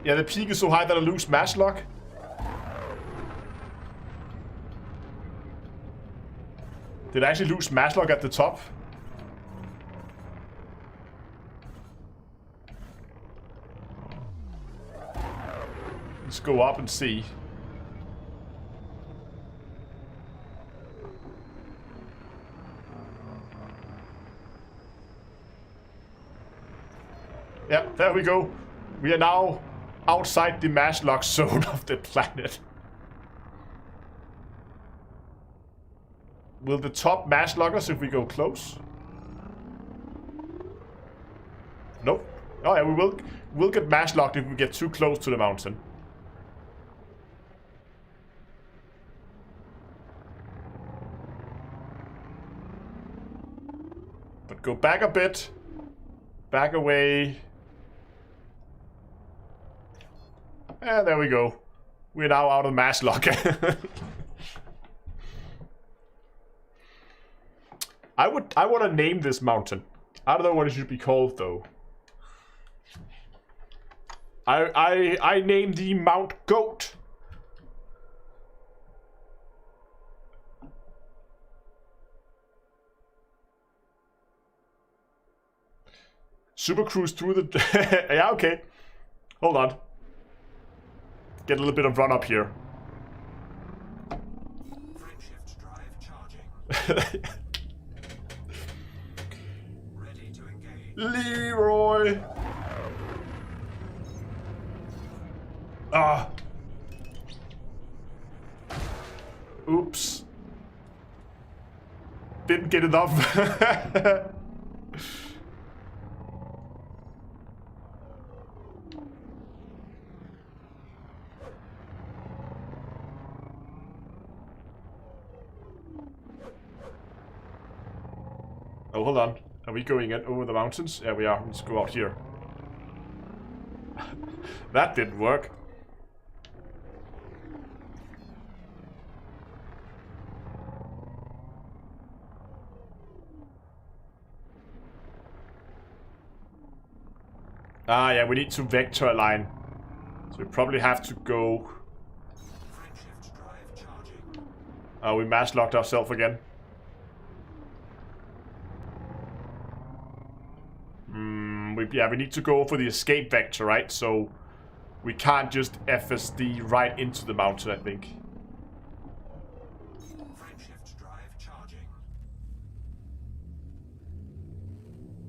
Yeah, the peak is so high that I lose mass lock. Did I actually lose mass lock at the top? Let's go up and see. Yeah, there we go. We are now outside the mass lock zone of the planet. Will the top mass lock us if we go close? Nope. Oh yeah, we'll get mass locked if we get too close to the mountain. But go back a bit. Back away. And there we go. We're now out of mass lock. I want to name this mountain. I don't know what it should be called though. I named the Mount Goat. Super cruise through the yeah, okay. Hold on. Get a little bit of run up here. Frameshift drive charging. Ready to engage. Leroy. Ah. Oops. Didn't get enough. Oh, hold on. Are we going in over the mountains? Yeah, we are. Let's go out here. That didn't work. Ah, yeah, we need to vector align. So we probably have to go... Frameshift drive charging. Oh, we mass locked ourselves again. We need to go for the escape vector, right? So we can't just FSD right into the mountain, I think. Frameshift drive charging.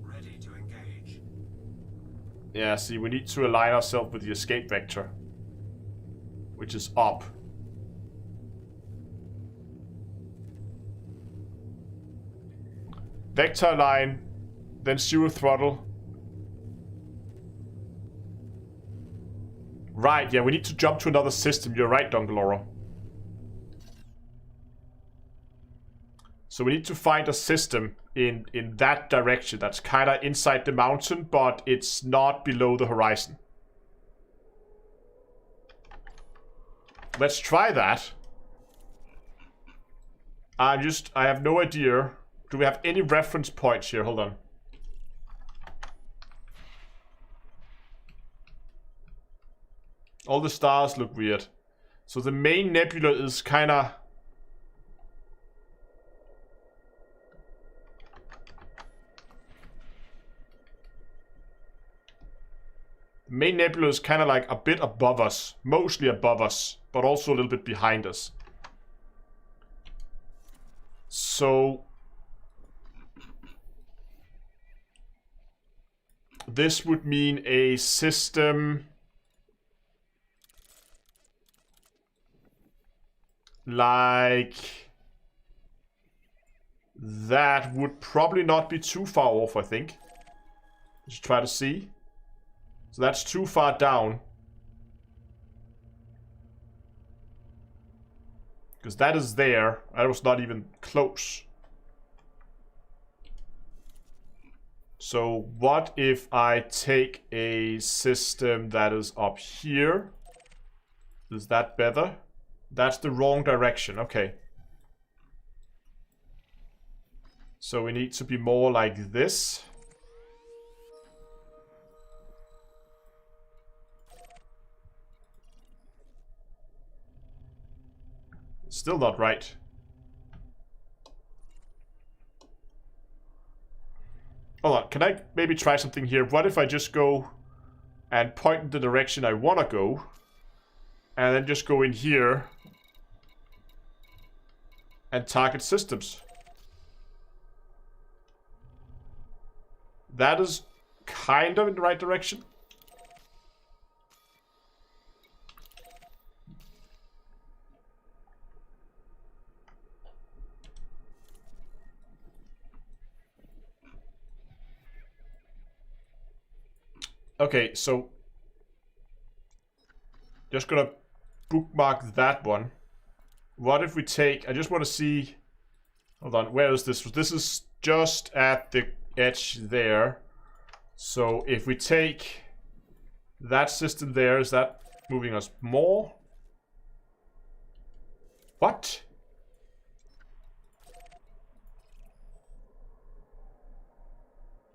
Ready to engage. Yeah, see, we need to align ourselves with the escape vector, which is up. Vector align, then 0 throttle. Right, yeah, we need to jump to another system. You're right, Dongaloro. So we need to find a system in that direction that's kind of inside the mountain, but it's not below the horizon. Let's try that. I have no idea. Do we have any reference points here? Hold on. All the stars look weird. So the main nebula is kind of... The main nebula is kind of like a bit above us. Mostly above us, but also a little bit behind us. So... this would mean a system... like that would probably not be too far off, I think. Let's try to see. So that's too far down. Because that is there. That was not even close. So what if I take a system that is up here? Is that better? That's the wrong direction. Okay. So we need to be more like this. Still not right. Hold on, can I maybe try something here? What if I just go and point in the direction I want to go, and then just go in here and target systems? That is kind of in the right direction. Okay, so just gonna bookmark that one. What if we take... I just want to see... Hold on, where is this? This is just at the edge there. So if we take that system there, is that moving us more? What?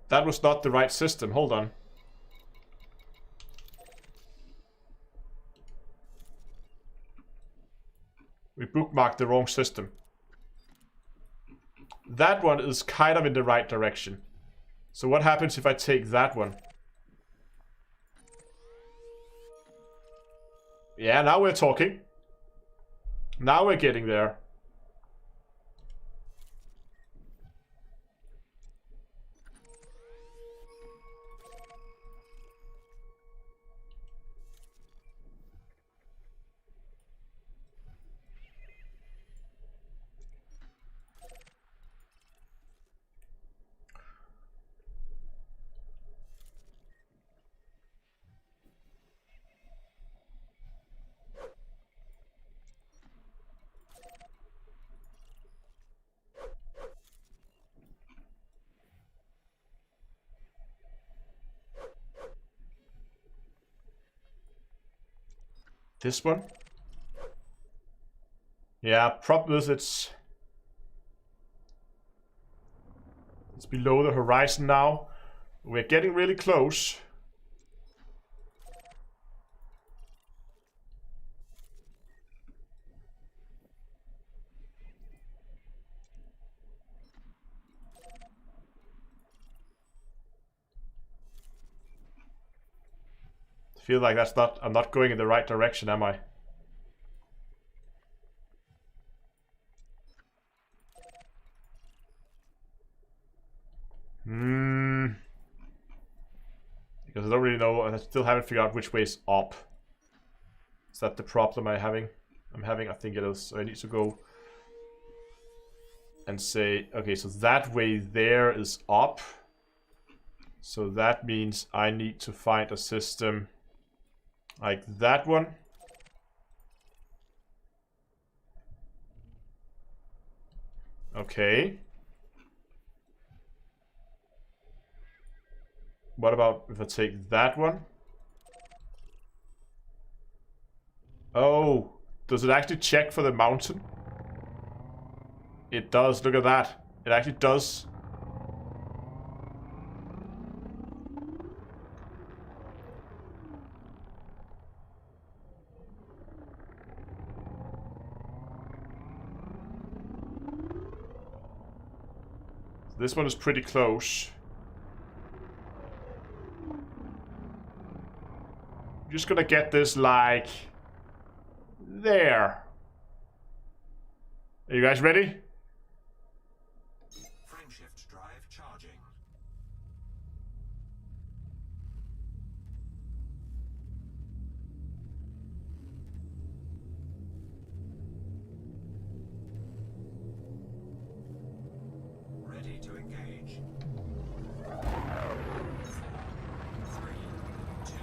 That was not the right system. Hold on. We bookmarked the wrong system. That one is kind of in the right direction. So what happens if I take that one? Yeah, now we're talking. Now we're getting there. This one? Yeah, problem is it's below the horizon now. We're getting really close. I feel like I'm not going in the right direction, am I? Because I don't really know, I still haven't figured out which way is up. Is that the problem I'm having? I think it is. So I need to go and say, okay, so that way there is up. So that means I need to find a system like that one. Okay. What about if I take that one? Oh, does it actually check for the mountain? It does, look at that. It actually does. This one is pretty close. I'm just gonna get this like there. Are you guys ready? Frameshift drive charging. Ready to engage. 4, 3, 2.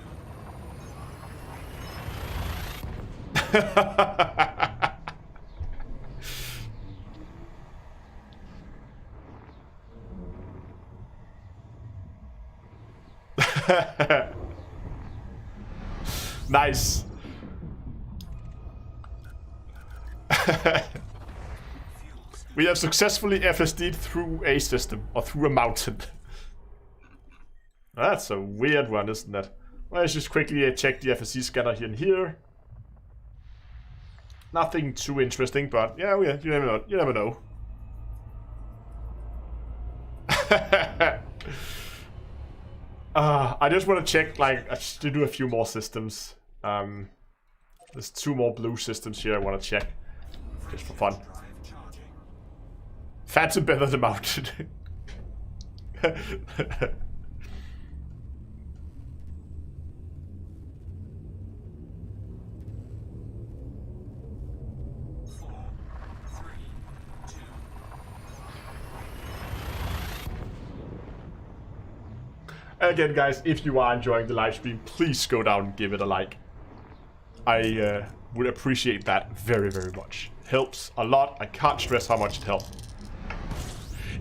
Nice. We have successfully FSD'd through a system, or through a mountain. That's a weird one, isn't it? Well, let's just quickly check the FSC scanner here and here. Nothing too interesting, but yeah, you never know. You never know. I just want to check, like, I just to do a few more systems. There's 2 more blue systems here I want to check, just for fun. Phantom better the mountain. Again, guys, if you are enjoying the live stream, please go down and give it a like. I would appreciate that very, very much. Helps a lot. I can't stress how much it helps.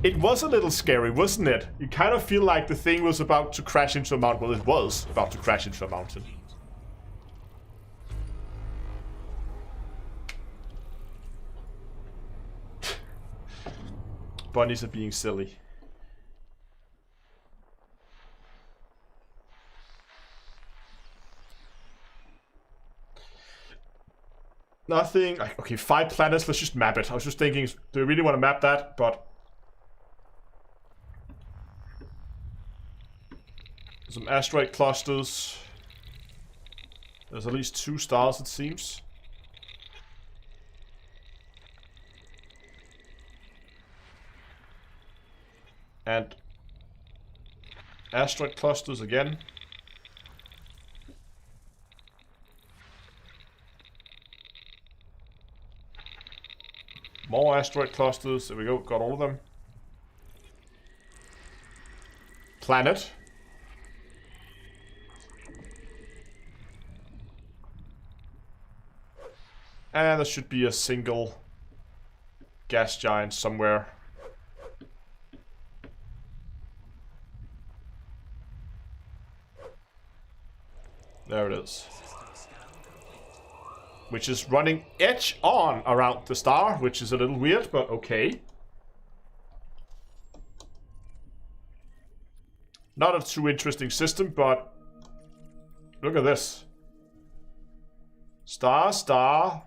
It was a little scary, wasn't it? You kind of feel like the thing was about to crash into a mountain. Well, it was about to crash into a mountain. Bunnies are being silly. Nothing. Okay, 5 planets. Let's just map it. I was just thinking, do we really want to map that? But some asteroid clusters. There's at least 2 stars, it seems. And asteroid clusters again. More asteroid clusters. There we go. Got all of them. Planet. And there should be a single gas giant somewhere. There it is. which is running edge on around the star, which is a little weird, but okay. Not a too interesting system, but look at this. Star, star,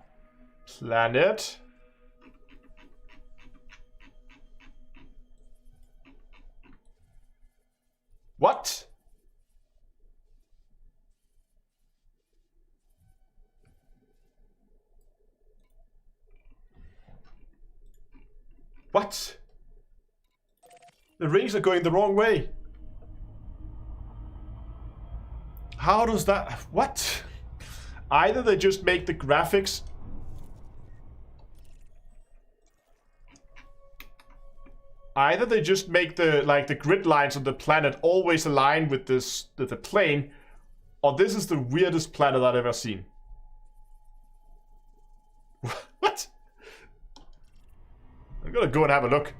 planet. What? What? The rings are going the wrong way. How does that... What? Either they just make the graphics... Either they just make the, like, the grid lines on the planet always align with this, with the plane, or this is the weirdest planet I've ever seen. What? I'm gonna go and have a look.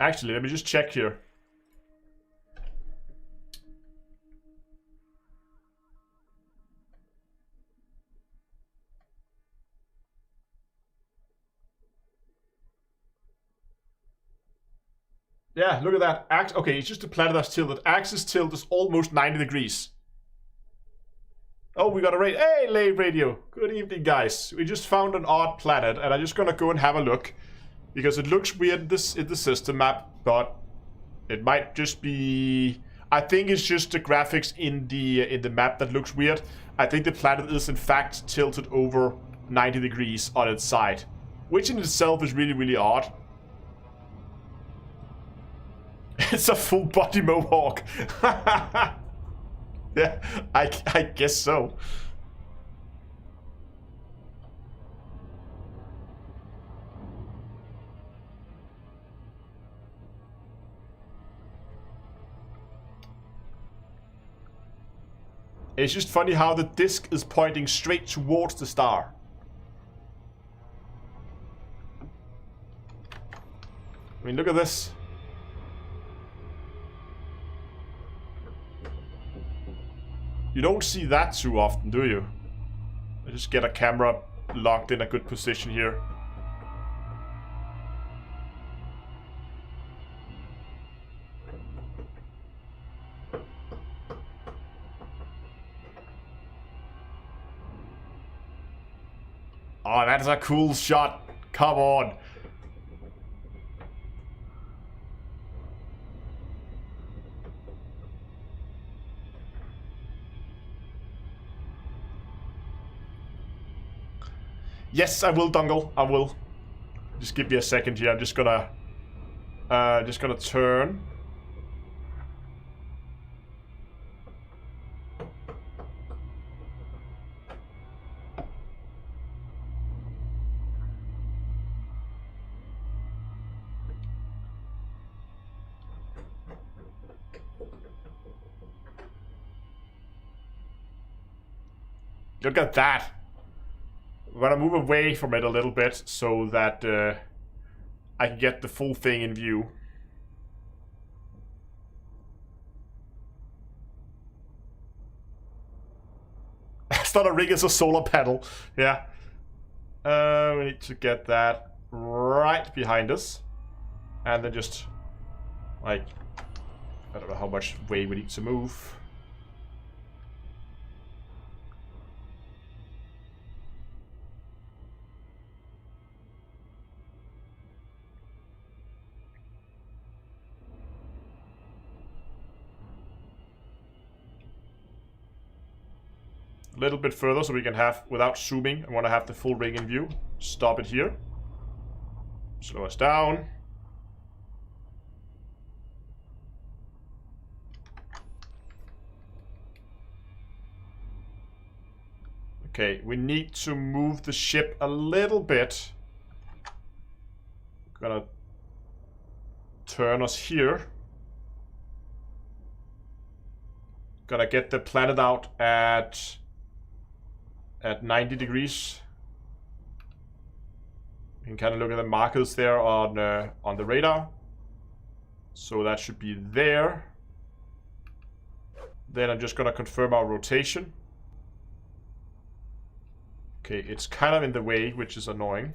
Actually, let me just check here. Yeah, look at that. Okay, it's just a planet that's tilted. Axis tilt is almost 90 degrees. Oh, we got a radio. Hey, Lave Radio. Good evening, guys. We just found an odd planet, and I'm just gonna go and have a look. Because it looks weird in the system map, but it might just be... I think it's just the graphics in the map that looks weird. I think the planet is in fact tilted over 90 degrees on its side. Which in itself is really, really odd. It's a full body mohawk. Yeah, I guess so. It's just funny how the disc is pointing straight towards the star. I mean, look at this. You don't see that too often, do you? I just get a camera locked in a good position here. Oh, that's a cool shot. Come on. Yes, I will, Dongle. I will. Just give me a second here. I'm just gonna turn. Look at that. We're gonna move away from it a little bit so that I can get the full thing in view. It's not a rig, it's a solar panel. Yeah. We need to get that right behind us. And then just, like, I don't know how much way we need to move. A little bit further so we can have, without zooming, I want to have the full ring in view. Stop it here. Slow us down. Okay, we need to move the ship a little bit. Gonna turn us here. Gonna get the planet out at 90 degrees. You can kind of look at the markers there on the radar. So that should be there. Then I'm just gonna confirm our rotation. Okay, it's kind of in the way, which is annoying.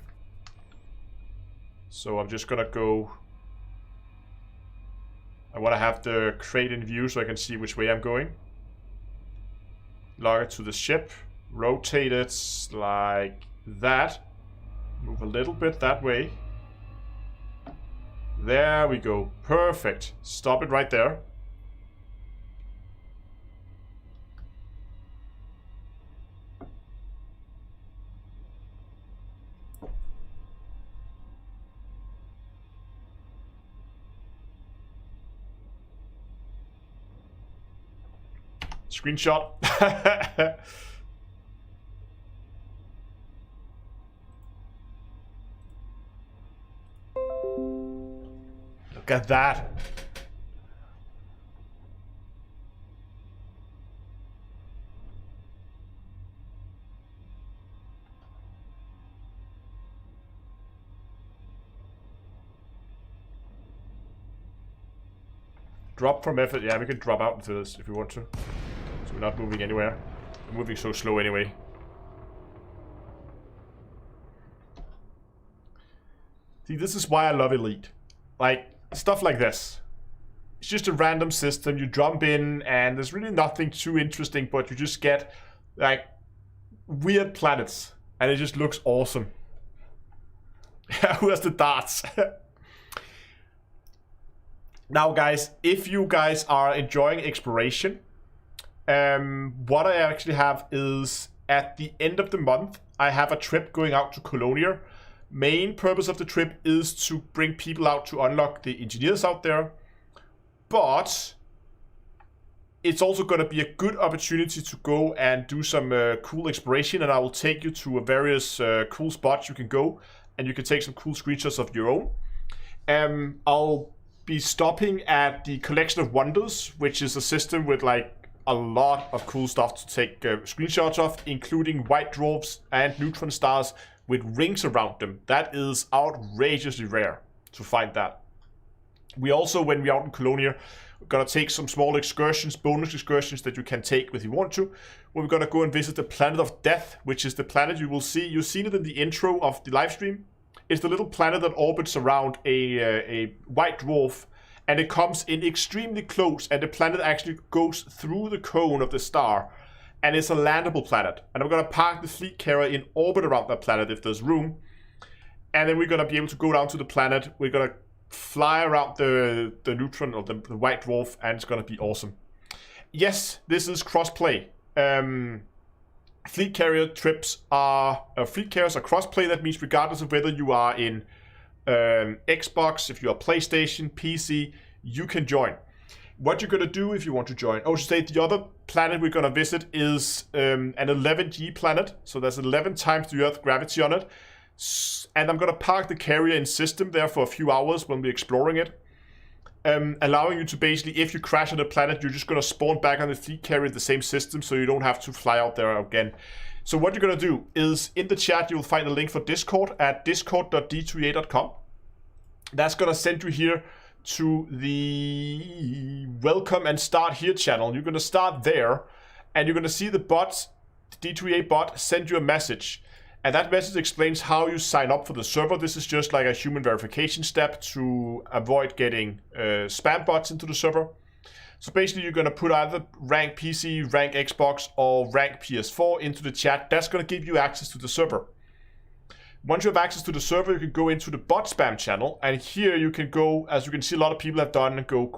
So I'm just gonna go... I want to have the crate in view so I can see which way I'm going. Log it to the ship. Rotate it like that. Move a little bit that way. There we go. Perfect. Stop it right there. Screenshot. Look at that. Drop from effort. Yeah, we can drop out into this if we want to. So we're not moving anywhere. We're moving so slow anyway. See, this is why I love Elite. Like, stuff like this. It's just a random system. You jump in and there's really nothing too interesting, but you just get, like, weird planets. And it just looks awesome. Who has the darts? Now, guys, if you guys are enjoying exploration, what I actually have is at the end of the month, I have a trip going out to Colonia. Main purpose of the trip is to bring people out to unlock the engineers out there. But it's also going to be a good opportunity to go and do some cool exploration. And I will take you to various cool spots you can go. And you can take some cool screenshots of your own. I'll be stopping at the Collection of Wonders, which is a system with like a lot of cool stuff to take screenshots of, including white dwarfs and neutron stars with rings around them. That is outrageously rare to find that. We also, when we're out in Colonia, we're gonna take some small excursions, bonus excursions that you can take if you want to. We're gonna go and visit the planet of Death, which is the planet you will see. You've seen it in the intro of the live stream. It's the little planet that orbits around a white dwarf, and it comes in extremely close, and the planet actually goes through the cone of the star, and it's a landable planet. And I'm going to park the fleet carrier in orbit around that planet if there's room, and then we're going to be able to go down to the planet. We're going to fly around the neutron, or the white dwarf, and it's going to be awesome. Yes, this is cross-play. Fleet carrier trips are... fleet carriers are cross-play. That means regardless of whether you are in Xbox, if you are PlayStation, PC, you can join. What you're going to do if you want to join... Oh, to say the other planet we're going to visit is an 11G planet. So there's 11 times the Earth gravity on it. And I'm going to park the carrier in system there for a few hours when we're exploring it. Allowing you to basically, if you crash on the planet, you're just going to spawn back on the fleet carrier in the same system, so you don't have to fly out there again. So what you're going to do is, in the chat, you'll find a link for Discord at discord.d2a.com. That's going to send you here to the Welcome and Start Here channel. You're going to start there, and you're going to see the bot, the D2A bot, send you a message. And that message explains how you sign up for the server. This is just like a human verification step to avoid getting spam bots into the server. So basically you're going to put either rank PC, rank Xbox, or rank PS4 into the chat. That's going to give you access to the server. Once you have access to the server, you can go into the bot spam channel. And here you can go, as you can see a lot of people have done, and go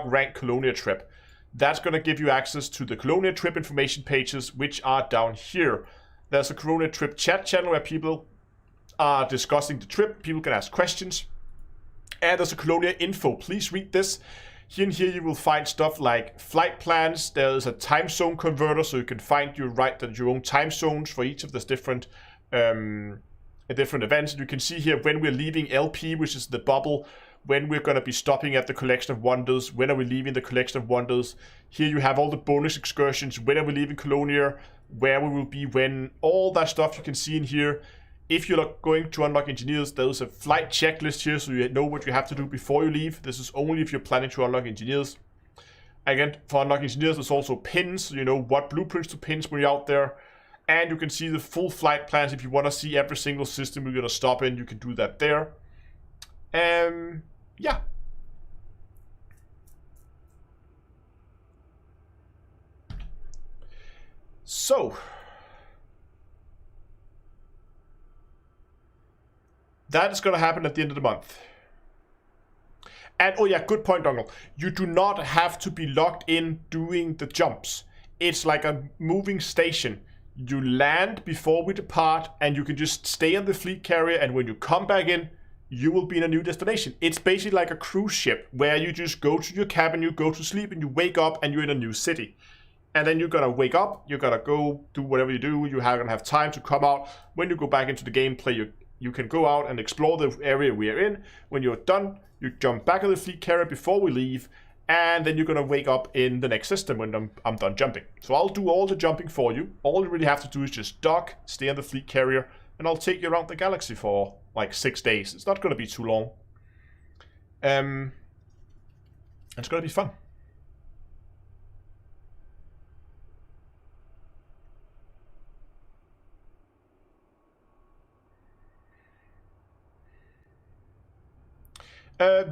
!rank Colonia trip. That's going to give you access to the Colonia trip information pages, which are down here. There's a Colonia trip chat channel where people are discussing the trip. People can ask questions. And there's a Colonia info. Please read this. Here and here you will find stuff like flight plans. There's a time zone converter, so you can find your own time zones for each of the different events. And you can see here when we're leaving LP, which is the bubble, when we're going to be stopping at the Collection of Wonders, when are we leaving the Collection of Wonders. Here you have all the bonus excursions, when are we leaving Colonia, where we will be when, all that stuff you can see in here. If you're going to unlock engineers, there's a flight checklist here, so you know what you have to do before you leave. This is only if you're planning to unlock engineers. Again, for unlocking engineers, there's also pins, so you know what blueprints to pins when you're out there. And you can see the full flight plans. If you want to see every single system we're going to stop in, you can do that there. Yeah. So, that is going to happen at the end of the month. And, oh yeah, good point, Dongle. You do not have to be locked in doing the jumps. It's like a moving station. You land before we depart, and you can just stay on the fleet carrier, and when you come back in, you will be in a new destination. It's basically like a cruise ship, where you just go to your cabin, you go to sleep, and you wake up, and you're in a new city. And then you're gonna wake up, you're gonna go do whatever you do, you're gonna have time to come out. When you go back into the gameplay, you can go out and explore the area we are in. When you're done, you jump back on the fleet carrier before we leave, and then you're gonna wake up in the next system when I'm done jumping. So I'll do all the jumping for you. All you really have to do is just dock, stay on the fleet carrier, and I'll take you around the galaxy for like 6 days. It's not gonna be too long. It's gonna be fun.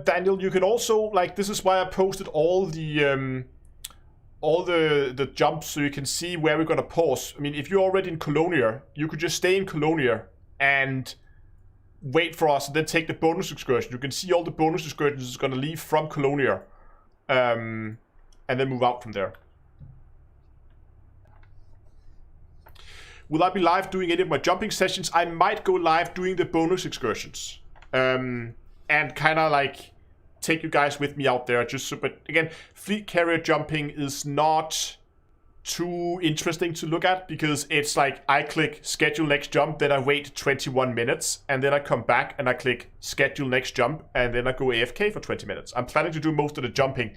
Daniel, you can also, like, this is why I posted all the jumps so you can see where we're gonna pause. I mean, if you're already in Colonia, you could just stay in Colonia and wait for us and then take the bonus excursion. You can see all the bonus excursions is gonna leave from Colonia, and then move out from there. Will I be live doing any of my jumping sessions? I might go live doing the bonus excursions. And kind of like take you guys with me out there. Just so, but again, fleet carrier jumping is not too interesting to look at because it's like I click schedule next jump, then I wait 21 minutes, and then I come back and I click schedule next jump, and then I go AFK for 20 minutes. I'm planning to do most of the jumping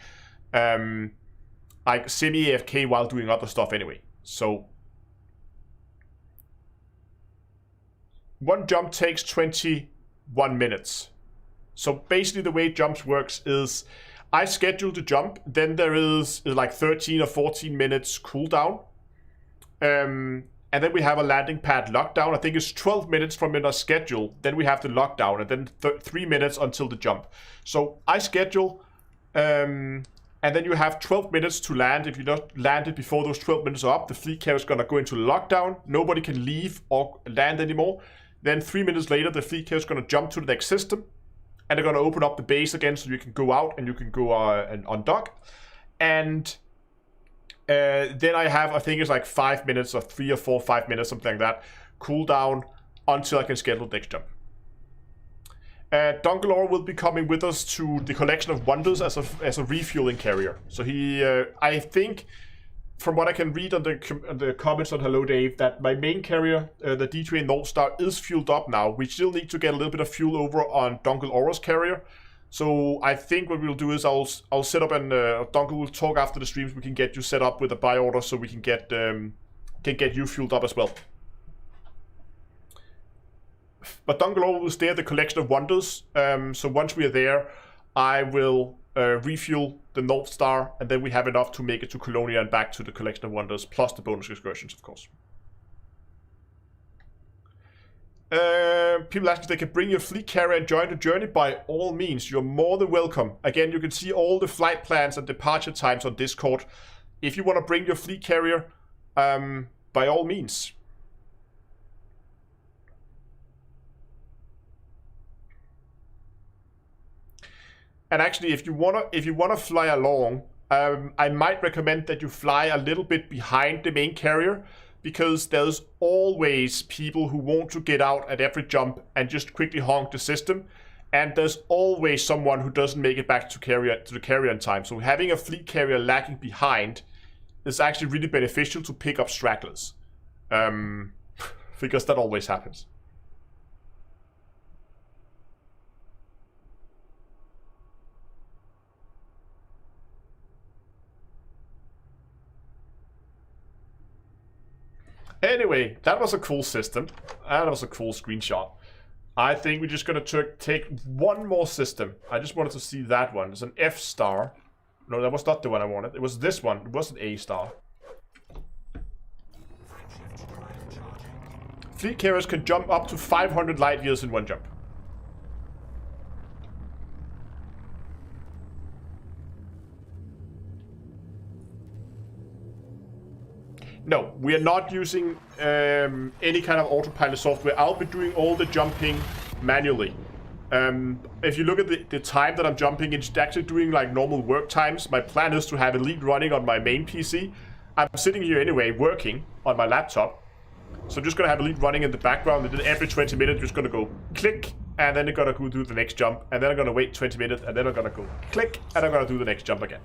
like semi AFK while doing other stuff anyway. So one jump takes 21 minutes. So basically the way jumps works is I schedule the jump, then there is like 13 or 14 minutes cooldown. And then we have a landing pad lockdown. I think it's 12 minutes from in our schedule. Then we have the lockdown, and then 3 minutes until the jump. So I schedule, and then you have 12 minutes to land. If you not landed before those 12 minutes are up, the fleet carrier is going to go into lockdown. Nobody can leave or land anymore. Then 3 minutes later, the fleet carrier is going to jump to the next system. And they're going to open up the base again so you can go out and you can go and undock. And then I have, I think it's like 5 minutes or 3 or 4, 5 minutes, something like that, cooldown until I can schedule the next jump. Dunkelore will be coming with us to the Collection of Wonders as a refueling carrier. So he, I think, from what I can read on the comments on Hello Dave, that my main carrier, the D3 North Star, is fueled up now. We still need to get a little bit of fuel over on Dunkelauro's carrier. So I think what we'll do is I'll set up and Dunkel will talk after the streams. We can get you set up with a buy order so we can get you fueled up as well. But Dunkelore will stay at the Collection of Wonders. So once we are there, I will refuel the North Star, and then we have enough to make it to Colonia and back to the Collection of Wonders, plus the bonus excursions, of course. People ask if they can bring your fleet carrier and join the journey. By all means, you're more than welcome. Again, you can see all the flight plans and departure times on Discord. If you want to bring your fleet carrier, by all means. And actually, if you wanna fly along, I might recommend that you fly a little bit behind the main carrier, because there's always people who want to get out at every jump and just quickly honk the system, and there's always someone who doesn't make it back to the carrier in time. So having a fleet carrier lagging behind is actually really beneficial to pick up stragglers, because that always happens. Anyway, that was a cool system. That was a cool screenshot. I think we're just gonna take one more system. I just wanted to see that one. It's an F star. No, that was not the one I wanted. It was this one. It was an A star. Frameshift drive fleet carriers can jump up to 500 light years in one jump. No, we are not using any kind of autopilot software. I'll be doing all the jumping manually. If you look at the time that I'm jumping, it's actually doing like normal work times. My plan is to have Elite running on my main PC. I'm sitting here anyway, working on my laptop. So I'm just gonna have Elite running in the background, and then every 20 minutes, just gonna go click, and then I'm gonna go do the next jump, and then I'm gonna wait 20 minutes, and then I'm gonna go click, and I'm gonna do the next jump again.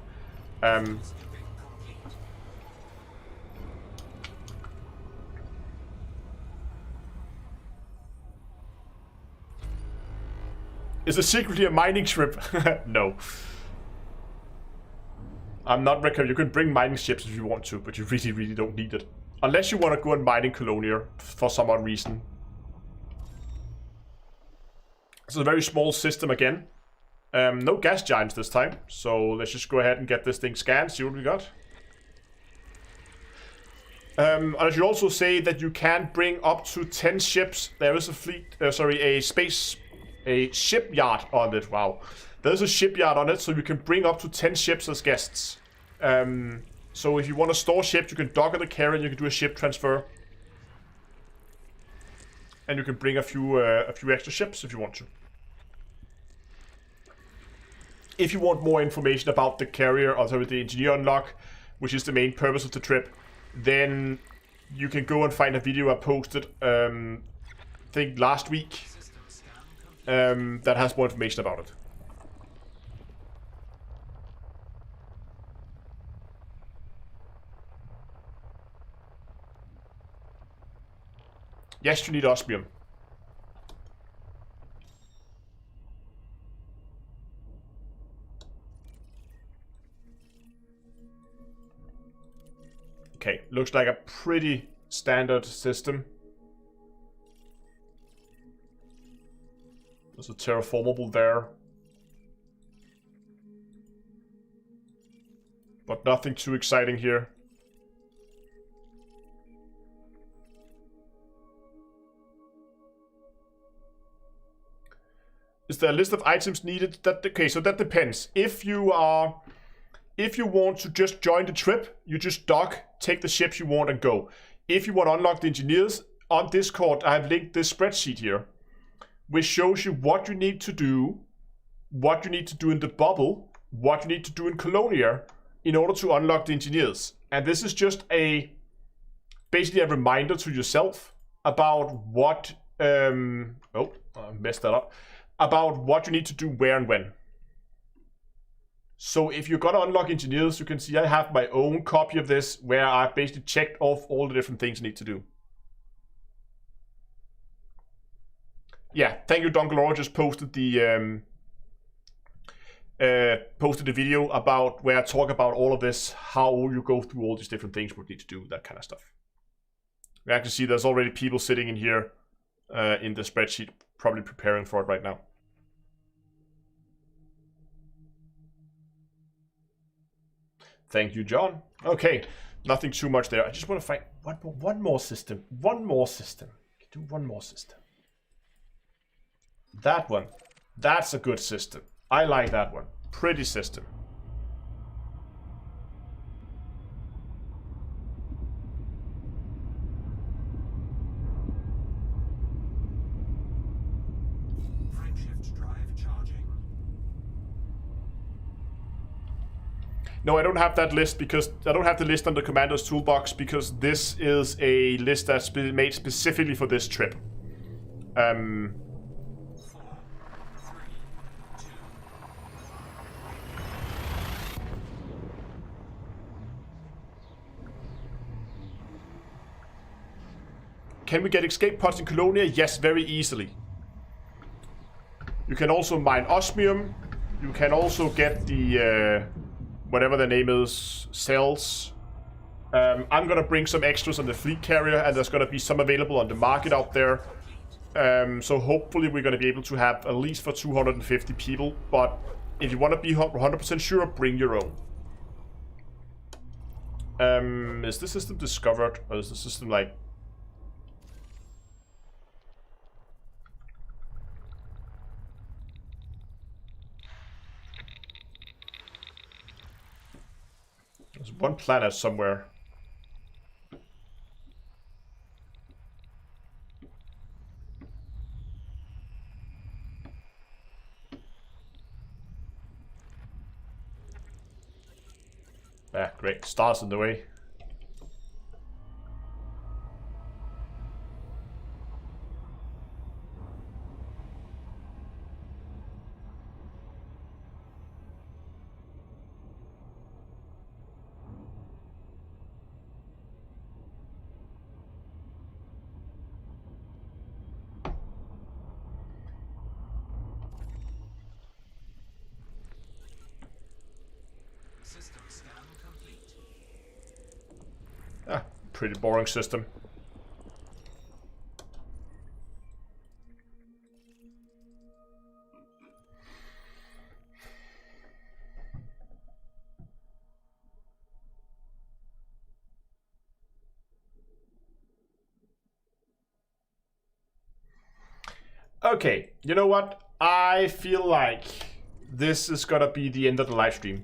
Is it secretly a mining trip? No. I'm not recommending. You can bring mining ships if you want to, but you really, really don't need it. Unless you want to go and mine in Colonia for some odd reason. It's a very small system again. No gas giants this time. So let's just go ahead and get this thing scanned, see what we got. I should also say that you can bring up to 10 ships. There is a fleet, a shipyard on it. Wow. There's a shipyard on it, so you can bring up to 10 ships as guests. So if you want to store ships, you can dock at the carrier and you can do a ship transfer. And you can bring a few extra ships if you want to. If you want more information about the carrier, or sorry, the engineer unlock, which is the main purpose of the trip, then you can go and find a video I posted, I think last week, that has more information about it. Yes, you need osmium. Okay, looks like a pretty standard system. There's a terraformable there. But nothing too exciting here. Is there a list of items needed? Okay, so that depends. If you want to just join the trip, you just dock, take the ships you want and go. If you want to unlock the engineers, on Discord I have linked this spreadsheet here, which shows you what you need to do in the bubble, what you need to do in Colonia in order to unlock the engineers. And this is just basically a reminder to yourself about what oh, I messed that up. About what you need to do where and when. So if you're gonna unlock engineers, you can see I have my own copy of this where I basically checked off all the different things you need to do. Yeah, thank you, Don Galore just posted the video about where I talk about all of this, how you go through all these different things, what you need to do, that kind of stuff. We actually see there's already people sitting in here in the spreadsheet, probably preparing for it right now. Thank you, John. Okay, nothing too much there. I just want to find one more system. One more system. Do one more system. That one. That's a good system. I like that one. Pretty system. No, I don't have that list because I don't have the list on the commander's toolbox because this is a list that's been made specifically for this trip. 4, 3, 2. Can we get escape pods in Colonia? Yes, very easily. You can also mine osmium. You can also get the whatever the name is, cells. I'm gonna bring some extras on the fleet carrier, and there's gonna be some available on the market out there. So hopefully we're gonna be able to have at least for 250 people, but if you want to be 100% sure, bring your own. Is the system discovered, or is the system like... There's one planet somewhere. Ah, great. Stars in the way. System scan complete. Ah, pretty boring system. Okay, you know what? I feel like this is gonna be the end of the live stream.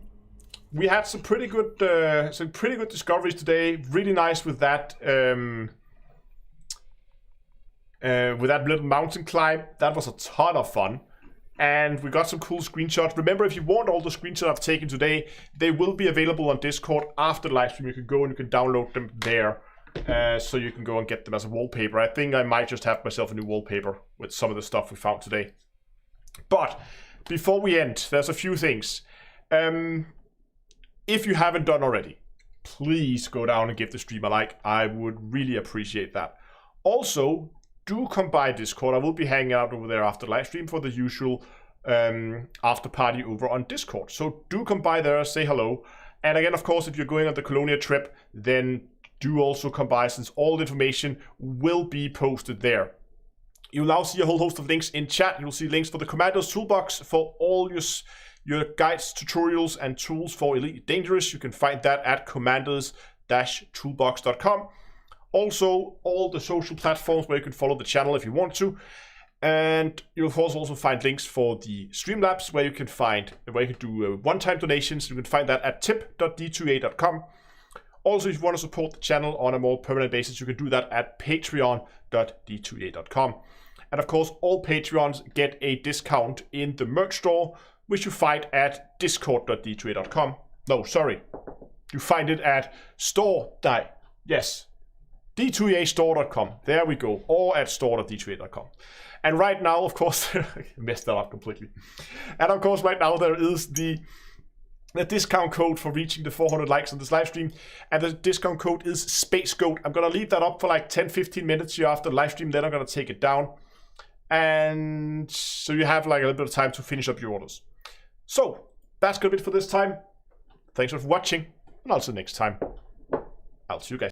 We had some pretty good discoveries today. Really nice with that little mountain climb. That was a ton of fun, and we got some cool screenshots. Remember, if you want all the screenshots I've taken today, they will be available on Discord after the live stream. You can go and you can download them there. So you can go and get them as a wallpaper. I think I might just have myself a new wallpaper with some of the stuff we found today. But before we end, there's a few things. If you haven't done already, please go down and give the stream a like. I would really appreciate that. Also, do come by Discord. I will be hanging out over there after the live stream for the usual after party over on Discord. So do come by there, say hello. And again, of course, if you're going on the Colonia trip, then do also come by, since all the information will be posted there. You'll now see a whole host of links in chat. You'll see links for the Commander's Toolbox for all your guides, tutorials, and tools for Elite Dangerous. You can find that at commanders-toolbox.com. Also, all the social platforms where you can follow the channel if you want to. And you'll of course also find links for the Streamlabs where you can do one-time donations. You can find that at tip.d2a.com. Also, if you want to support the channel on a more permanent basis, you can do that at patreon.d2a.com. And of course, all Patreons get a discount in the merch store, which you find at discord.d2a.com. No, sorry. You find it at d2astore.com. There we go. Or at store.d2a.com. And right now, of course, I messed that up completely. And of course, right now there is the discount code for reaching the 400 likes on this live stream, and the discount code is SpaceGoat. I'm gonna leave that up for like 10-15 minutes here after the live stream, then I'm gonna take it down, and so you have like a little bit of time to finish up your orders. So that's gonna be it for this time. Thanks for watching, and I'll see you next time. I'll see you guys.